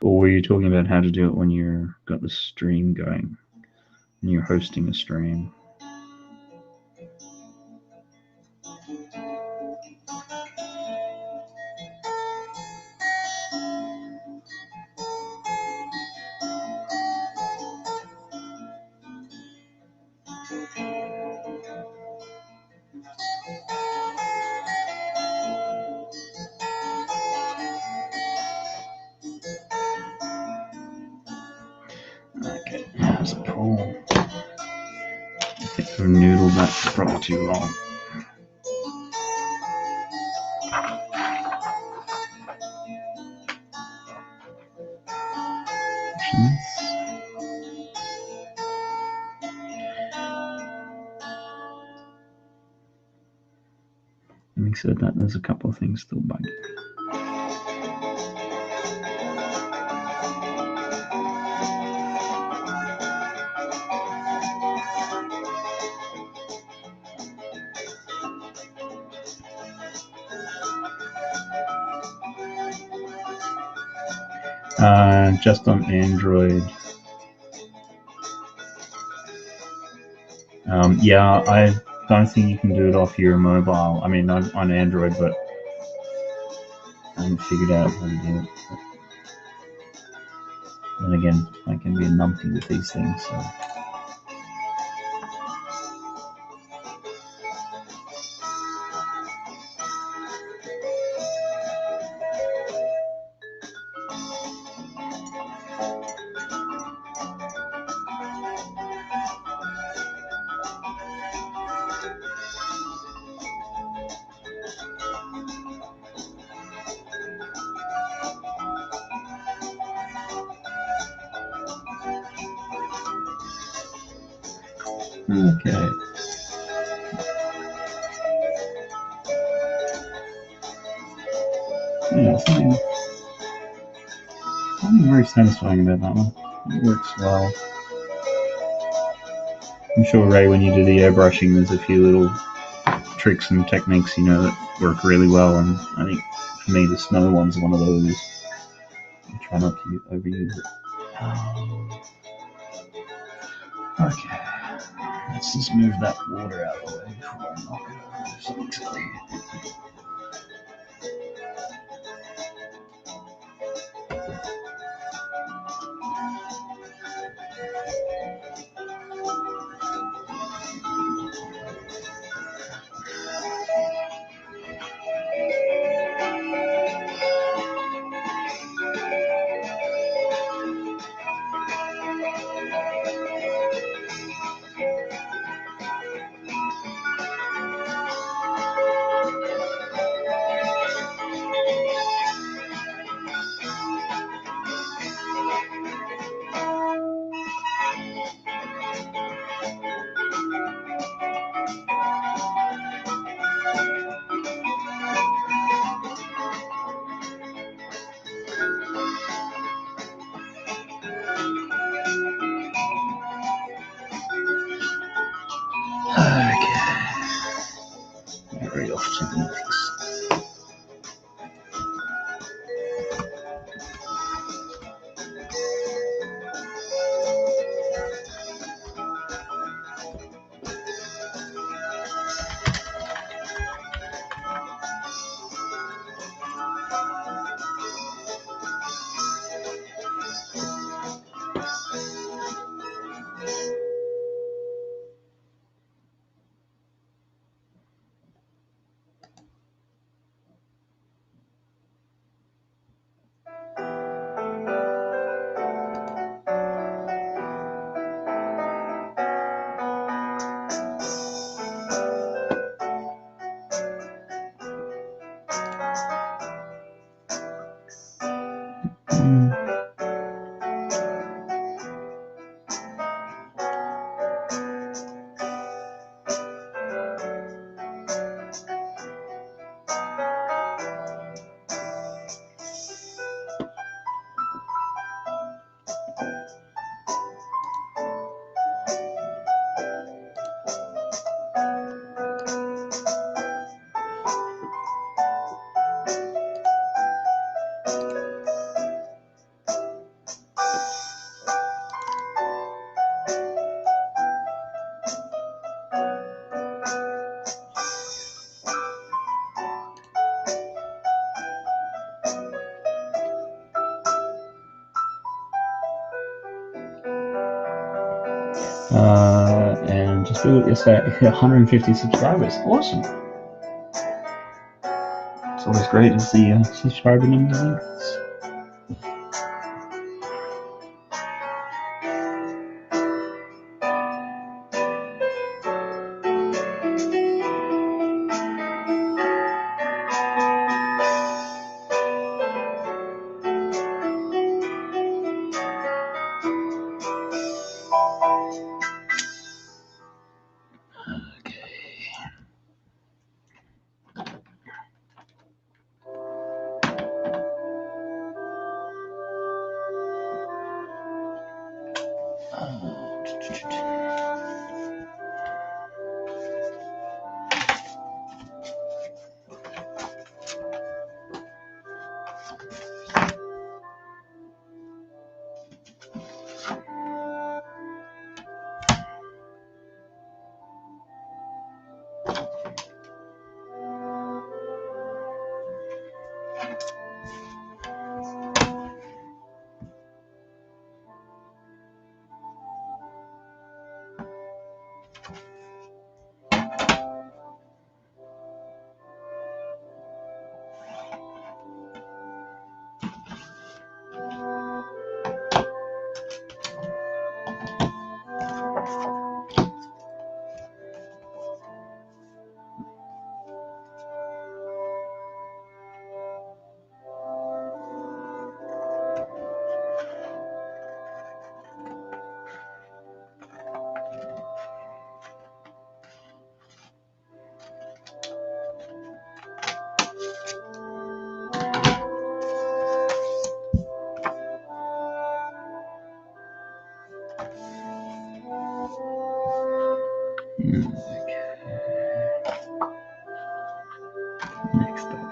Or were you talking about how to do it when you've got the stream going, and you're hosting a stream? Okay, that's Paul. I think I've noodled that for probably too long. Having said that, there's a couple of things still bugging. Just on Android. Yeah, I don't think you can do it off your mobile. I mean, on Android, but I haven't figured out how to do it. And again, I can be a numpty with these things. So. Okay. Yeah, something very satisfying about that one. It works well. I'm sure, Ray, when you do the airbrushing, there's a few little tricks and techniques, that work really well. And I think for me, the snow one's one of those. I try not to overuse it. Okay. Let's just move that water out of the way before I knock it over something silly. Very off to the next. And just do it yesterday. 150 subscribers. Awesome. It's always great to see subscriber numbers increase. Next up.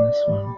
This one.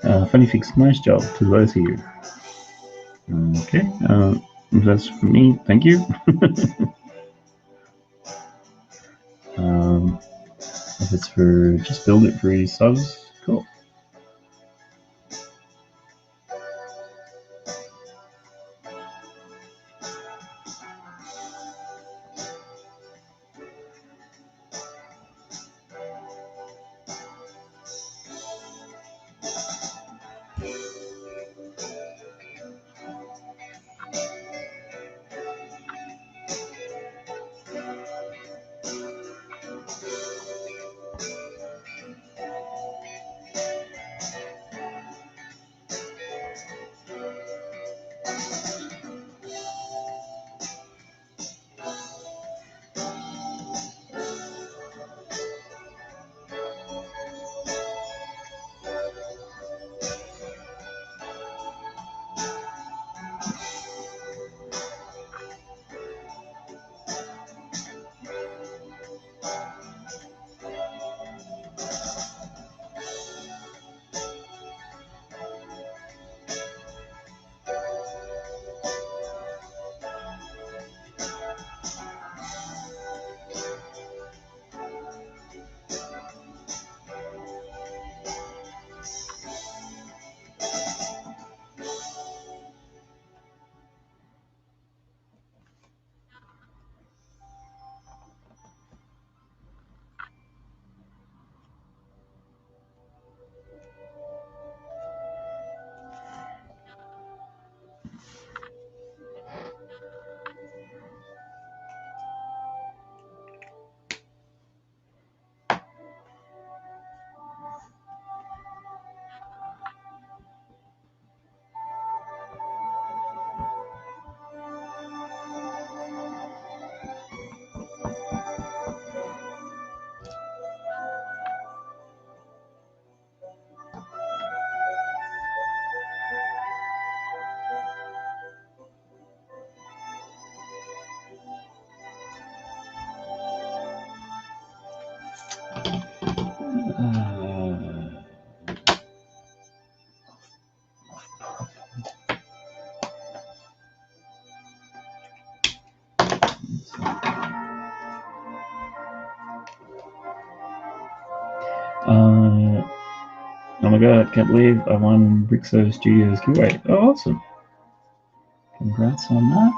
Funny Fix, nice job to both of you. Okay, that's for me. Thank you. If it's for just build it for subs, cool. Oh my god, can't believe I won Brixo Studios giveaway. Oh, awesome. Congrats on that.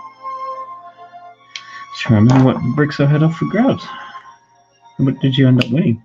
Just trying to remember what Brixo had up for grabs. What did you end up winning?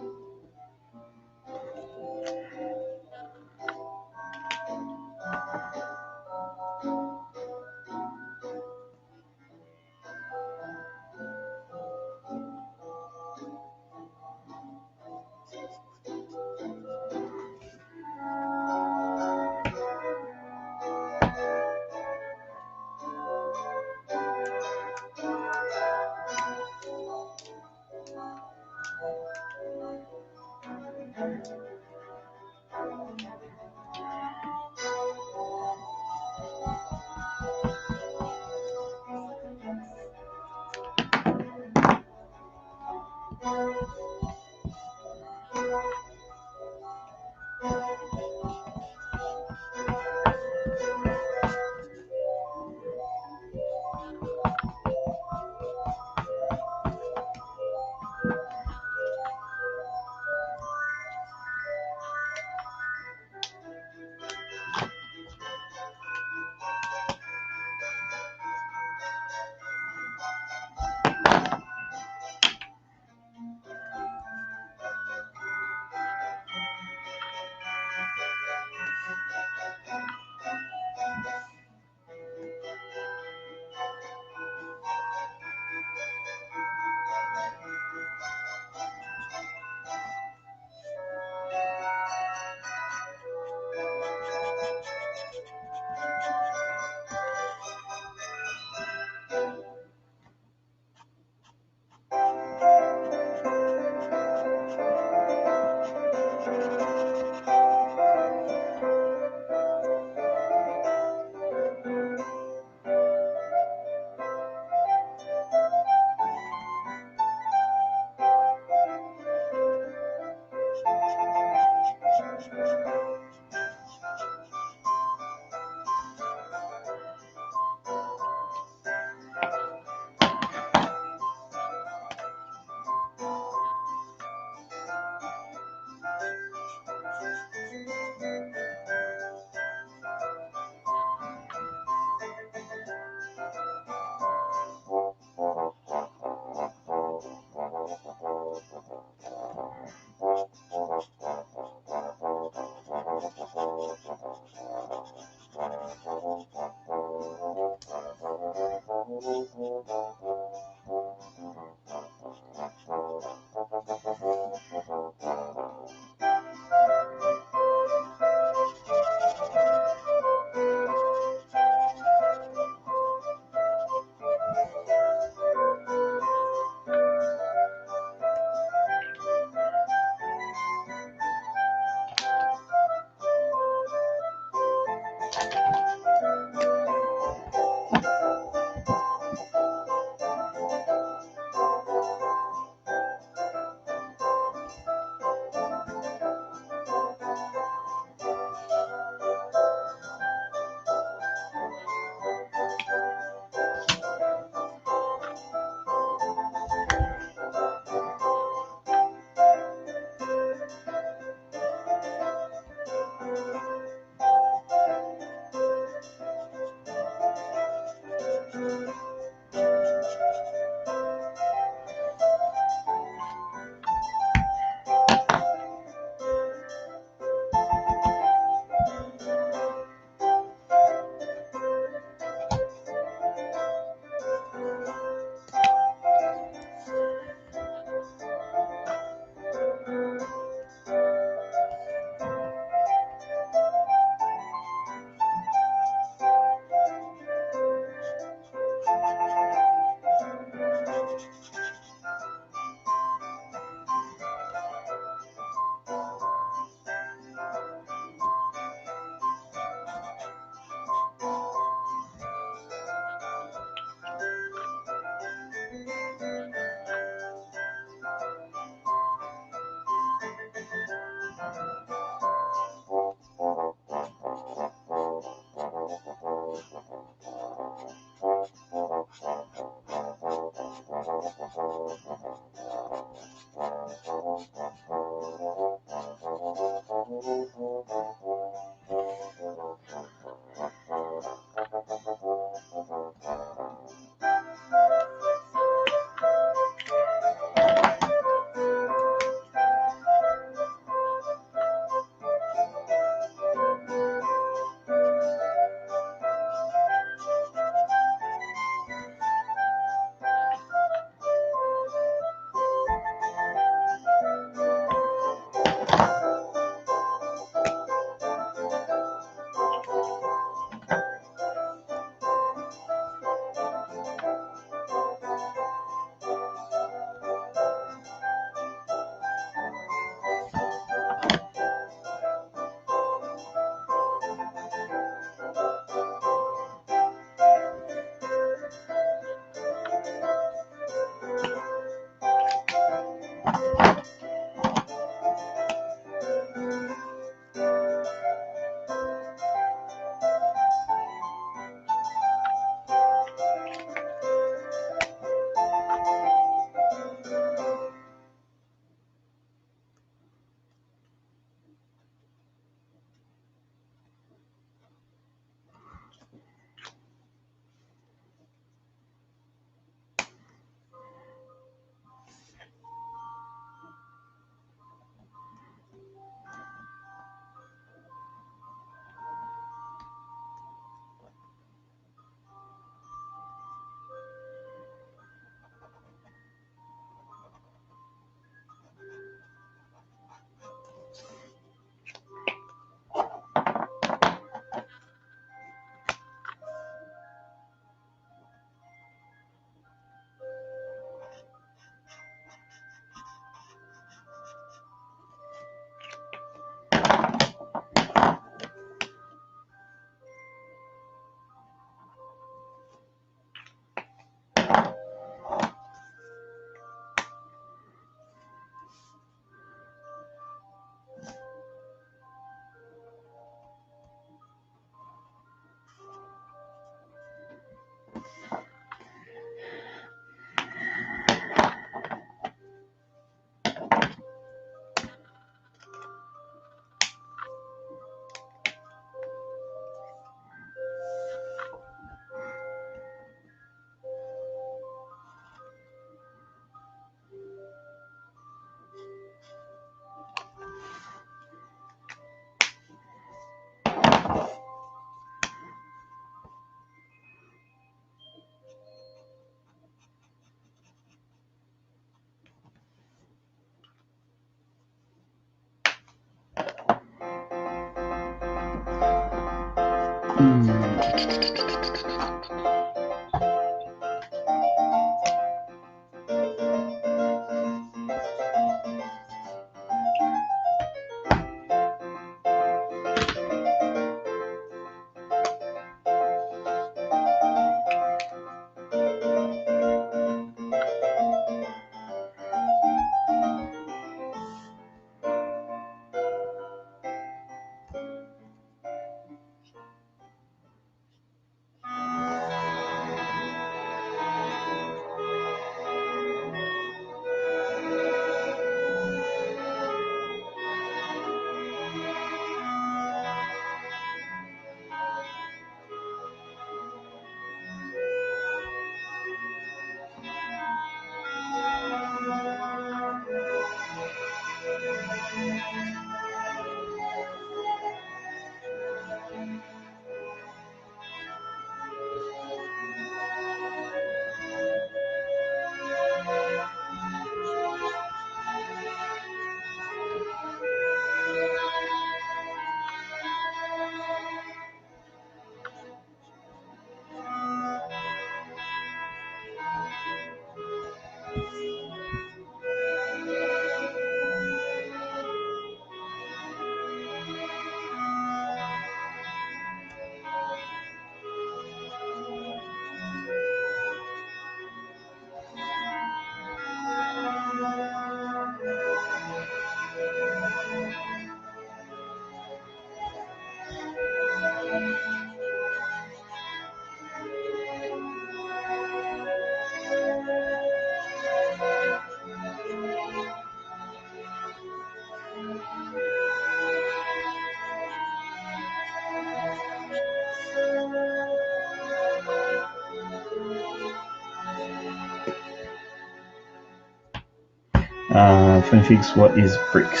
Fanfics, what is Bricks?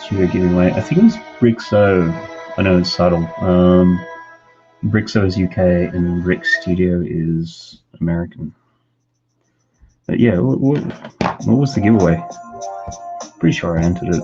Studio giving away. I think it was Brixo. I know it's subtle. Brixo is UK and Brick Studio is American. But yeah, what was the giveaway? Pretty sure I entered it.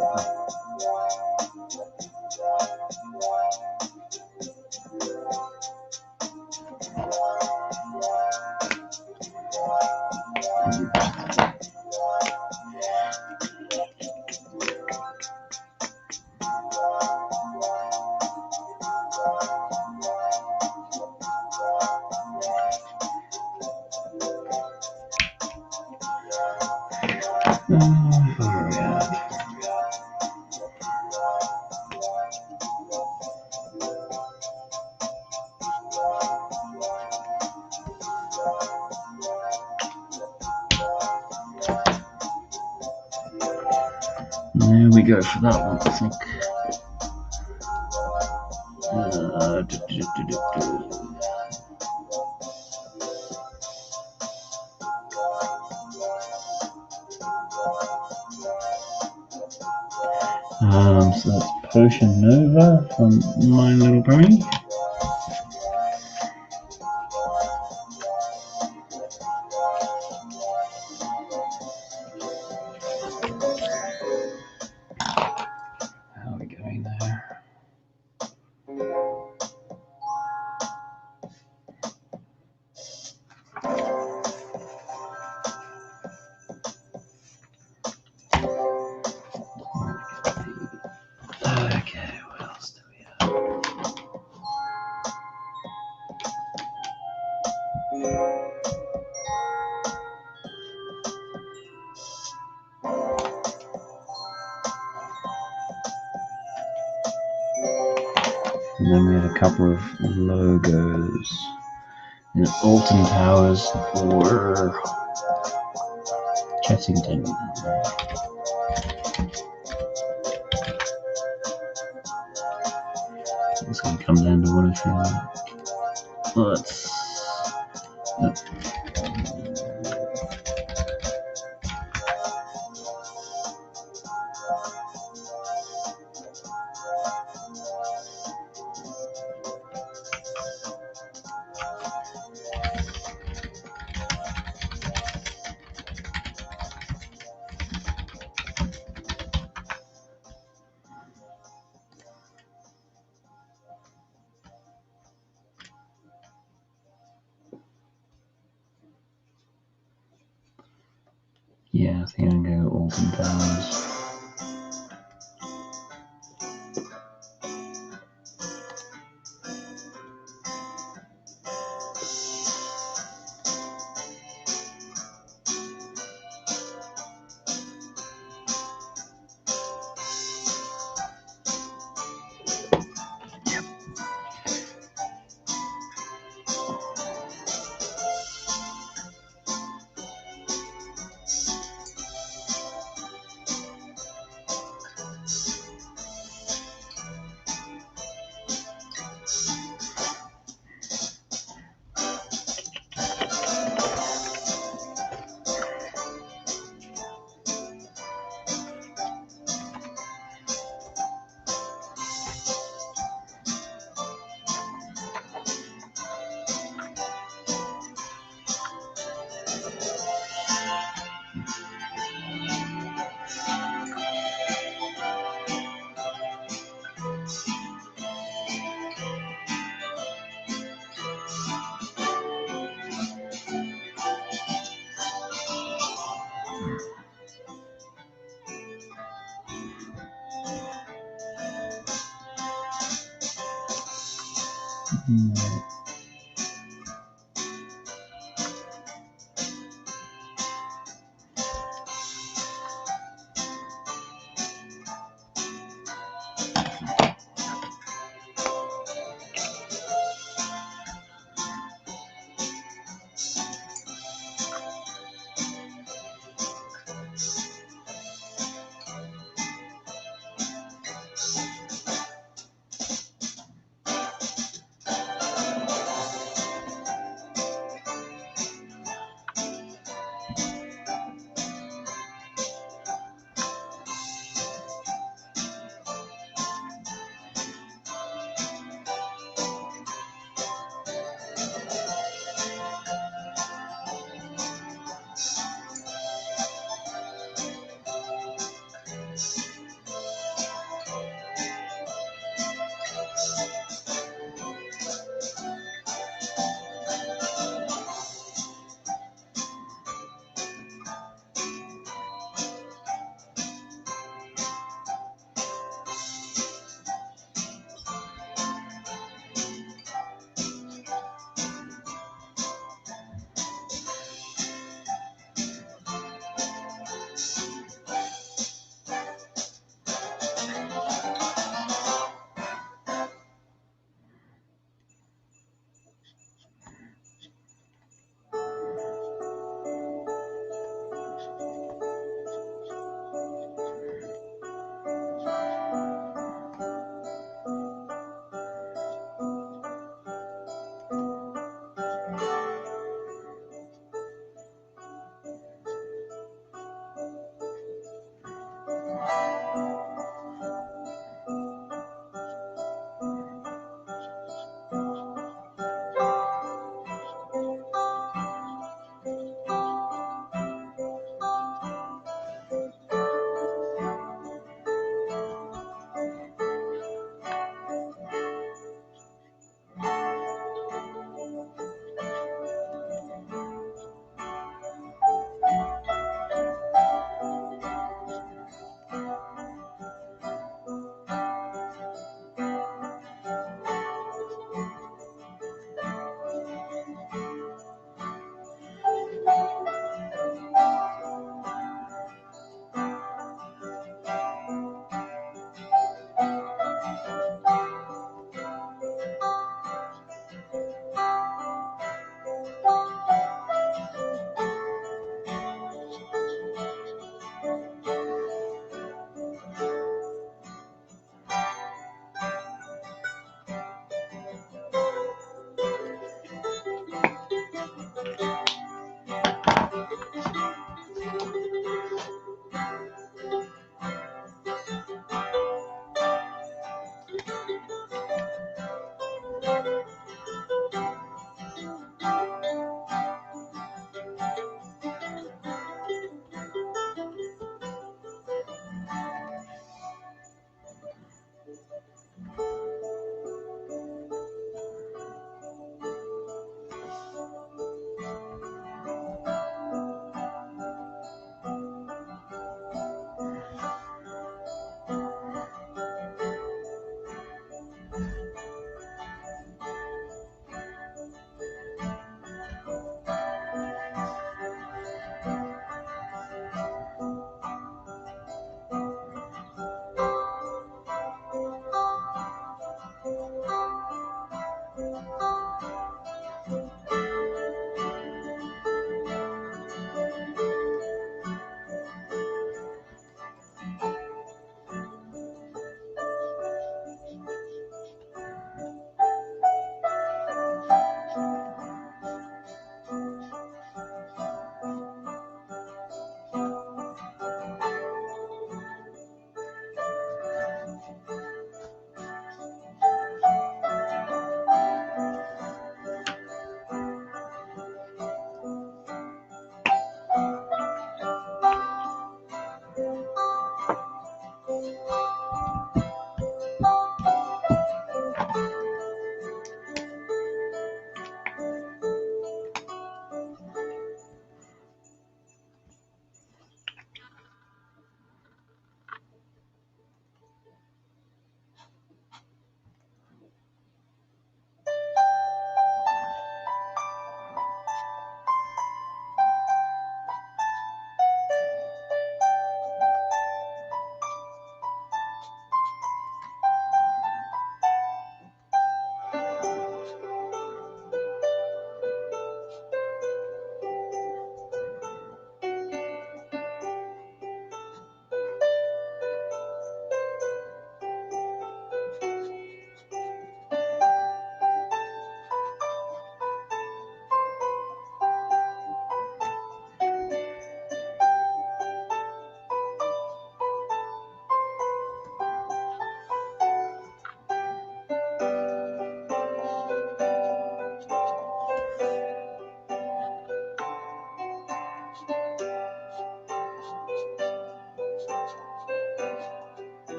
There we go for that one, I think. So that's Potion Nova from My Little Pony. How are we going there? Okay, what else do we have? And then we had a couple of logos. And Alton Towers for Chessington. It's going to come down to what I feel like. Well, that's... I think I'm going to go Alton Towers.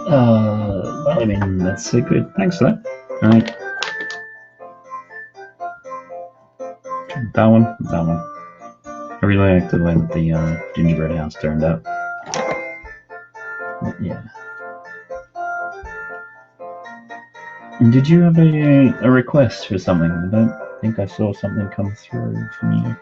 Well, I mean, that's a good. Thanks for that. All right, that one, that one. I really like the way that the gingerbread house turned out. Yeah. And did you have a request for something? I don't think I saw something come through from you.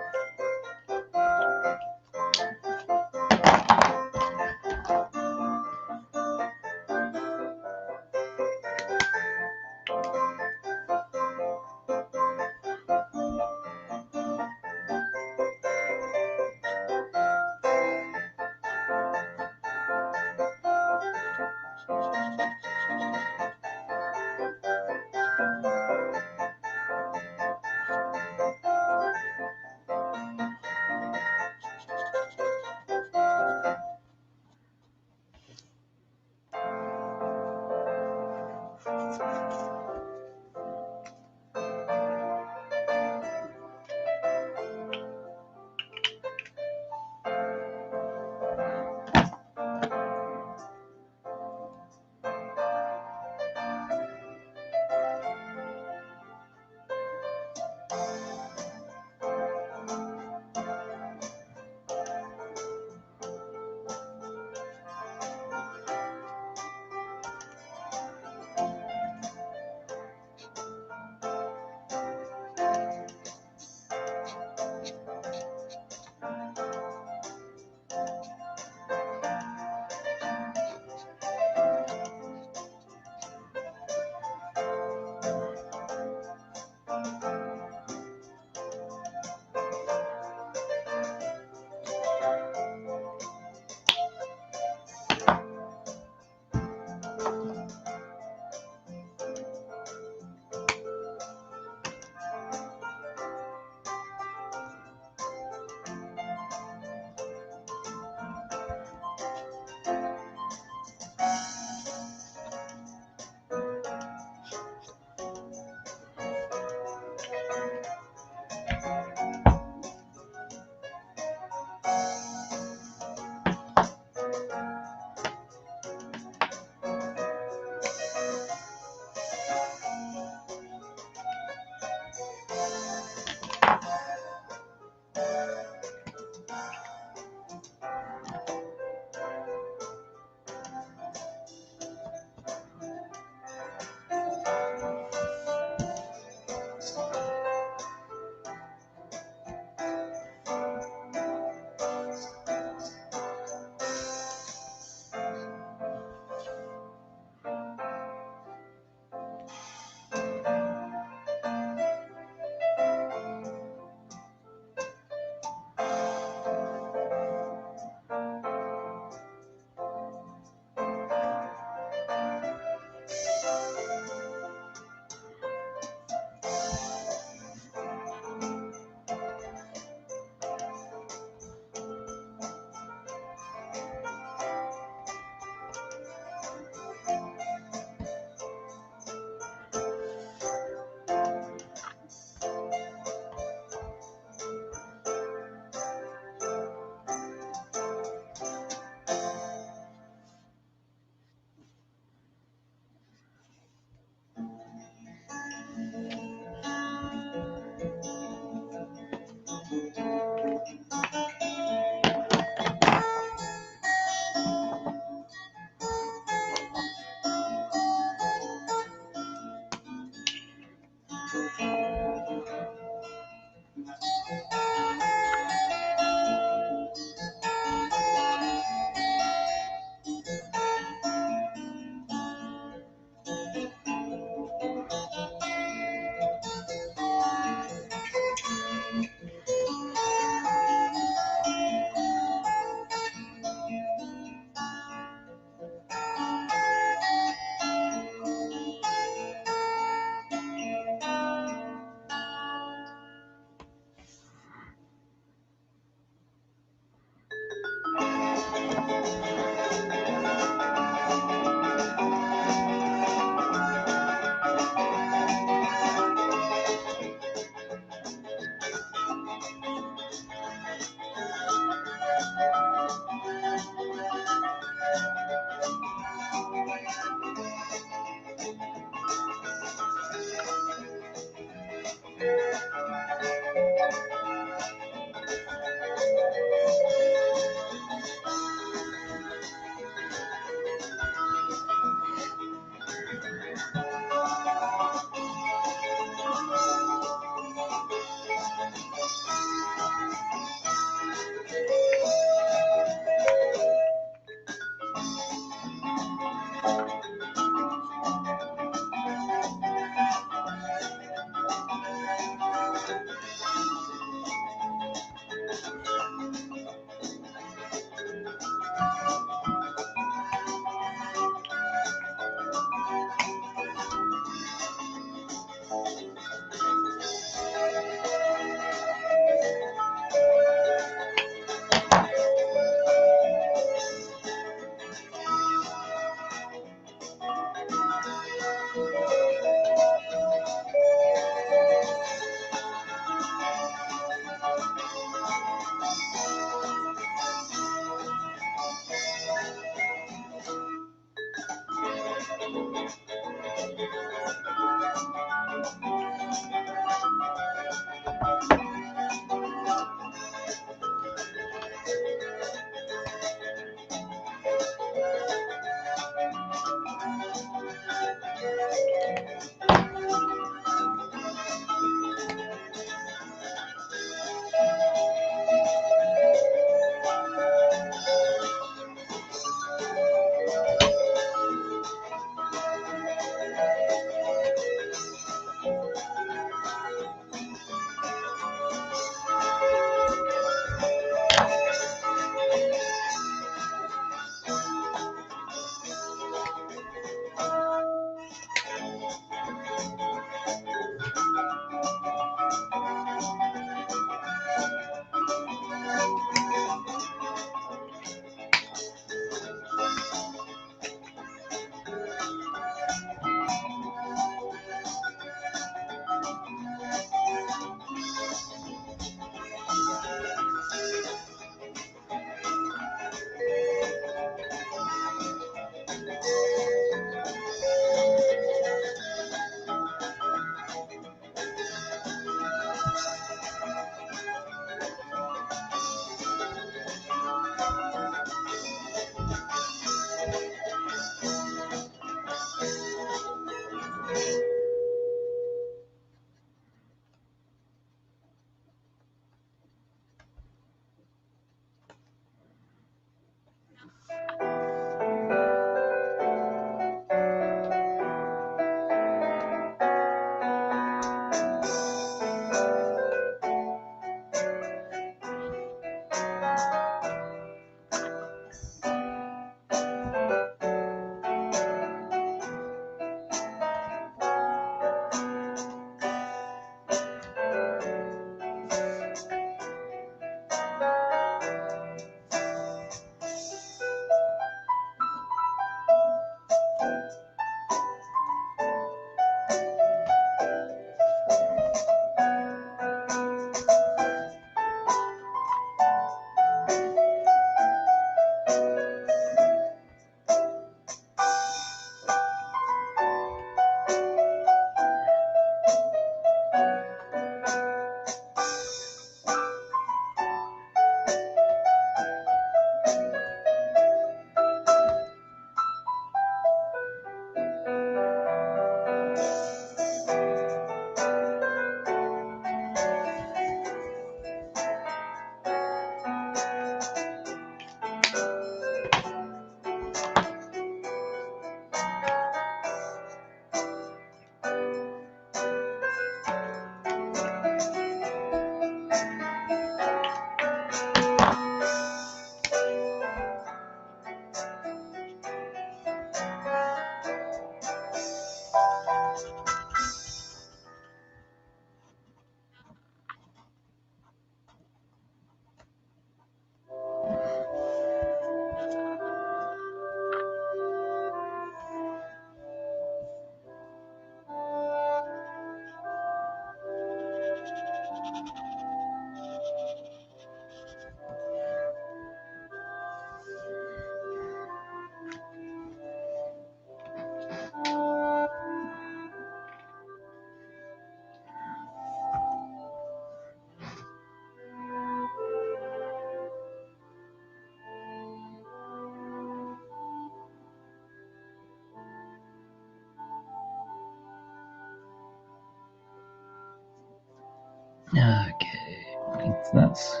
Okay, I think that's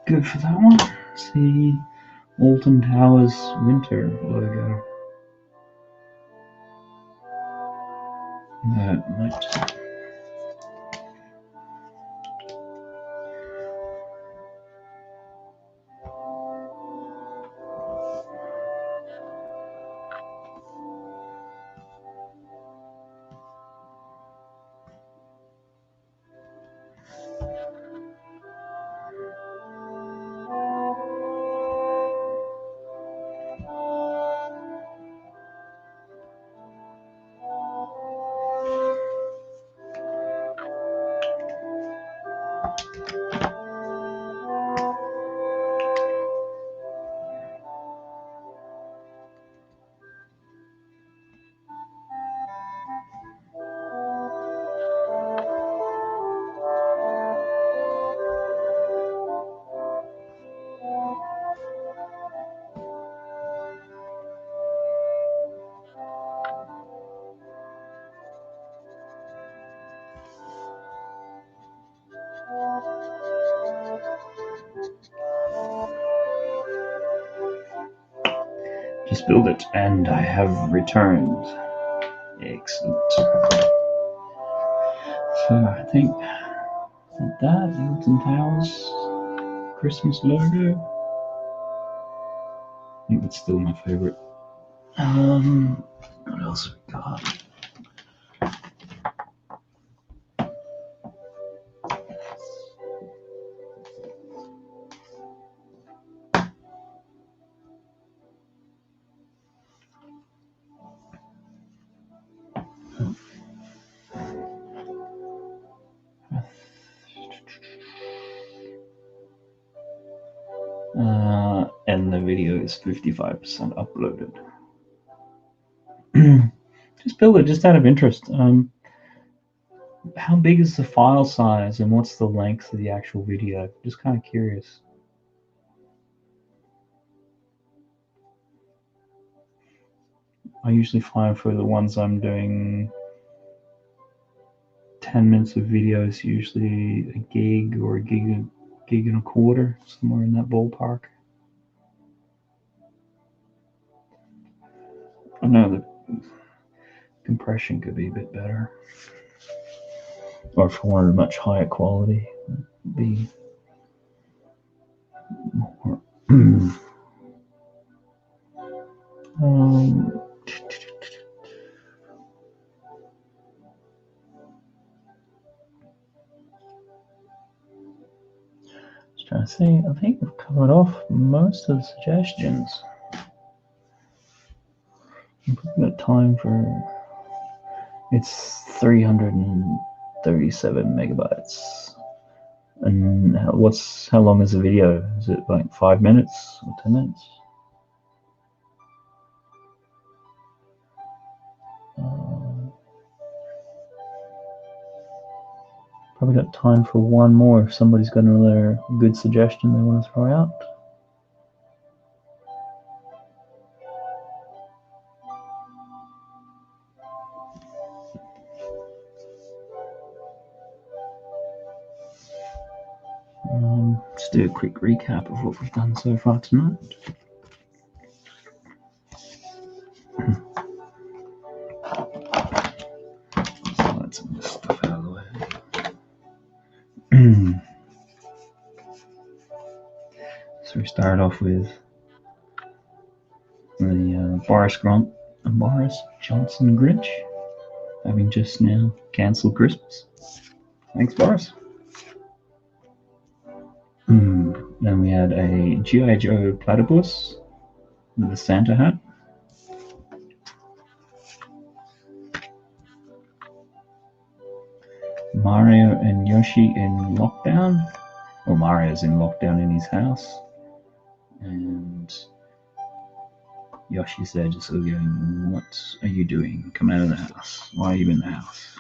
good for that one. See, Alton Towers winter logo. That might just... Just build it, and I have returned. Excellent. So I think that Alton Towers Christmas logo. I think that's still my favorite. What else have we got? And the video is 55% uploaded. Just build it, just out of interest. How big is the file size, and what's the length of the actual video? Just kind of curious. I usually find for the ones I'm doing 10 minutes of videos, usually a gig or a gig and a quarter, somewhere in that ballpark. I know the compression could be a bit better, or if I wanted much higher quality, it'd be more. Just trying to see. I think we've covered off most of the suggestions. We've got time for. It's 337 megabytes. And how long is the video? Is it like 5 minutes or 10 minutes? Probably got time for one more if somebody's got another good suggestion they want to throw out. Just do a quick recap of what we've done so far tonight. So let's get this stuff out of the way. So we start off with the Boris Johnson Grinch having just now cancelled Christmas. Thanks, Boris. Then we had a G.I. Joe platypus with a Santa hat. Mario and Yoshi in lockdown. Well, Mario's in lockdown in his house. And Yoshi's there just sort of going, "What are you doing? Come out of the house. Why are you in the house?"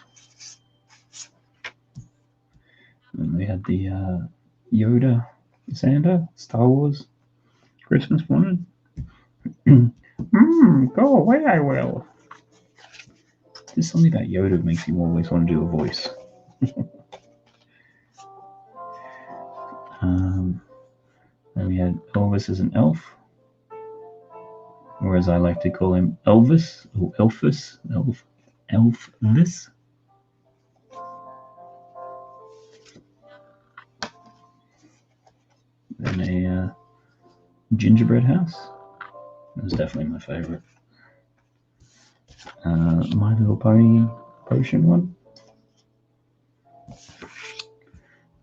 And we had the Yoda Santa, Star Wars Christmas morning. Go away, I will. There's something about Yoda that makes you always want to do a voice. had Elvis as an elf, or as I like to call him, Elvis, or Elfvis. Then a gingerbread house. That's definitely my favorite. My Little Pony potion one.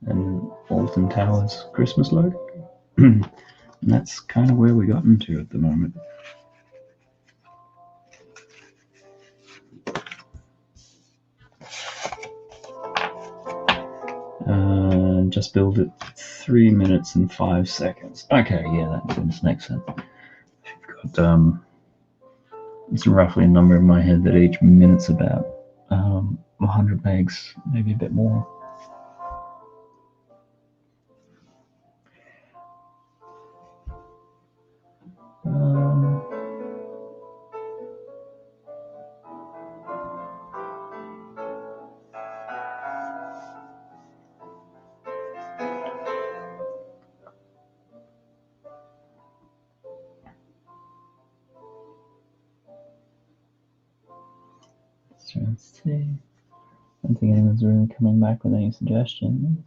And Alton Towers Christmas logo. And that's kind of where we got into at the moment. Just build it 3 minutes and 5 seconds. Okay, yeah, that makes sense. I've got it's roughly a number in my head that each minute's about 100 megs, maybe a bit more. So let's see. I don't think anyone's really coming back with any suggestions.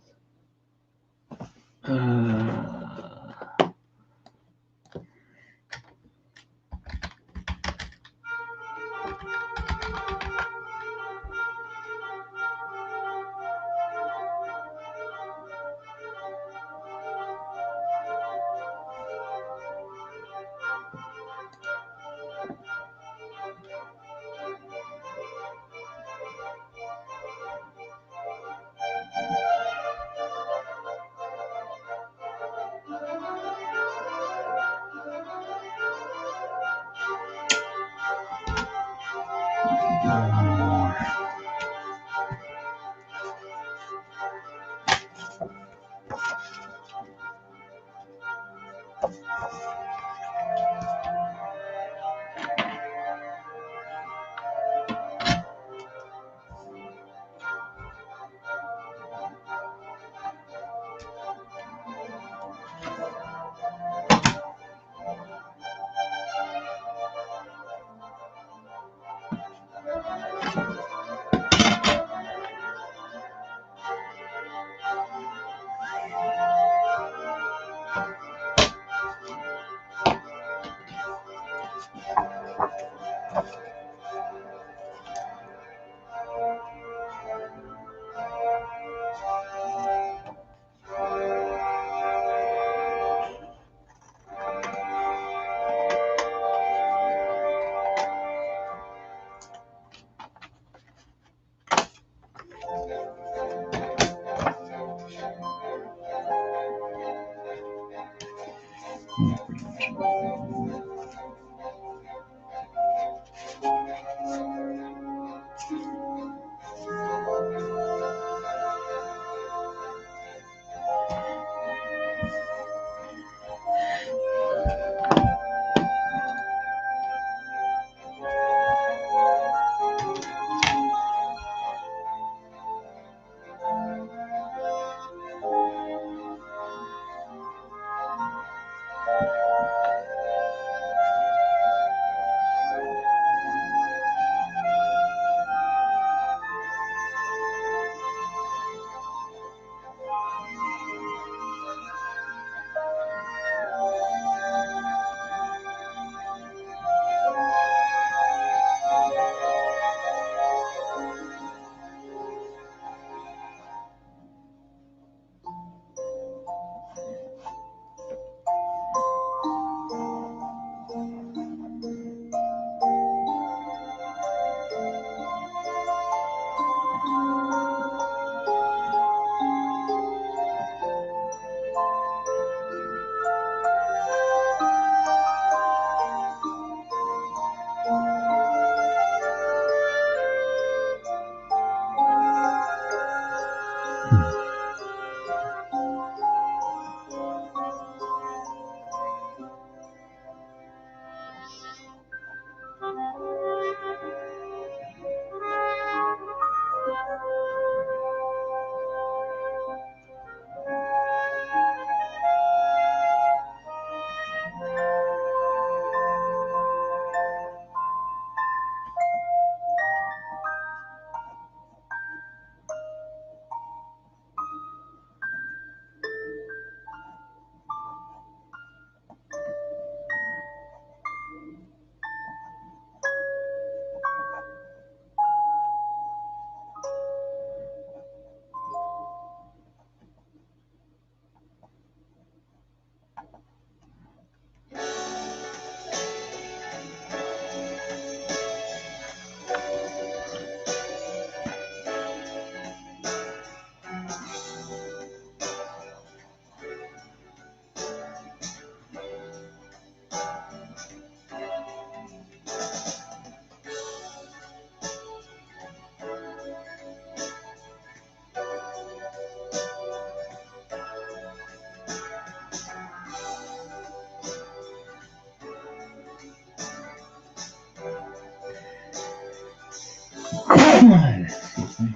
Excuse me.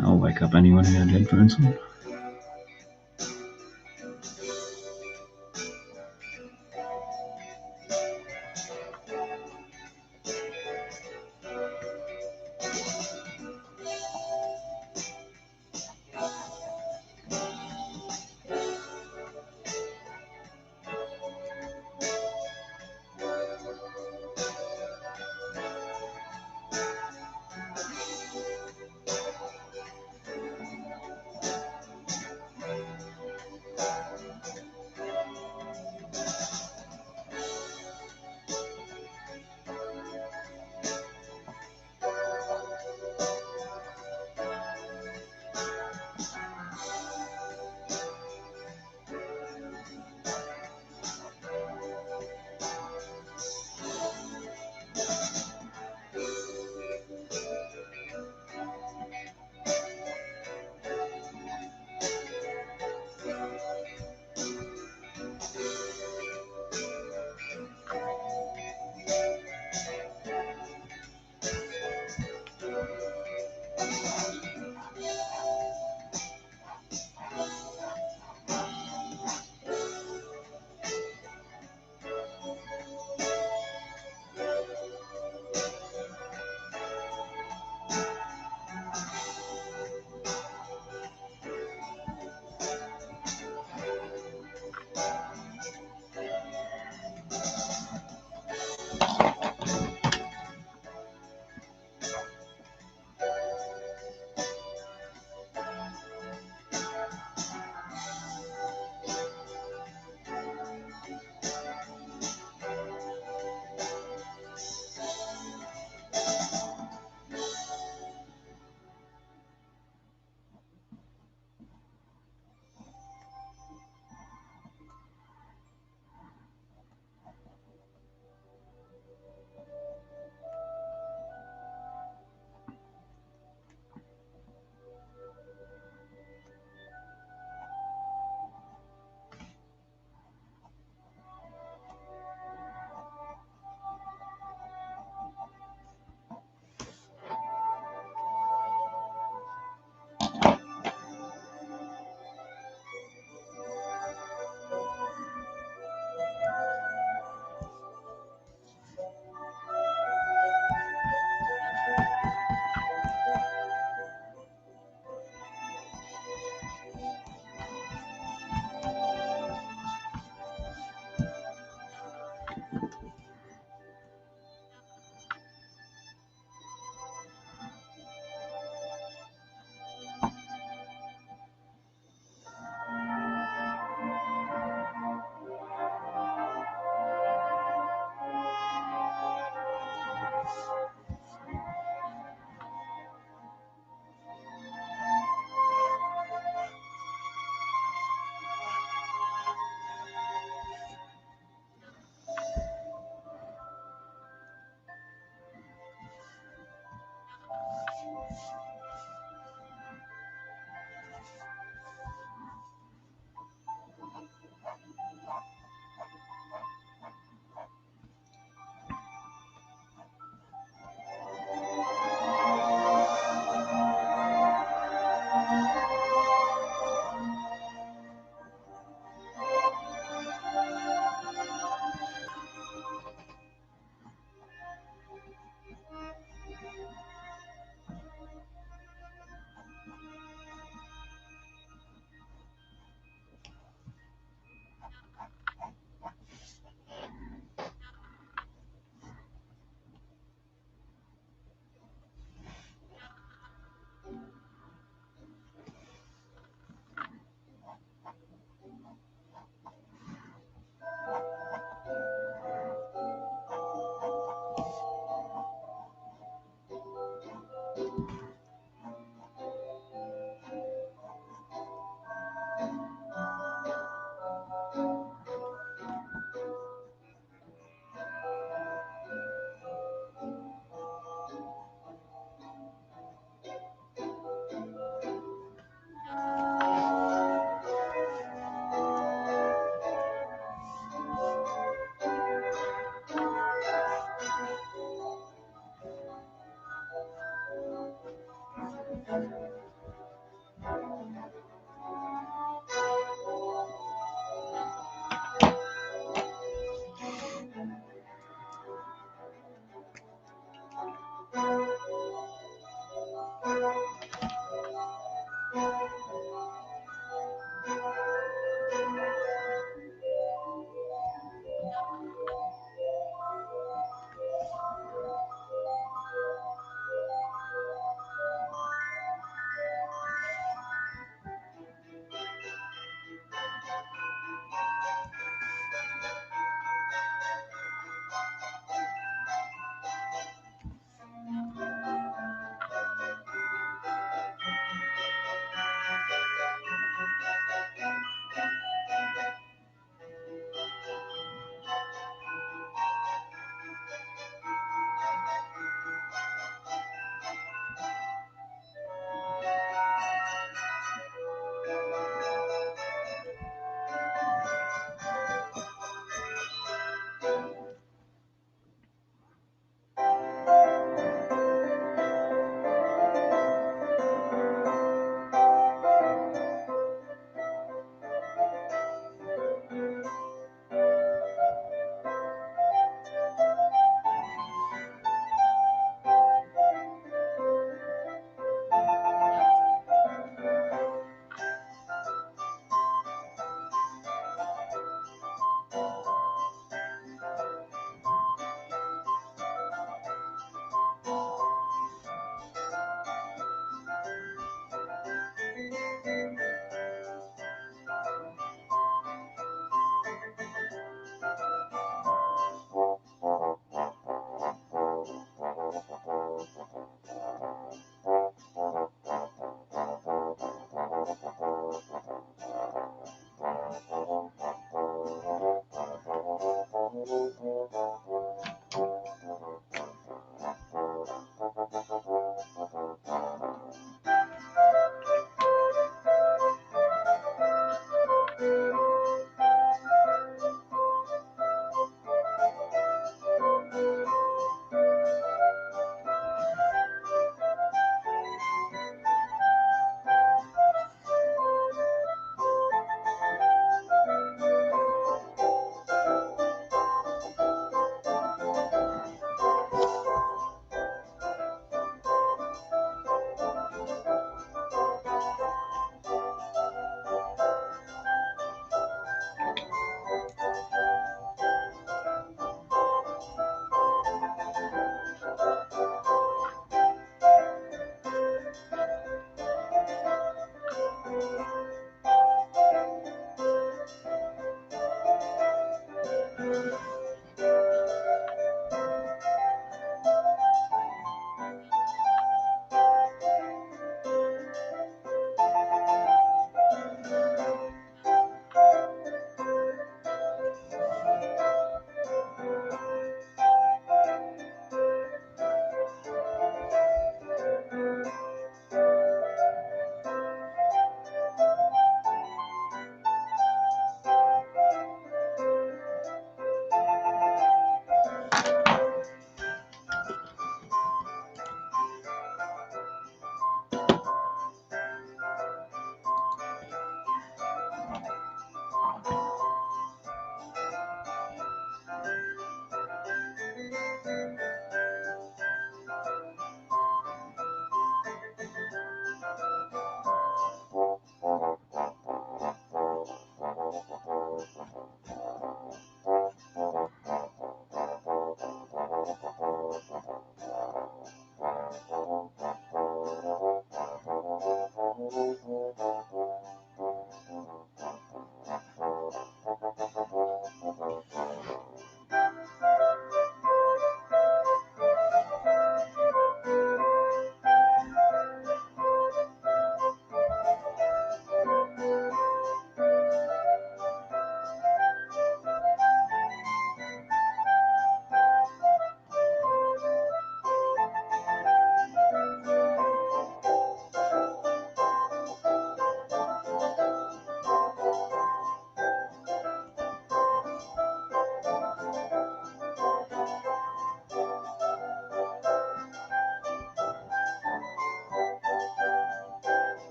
I'll wake up anyone who had headphones on.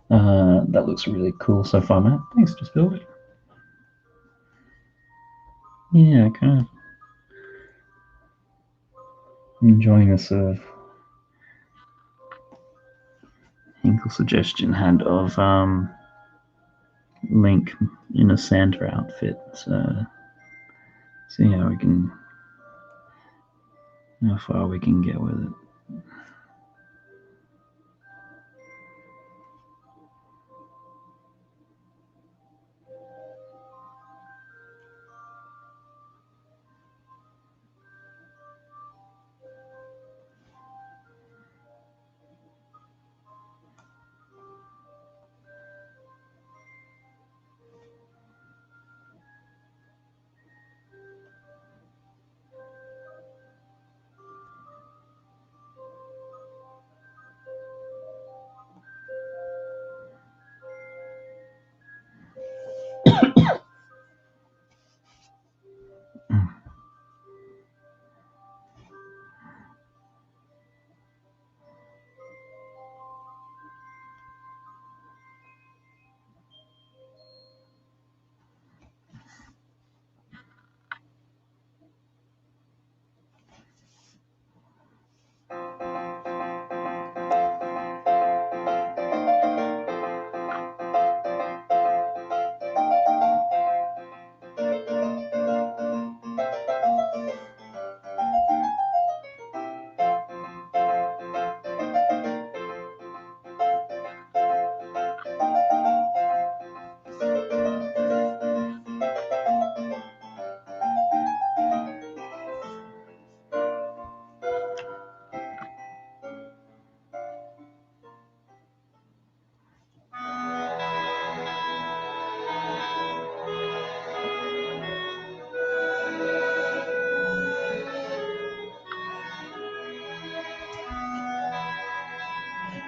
That looks really cool so far, Matt. Thanks, Just Build It. Yeah, kind of enjoying this Hinkle suggestion had of Link in a Santa outfit. So see how far we can get with it.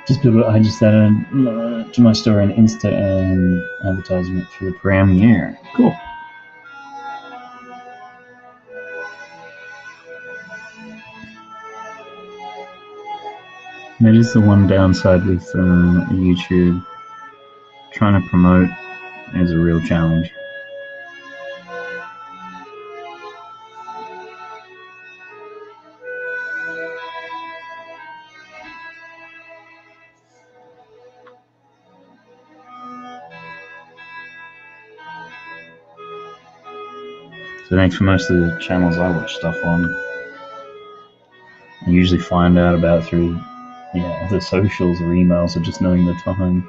Just Build It. I just added to my story an Insta and advertisement for the premiere. Cool. That is the one downside with YouTube. Trying to promote is a real challenge. So thanks for most of the channels I watch stuff on. I usually find out about through the socials or emails or just knowing the time.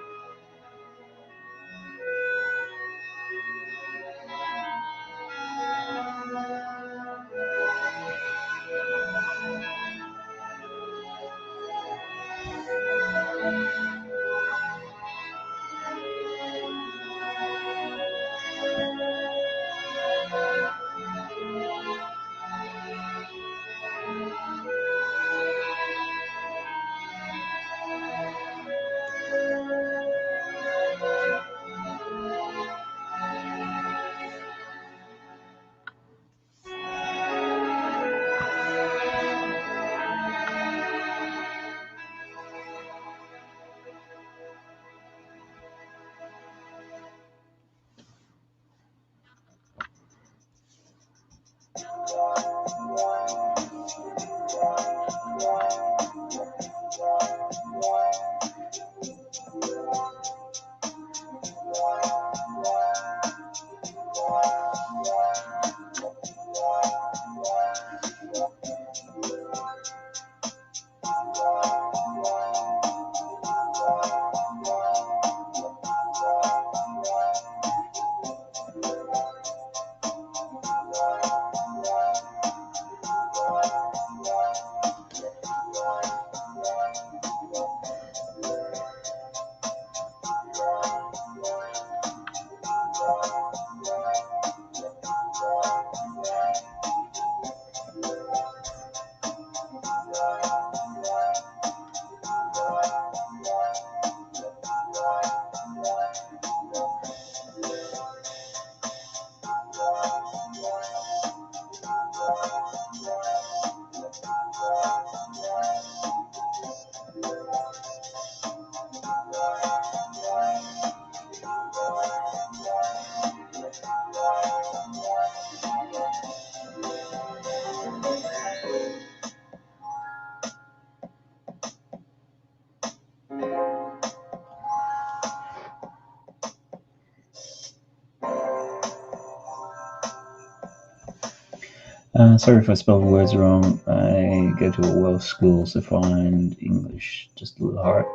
Sorry if I spell the words wrong. I go to a Welsh school, so find English just a little hard.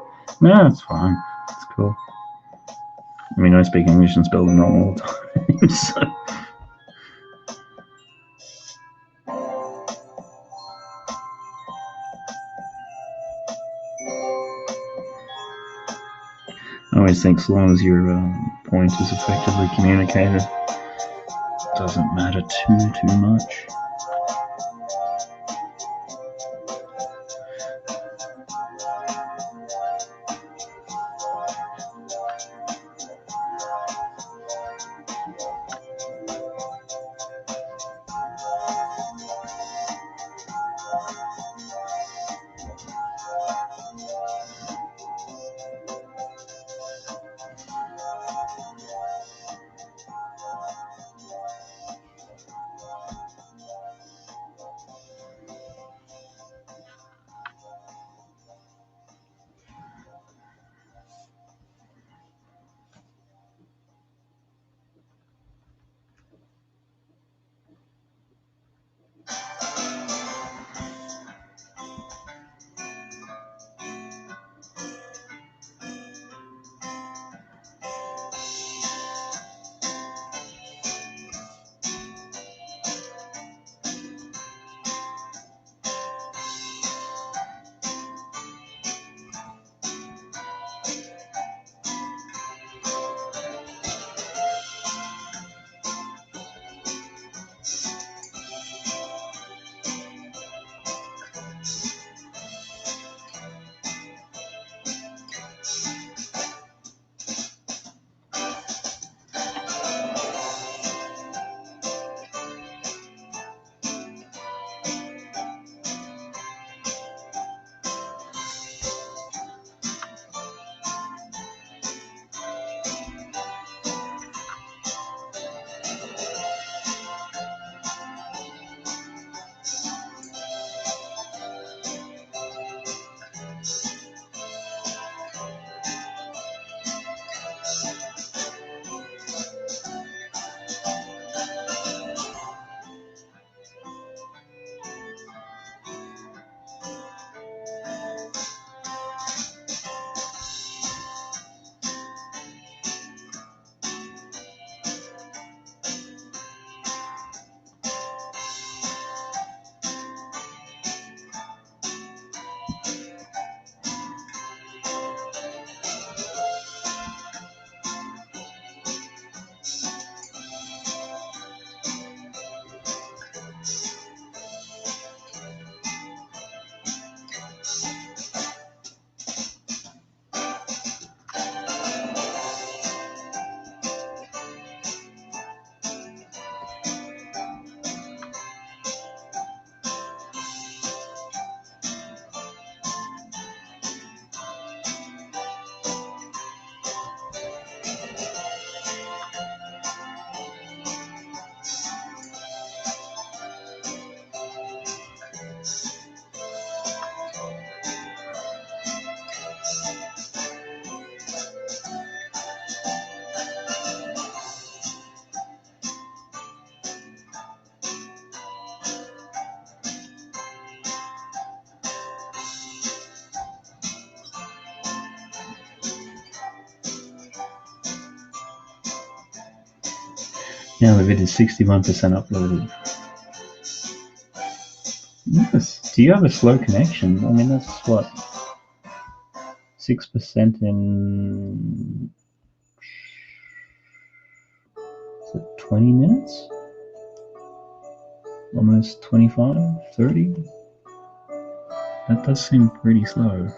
No, it's fine. It's cool. I mean, I speak English and spell them wrong all the time, so. I always think as long as your point is effectively communicated, it doesn't matter too much. Now the vid is 61% uploaded. Yes. Do you have a slow connection? I mean, that's what, 6% in 20 minutes? Almost 25, 30? That does seem pretty slow.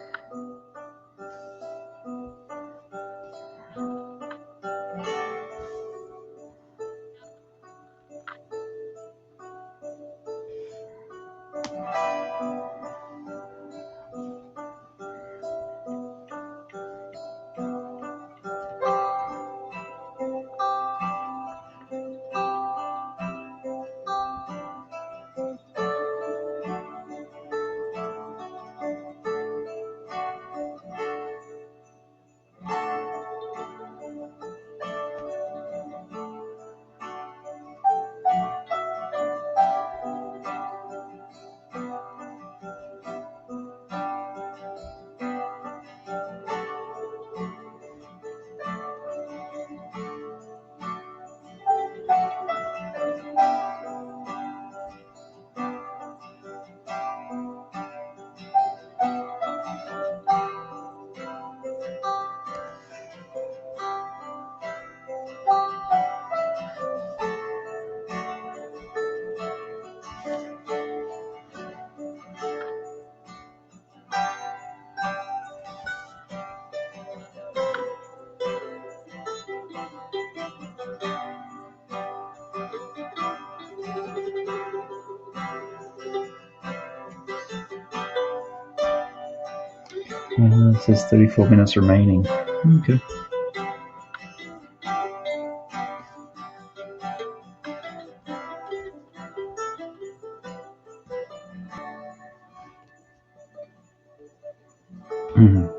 It says 34 minutes remaining. Okay. Mhm.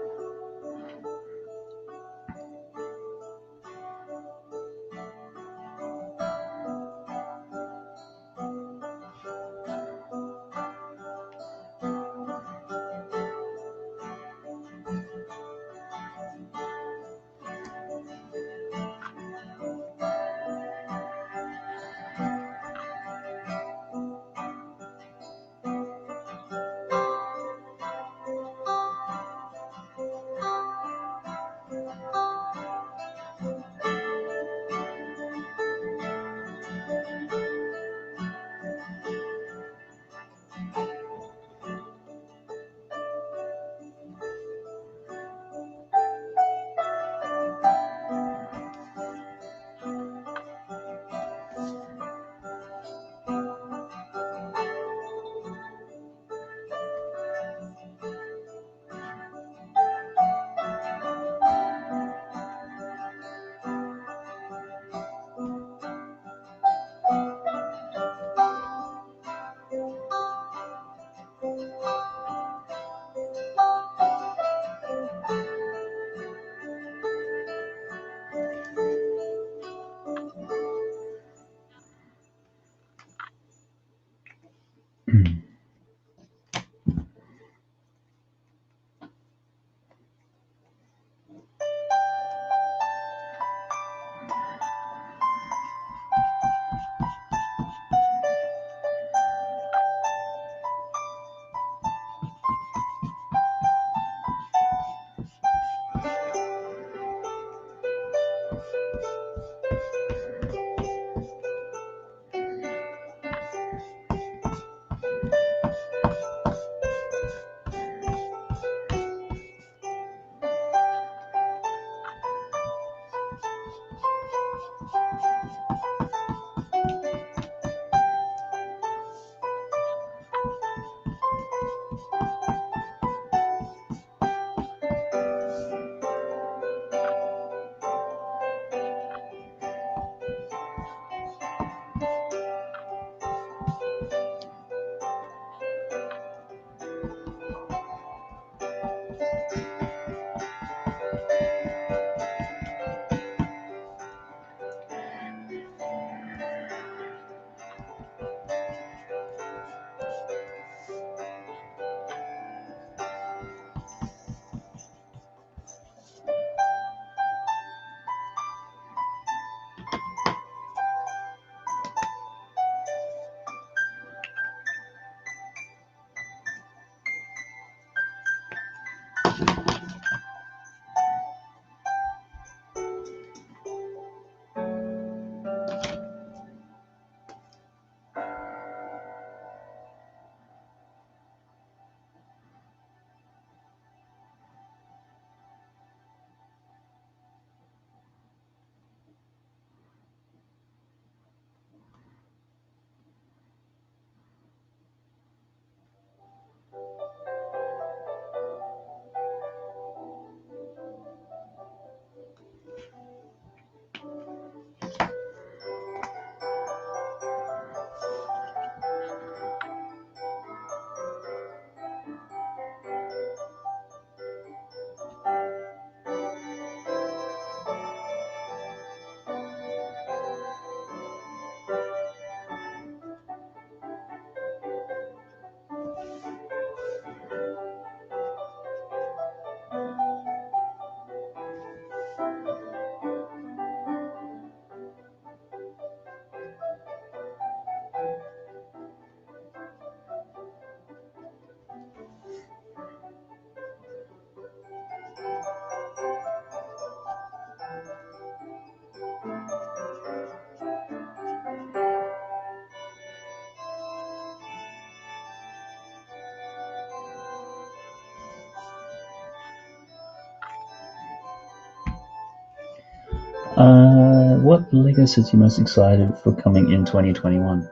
What Lego sets you most excited for coming in 2021?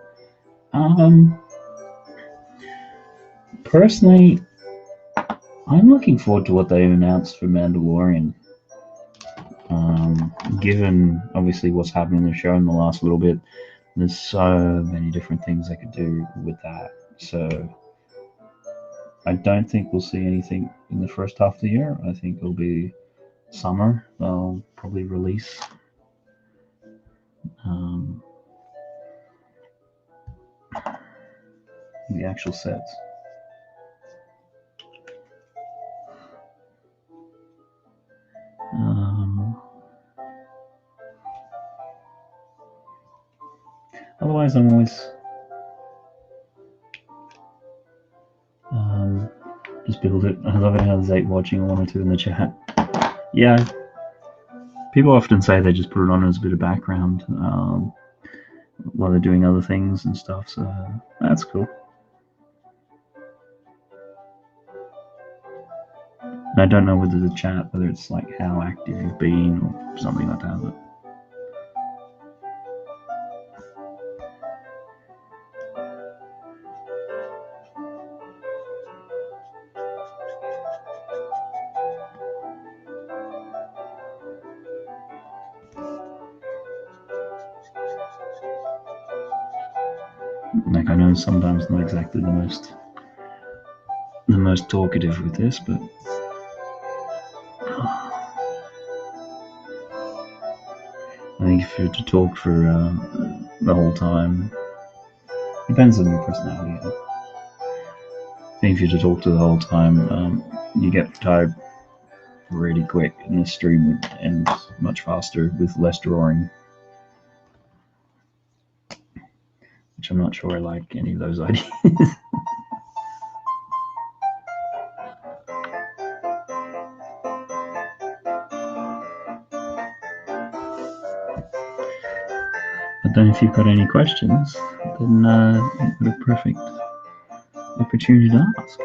Personally, I'm looking forward to what they announced for Mandalorian. Given obviously what's happened in the show in the last little bit, there's so many different things they could do with that. So I don't think we'll see anything in the first half of the year. I think it'll be summer. They'll probably release the actual sets. Otherwise, I'm always just build it. I love it how there's 8 watching, 1 or 2 in the chat. Yeah, people often say they just put it on as a bit of background while they're doing other things and stuff. So that's cool. And I don't know whether the chat, whether it's like how active you've been or something like that. But like, I know sometimes not exactly the most talkative with this, but I think if you're to talk for the whole time, depends on your personality. I think if you're to talk to the whole time, you get tired really quick, and the stream would end much faster with less drawing. Which I'm not sure I like any of those ideas. But then if you've got any questions, then you've got a perfect opportunity to ask.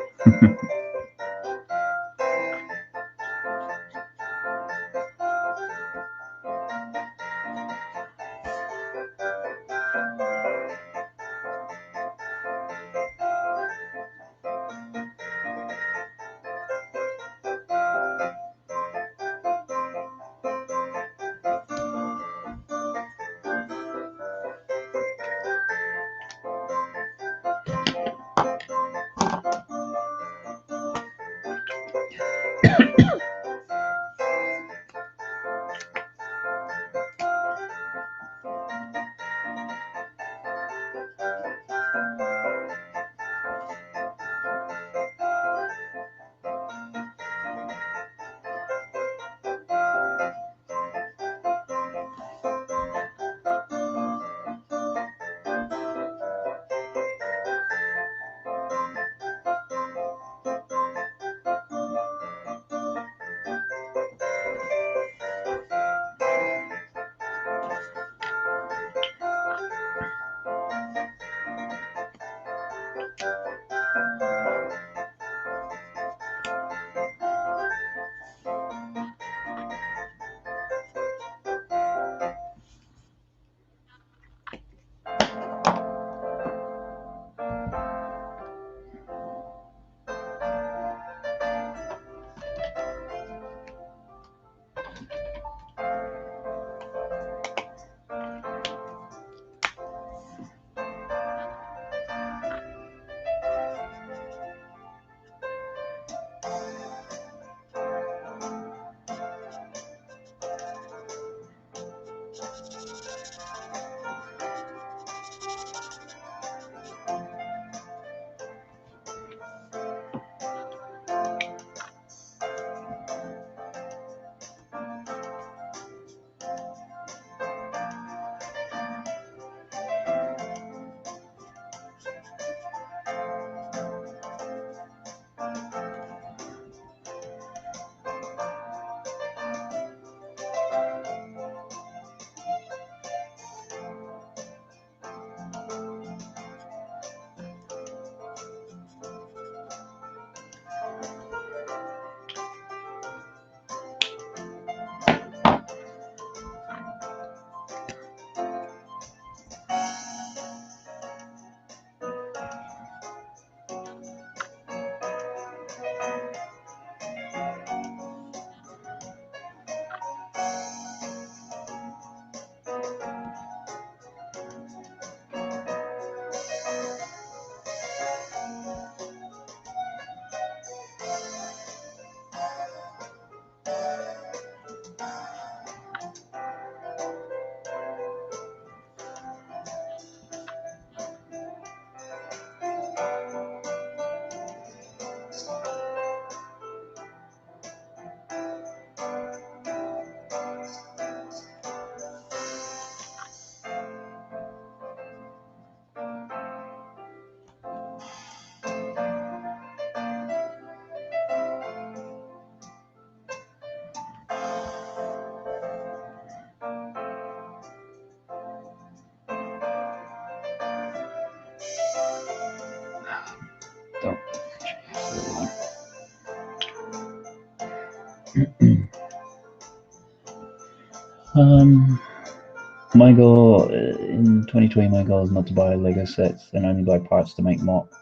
My goal in 2020, my goal is not to buy Lego sets and only buy parts to make mocks.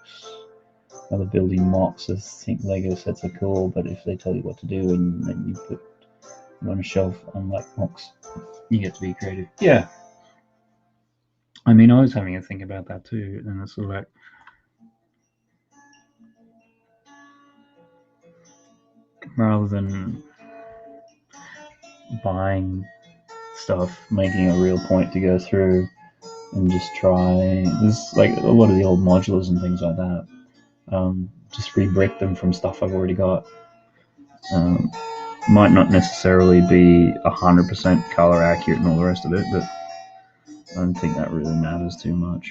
I love building mocks. I think Lego sets are cool, but if they tell you what to do and then you put it on a shelf, unlike mocks, you get to be creative. Yeah. I mean, I was having a think about that too, and it's sort of like, rather than buying stuff, making a real point to go through and just try. There's like a lot of the old modulars and things like that. Just re-brick them from stuff I've already got. Might not necessarily be 100% color accurate and all the rest of it, but I don't think that really matters too much.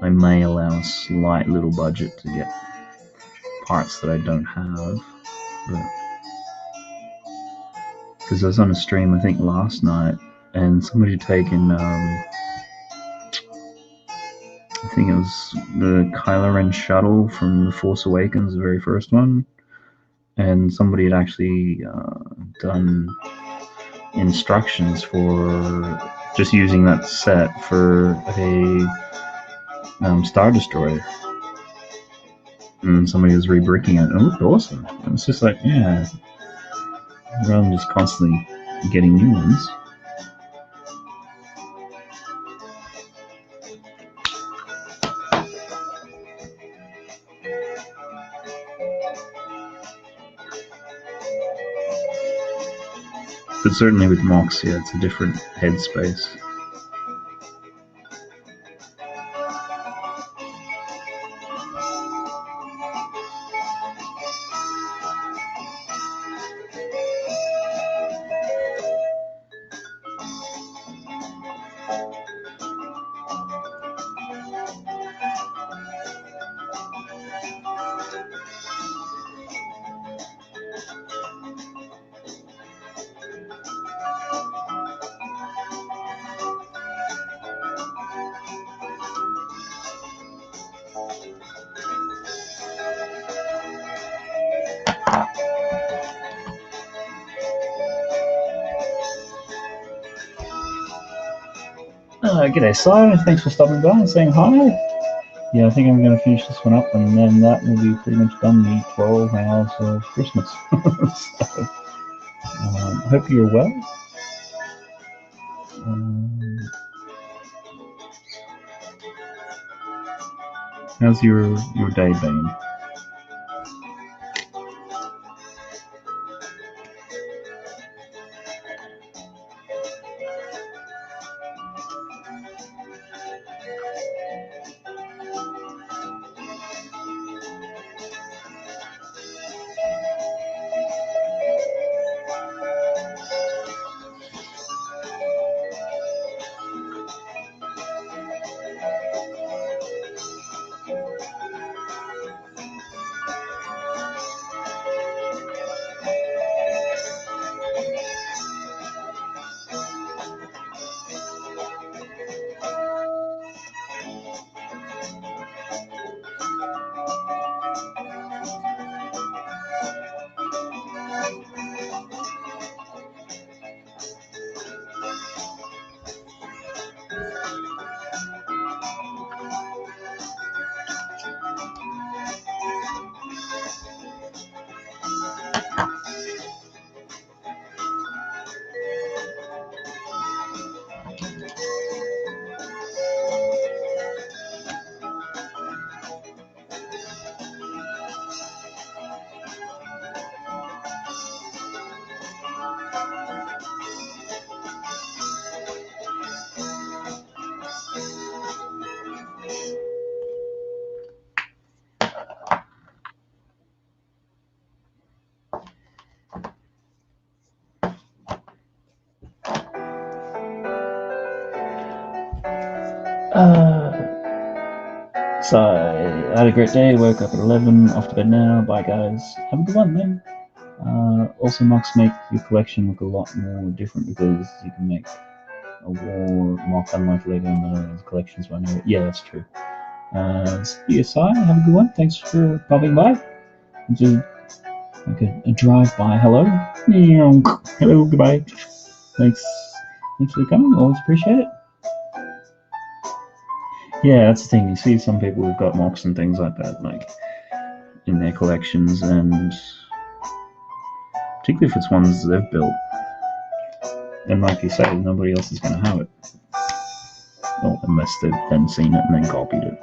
I may allow a slight little budget to get parts that I don't have, but because I was on a stream I think last night and somebody had taken I think it was the Kylo Ren shuttle from The Force Awakens, the very first one, and somebody had actually done instructions for just using that set for a Star Destroyer, and somebody was re-bricking it and it looked awesome. And it's just like, yeah, rather than just constantly getting new ones. But certainly with mocks, yeah, it's a different headspace. G'day, Si. Thanks for stopping by and saying hi. Yeah, I think I'm going to finish this one up, and then that will be pretty much done the 12 hours of Christmas. So, I hope you're well. How's your day been? So I had a great day, woke up at 11, off to bed now, bye guys, have a good one then. Also mocks make your collection look a lot more different because you can make a war mock unlike Lego and the collections one. Yeah, that's true. See you, Si, have a good one, thanks for popping by. Just Like a drive-by hello. Hello, goodbye. Thanks for coming. Always appreciate it. Yeah, that's the thing. You see some people who've got mocks and things like that, like in their collections, and particularly if it's ones they've built, and like you say, nobody else is going to have it. Well, unless they've then seen it and then copied it.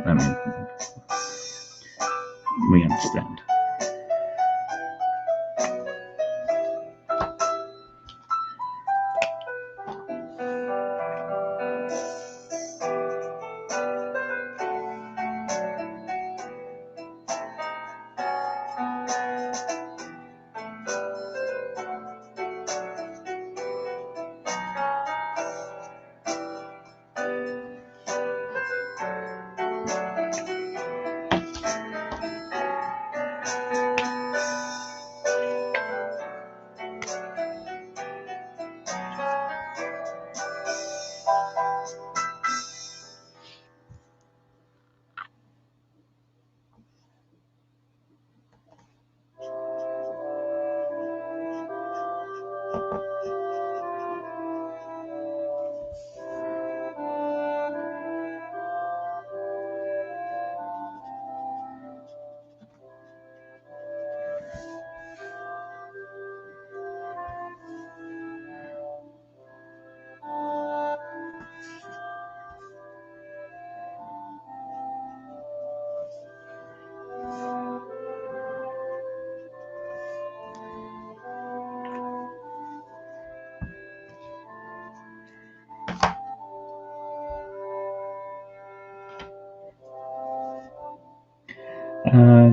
I mean, we understand.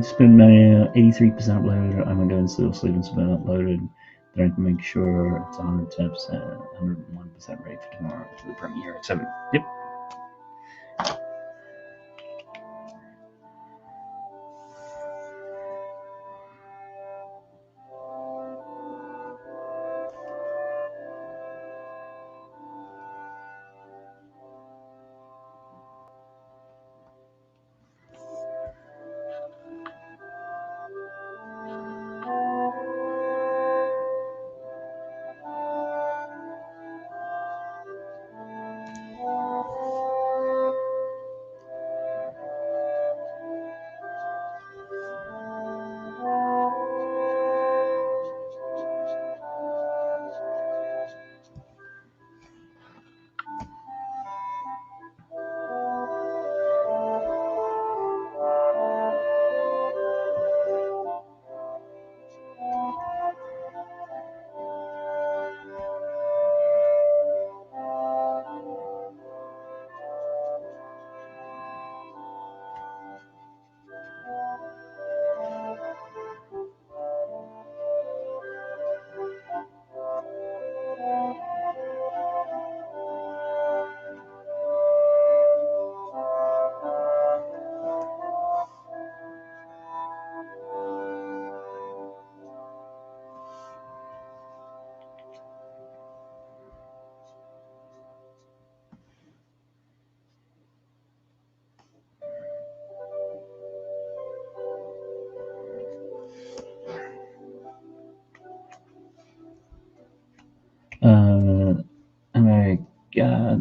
It's been 83% uploaded. I'm going to still sleep and it's been uploaded. Then I can make sure it's 110%, 101% ready for tomorrow for the premiere at 7. Yep.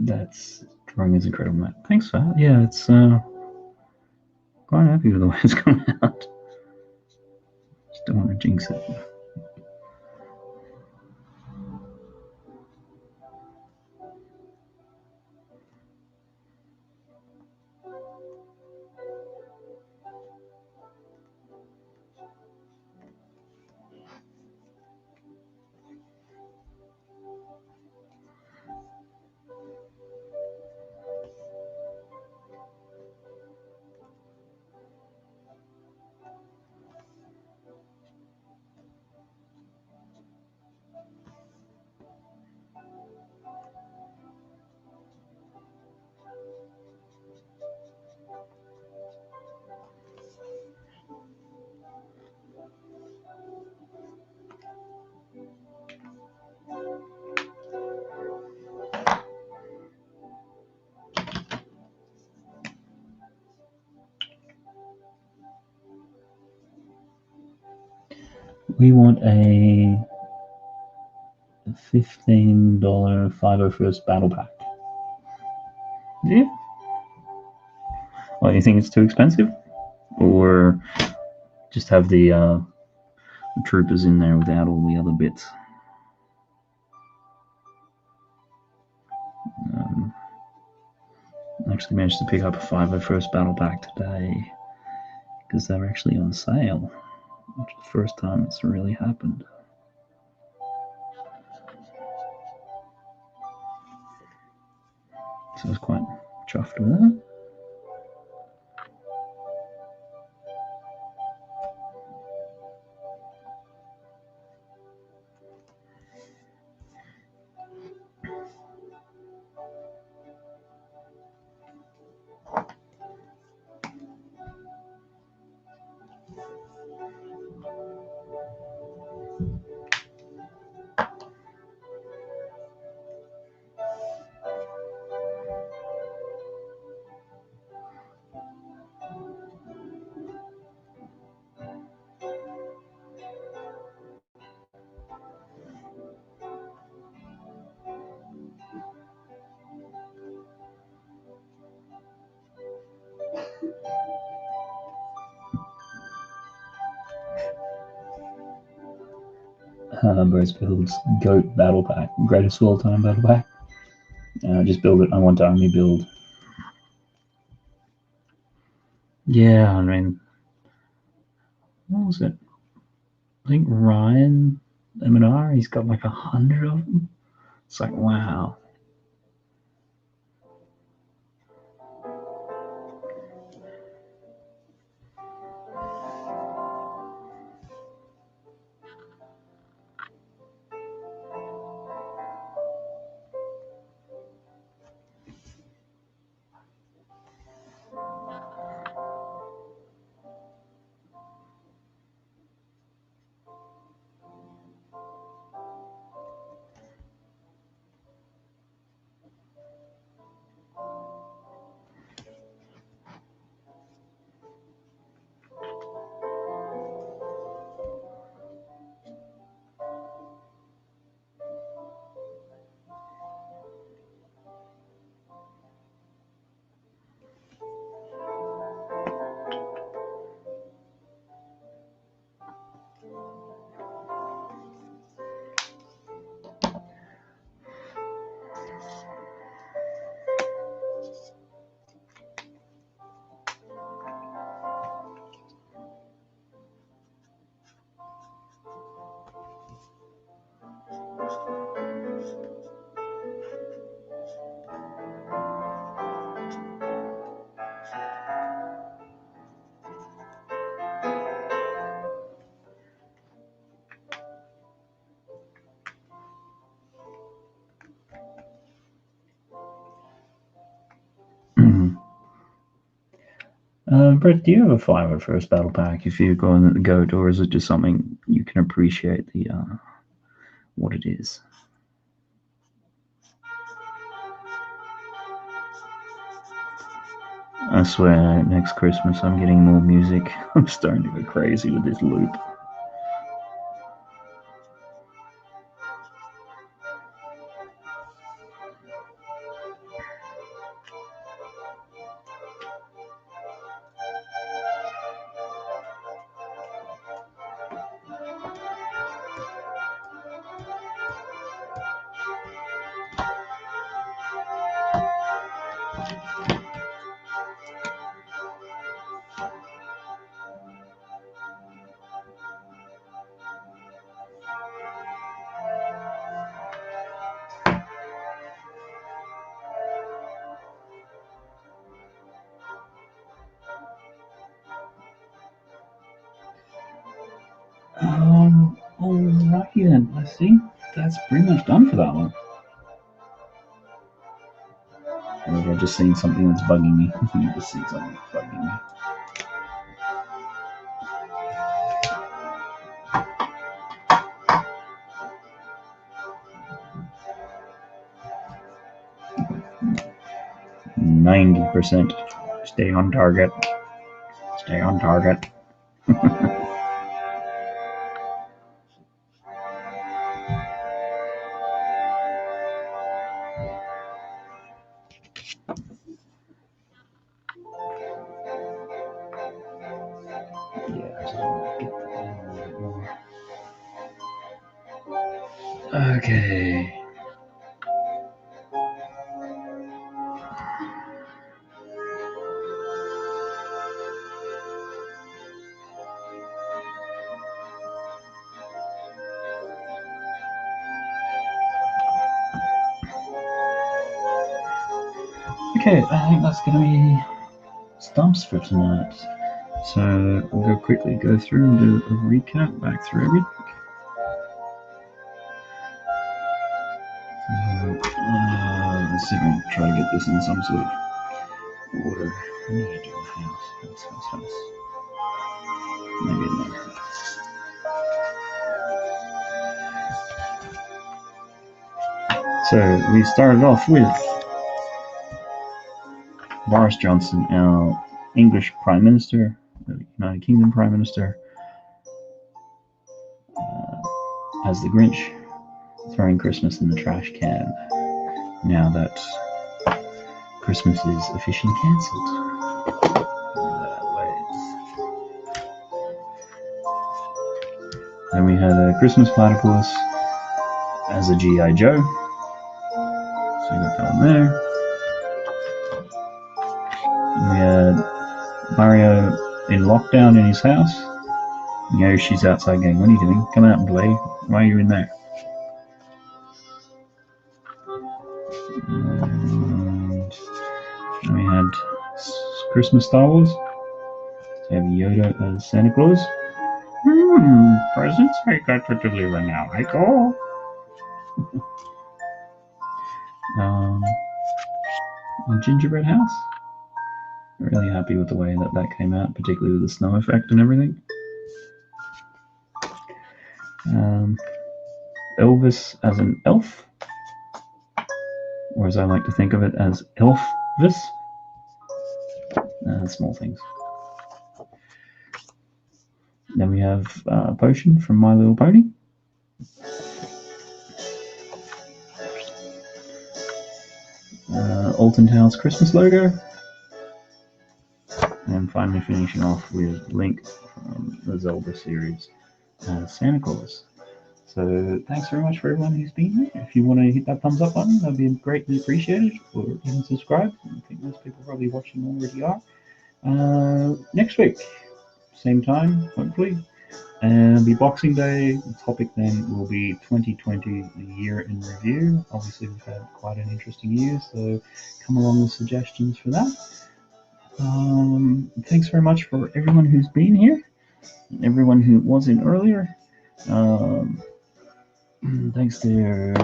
That's drawing is incredible, Matt. Thanks for that. Yeah, it's quite happy with the way it's coming out. Just don't want to jinx it. We want a $15 501st battle pack. Yeah. Well, you think it's too expensive? Or just have the troopers in there without all the other bits? I actually managed to pick up a 501st battle pack today because they were actually on sale, which is the first time it's really happened. So I was quite chuffed with that. Bryce builds Goat Battle Pack, Greatest of All Time Battle Pack. Just build it. I want to army build. Yeah, I mean, what was it? I think Ryan M&R, he's got like 100 of them. It's like, wow. Brett, do you have a 501st Battle Pack if you're going at the Goat, or is it just something you can appreciate the what it is? I swear, next Christmas I'm getting more music. I'm starting to go crazy with this loop. Alrighty then, I think that's pretty much done for that one. Or have I just seen something that's bugging me? I just seen something that's bugging me. %. Stay on target. Stay on target. Okay. Okay, I think that's going to be stumps for tonight. So we'll quickly go through and do a recap back through everything. Let's see if I can try to get this in some sort of order. What did I do? House. Maybe in there. So we started off with Boris Johnson, our English Prime Minister, the United Kingdom Prime Minister, as the Grinch, throwing Christmas in the trash can. Now that Christmas is officially cancelled. Then we had a Christmas platypus as a G.I. Joe. So we got that one there. We had Mario in lockdown in his house. Yoshi's outside going, "What are you doing? Come out and play. Why are you in there?" And we had Christmas Star Wars. We have Yoda as Santa Claus. Presents I got to deliver now. I go. A gingerbread house. Really happy with the way that came out, particularly with the snow effect and everything. Elvis as an elf, or as I like to think of it, as Elfvis. Small things. Then we have Potion from My Little Pony. Alton Towers Christmas logo. And finally finishing off with Link from the Zelda series, Santa Claus. So thanks very much for everyone who's been here. If you want to hit that thumbs up button, that'd be greatly appreciated. Or even subscribe. I think most people probably watching already are. Next week, same time, hopefully. And the Boxing Day topic then will be 2020, the year in review. Obviously, we've had quite an interesting year, so come along with suggestions for that. Thanks very much for everyone who's been here, everyone who was in earlier. Thanks to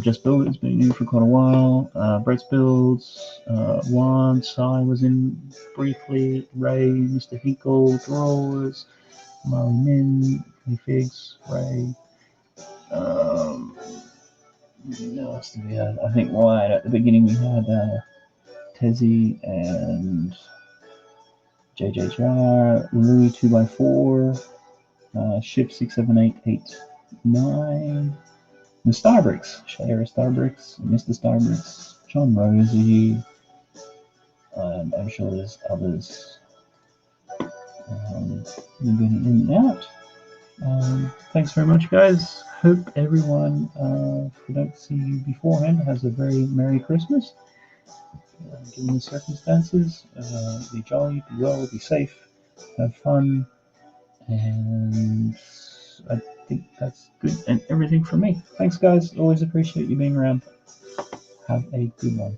Just Build It's been here for quite a while. Brett's Builds, Juan, Sai was in briefly, Ray, Mr. Hinkle, Drawers, Molly Min, Figs, Ray. What else did we have? I think right at the beginning we had Tezzy and JJ Jar, Louis 2x4, Ship 67889, the Starbricks, Shara Starbricks, Mr. Starbricks, John Rosie, and I'm sure there's others in and out. Thanks very much, guys. Hope everyone, if we don't see you beforehand, has a very Merry Christmas. Given the circumstances, be jolly, be well, be safe, have fun, and I think that's good and everything from me. Thanks, guys. Always appreciate you being around. Have a good one.